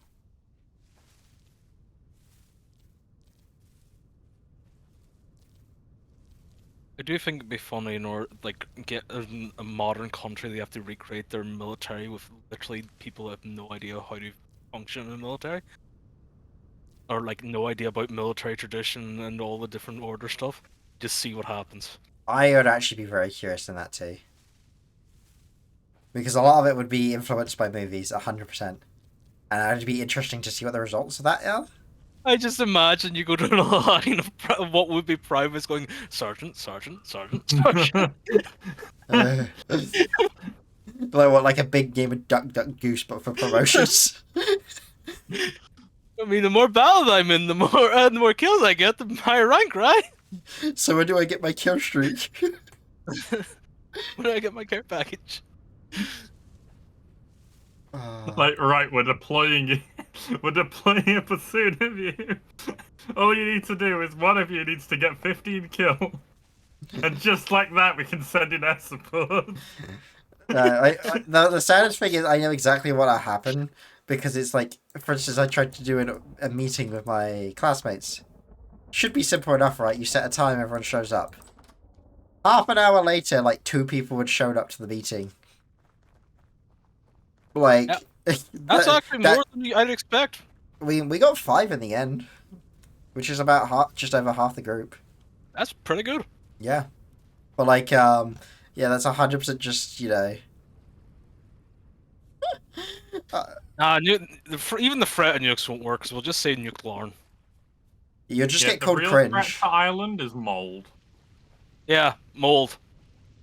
I do think it'd be funny in order, like, get a modern country, they have to recreate their military with literally people that have no idea how to function in the military. Or, like, no idea about military tradition and all the different order stuff. Just see what happens. I would actually be very curious in that too. Because a lot of it would be influenced by movies, 100%. And it'd be interesting to see what the results of that are. I just imagine you go down a line of what would be privates going, Sergeant, Sergeant, Sergeant, Sergeant. Like what, like a big game of Duck Duck Goose, but for promotions? I mean, the more battles I'm in, the more kills I get, the higher rank, right? So when do I get my kill streak? When do I get my care package? Like, right, we're deploying a pursuit of you. All you need to do is one of you needs to get 15 kills. And just like that, we can send in air support. The saddest thing is I know exactly what'll happen, because it's like, for instance, I tried to do a meeting with my classmates. Should be simple enough, right? You set a time, everyone shows up. Half an hour later, like 2 people had showed up to the meeting. Like, yep. That's actually more than I'd expect. We got 5 in the end, which is about just over half the group. That's pretty good. Yeah, but like, yeah, that's 100% just, you know. Even the threat of nukes won't work, because we'll just say nuke Lorne. You'll just get called cringe. cringe. The real threat to Ireland is mold. Yeah, mold.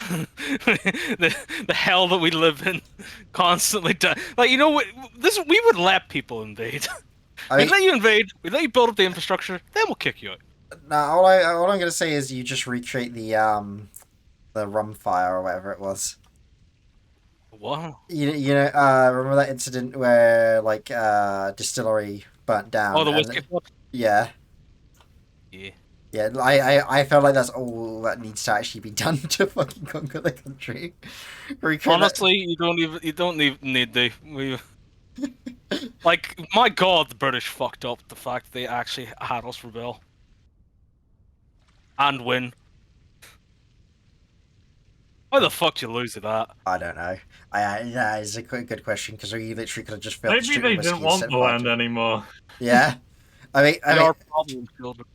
the hell that we live in, constantly like, you know, we would let people invade. We'd let you invade, we'd let you build up the infrastructure, then we'll kick you out. Nah, all I'm gonna say is you just recreate the rum fire or whatever it was. What? You know, remember that incident where like distillery burnt down? Oh, the whiskey flip? Yeah. Yeah. Yeah, I feel like that's all that needs to actually be done to fucking conquer the country. Honestly, you don't even need the like, my god, the British fucked up the fact they actually had us rebel and win. Why the fuck did you lose to that? I don't know. That is a good question, because we literally could have just filled. Maybe they didn't want the land anymore. Yeah, I mean, our problem, children.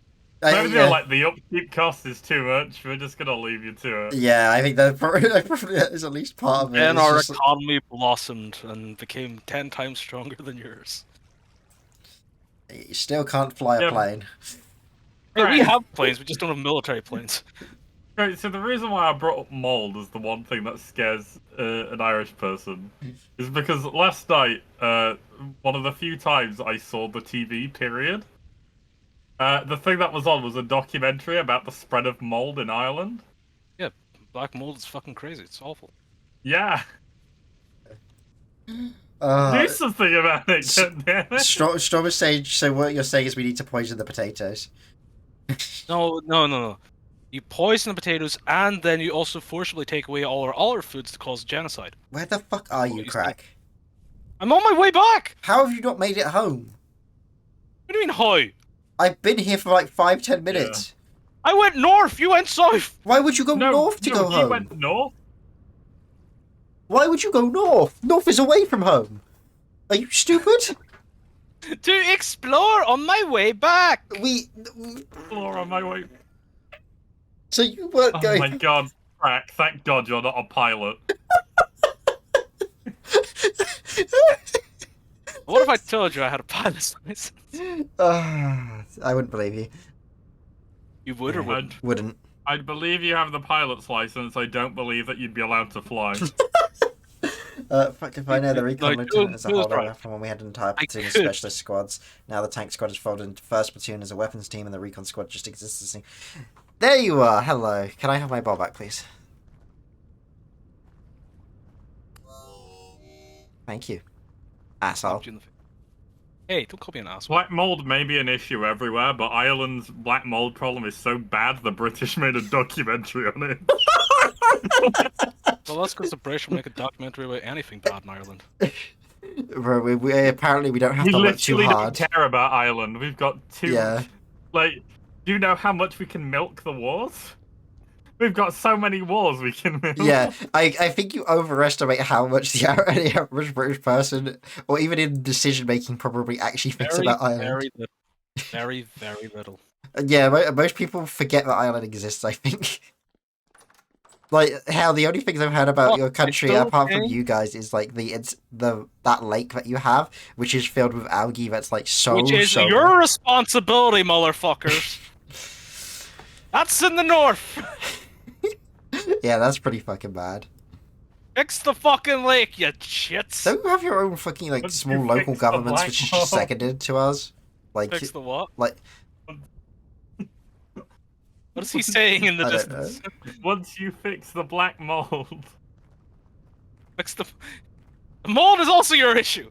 Maybe they're like, the upkeep cost is too much. We're just gonna leave you to it. Yeah, I think that probably is at least part of it. Then our economy blossomed and became 10 times stronger than yours. You still can't fly a plane. Yeah, we have planes, we just don't have military planes. Right, so the reason why I brought up mold as the one thing that scares an Irish person is because last night, one of the few times I saw the TV, period, the thing that was on was a documentary about the spread of mold in Ireland. Yeah, Black mold is fucking crazy. It's awful. Yeah, Uh, do something about it. Goddammit. Storm is saying, so what you're saying is we need to poison the potatoes. No. You poison the potatoes, and then you also forcibly take away all our foods to cause genocide. Where the fuck are you, What you Crack? I'm on my way back! How have you not made it home? What do you mean, hi? I've been here for like 5-10 minutes. I went north, you went south! Why would you go No, north to go he home? went north. Why would you go north? North is away from home. Are you stupid? To explore on my way back! Floor on my way. So you weren't Oh going. my god, Crack! Thank God you're not a pilot. What if I told you I had a pilot's license? I wouldn't believe you. You would or Yeah. wouldn't? Wouldn't. I'd believe you have the pilot's license. I don't believe that you'd be allowed to fly. Fuck if I know, the recon Like, lieutenant is a Bill's holdover right. from when we had an entire I platoon of could. specialist squads. Now the tank squad is folded into first platoon as a weapons team, and the recon squad just exists as a... There you are. Hello. Can I have my ball back, please? Thank you. Asshole. Slapped you in the face. Hey, don't call me an asshole. Black mold may be an issue everywhere, but Ireland's black mold problem is so bad the British made a documentary on it. Well, that's because the British will make a documentary about anything bad in Ireland. Bro, we apparently we don't have We to look too literally hard. don't care about Ireland. We've got two. Yeah. Like, do you know how much we can milk the wars? We've got so many wars we can milk. Yeah, I think you overestimate how much the average British person, or even in decision making, probably actually thinks about Ireland. Very little. Very, very little. Yeah, most people forget that Ireland exists, I think. Like, how the only things I've heard about Well, your I country, still apart from think- you guys, is like that lake that you have, which is filled with algae that's like so Which is so your responsibility, motherfuckers. That's in the north. Yeah, that's pretty fucking bad. Fix the fucking lake, you shits. Don't you have your own fucking like Once small you local fix the governments black which is hole. just seconded to us? Like, Fix the what? like What is he saying in the I don't distance? Once you fix the black mold. Fix the mold is also your issue.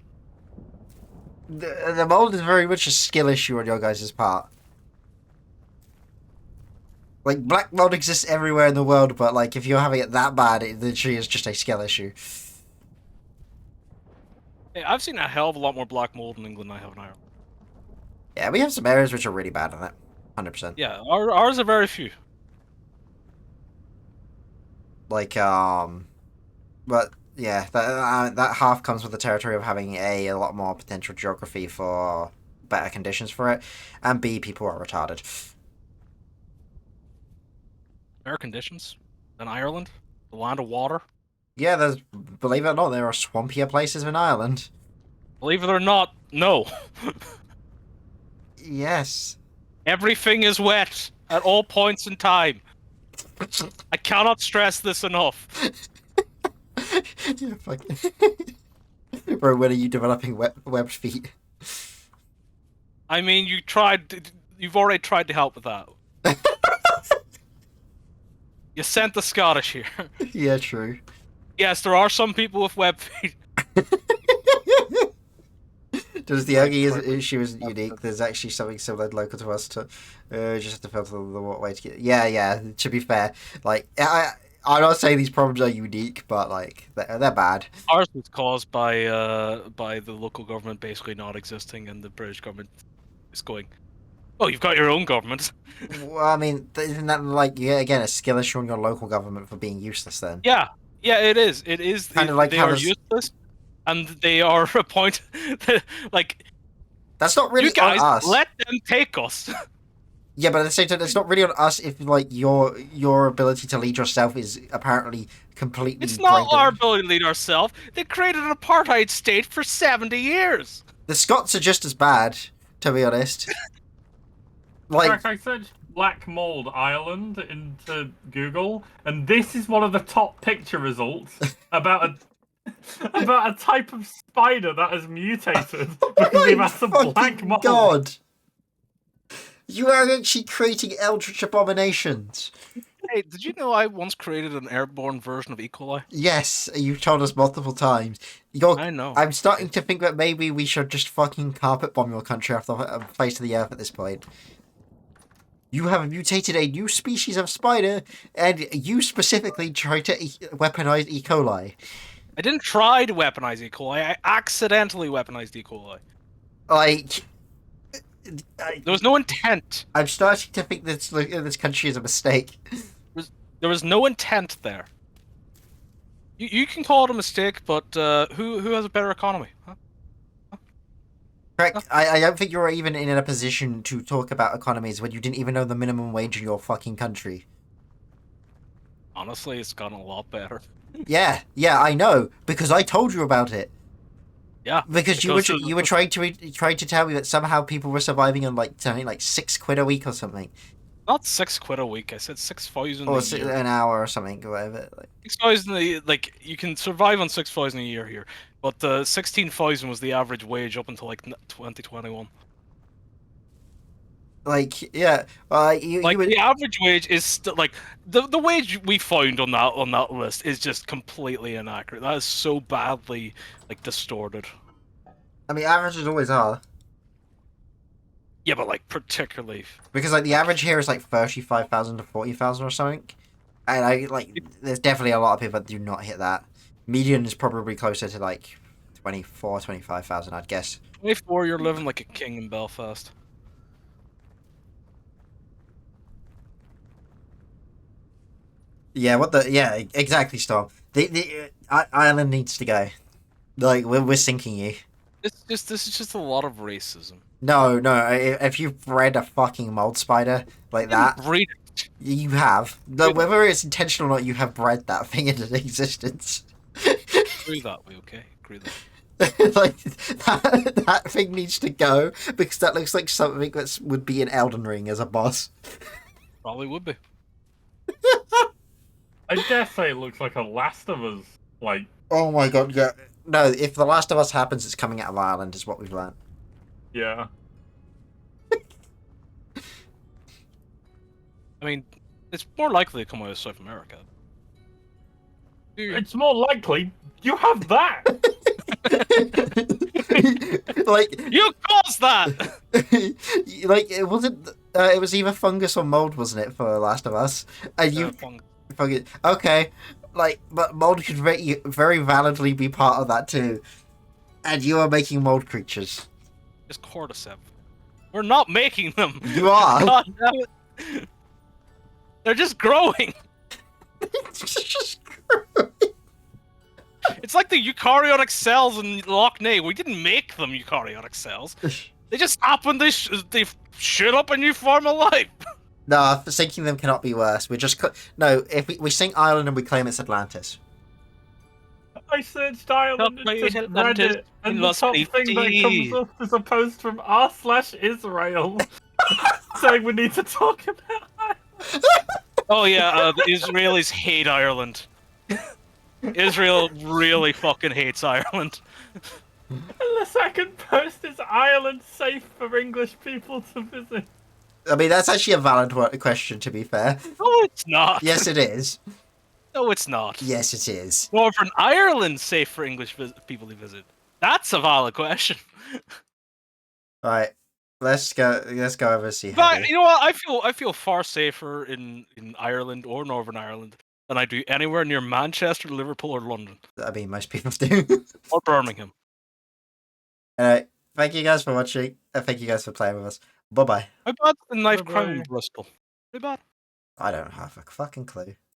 the mold is very much a skill issue on your guys' part. Like, black mold exists everywhere in the world, but like if you're having it that bad, it literally is just a skill issue. Hey, I've seen a hell of a lot more black mold in England than I have in Ireland. Yeah, we have some areas which are really bad on it. 100%. Yeah, ours are very few. Like, but yeah, that half comes with the territory of having a lot more potential geography for better conditions for it, and B, people are retarded. Better conditions than Ireland, the land of water. Yeah, believe it or not, there are swampier places in Ireland. Believe it or not, no. Yes. Everything is wet at all points in time. I cannot stress this enough. Yeah, fuck. Bro, when are you developing webbed feet? I mean, you've already tried to help with that. You sent the Scottish here. Yeah, true. Yes, there are some people with web feet. Does the algae issue isn't unique? There's actually something similar local to us. To just have to filter the waterway to get. Yeah. To be fair, like I'm not saying these problems are unique, but like they're bad. Ours was caused by the local government basically not existing, and the British government is going, "Oh, you've got your own government." Well, I mean, isn't that like again a skill issue on your local government for being useless? Then Yeah, it is. It is. Kinda like they how are there's- useless, and they are a point. Like that's not really you guys, on us. let them take us. Yeah, but at the same time, it's not really on us if like your ability to lead yourself is apparently completely. It's not brain our dead. ability to lead ourselves. They created an apartheid state for 70 years. The Scots are just as bad, to be honest. Like, Like I searched black mold Ireland into Google, and this is one of the top picture results about a type of spider that has mutated because oh they've my had some black fucking mold. god! You are actually creating eldritch abominations. Hey, did you know I once created an airborne version of E. coli? Yes, you've told us multiple times. You're, I know. I'm starting to think that maybe we should just fucking carpet bomb your country off the face of the earth at this point. You have mutated a new species of spider, and you specifically tried to weaponize E. coli. I didn't try to weaponize E. coli. I accidentally weaponized E. coli. Like, There was no intent. I'm starting to think this country is a mistake. There was no intent there. You can call it a mistake, but who has a better economy? Huh? Correct. I don't think you're even in a position to talk about economies when you didn't even know the minimum wage in your fucking country. Honestly, it's gotten a lot better. Yeah, I know because I told you about it. Yeah, Because you were trying to tell me that somehow people were surviving on like something like £6 a week or something, not £6 a week. I said 6,000 or a year. an hour or something, or whatever. Like, 6,000 like you can survive on 6,000 a year here, but 16,000 was the average wage up until like 2021. yeah, Like would, the average wage is still like the wage we found on that list is just completely inaccurate. That is so badly like distorted. I mean, averages always are Yeah, but like particularly. because like the average here is like 35,000 to 40,000 or something, and there's definitely a lot of people that do not hit that. Median is probably closer to like 25,000, I'd guess. 24, you're living like a king in Belfast. Yeah, exactly, Storm. Ireland needs to go. Like we're sinking you. This is just a lot of racism. No, if you've bred a fucking mold spider like that, Breed you have. No, whether it's intentional or not, you have bred that thing into existence. agree that way, okay? Agree that. Like that thing needs to go because that looks like something that would be in Elden Ring as a boss. Probably would be. I dare say it looks like a Last of Us. Like, Oh my god, yeah. No, if The Last of Us happens, it's coming out of Ireland, is what we've learned. yeah. I mean, it's more likely to come out of South America. It's more likely you have that. Like, You caused that! like it wasn't. It was either fungus or mold, wasn't it, for Last of Us? And you fungus. Okay, like, but mold could very validly be part of that too. And you are making mold creatures. Just cordyceps. We're not making them. You are. God damn it. They're just growing. It's like the eukaryotic cells in Loch Ness. We didn't make them eukaryotic cells. They just happen. They shit up a new form of life. No, sinking them cannot be worse. We just no. If we sink Ireland and we claim it's Atlantis. I searched Ireland Not into Atlantis Reddit, and in the Los top thing that comes up is a post from r/Israel saying we need to talk about Ireland. Oh yeah, the Israelis hate Ireland. Israel really fucking hates Ireland. And the second post is Ireland safe for English people to visit. I mean, that's actually a valid question, to be fair. No, it's not. Yes, it is. No, it's not. Yes, it is. Northern Ireland safe for English people to visit. That's a valid question. Right, let's go. Let's go over and see. But you know what? I feel far safer in Ireland or Northern Ireland than I do anywhere near Manchester, Liverpool, or London, I mean, most people do. or Birmingham. Alright, thank you guys for watching, and thank you guys for playing with us. Bye bye. How bad's the knife crime in Bye-bye. Bristol? Pretty bad. I don't have a fucking clue.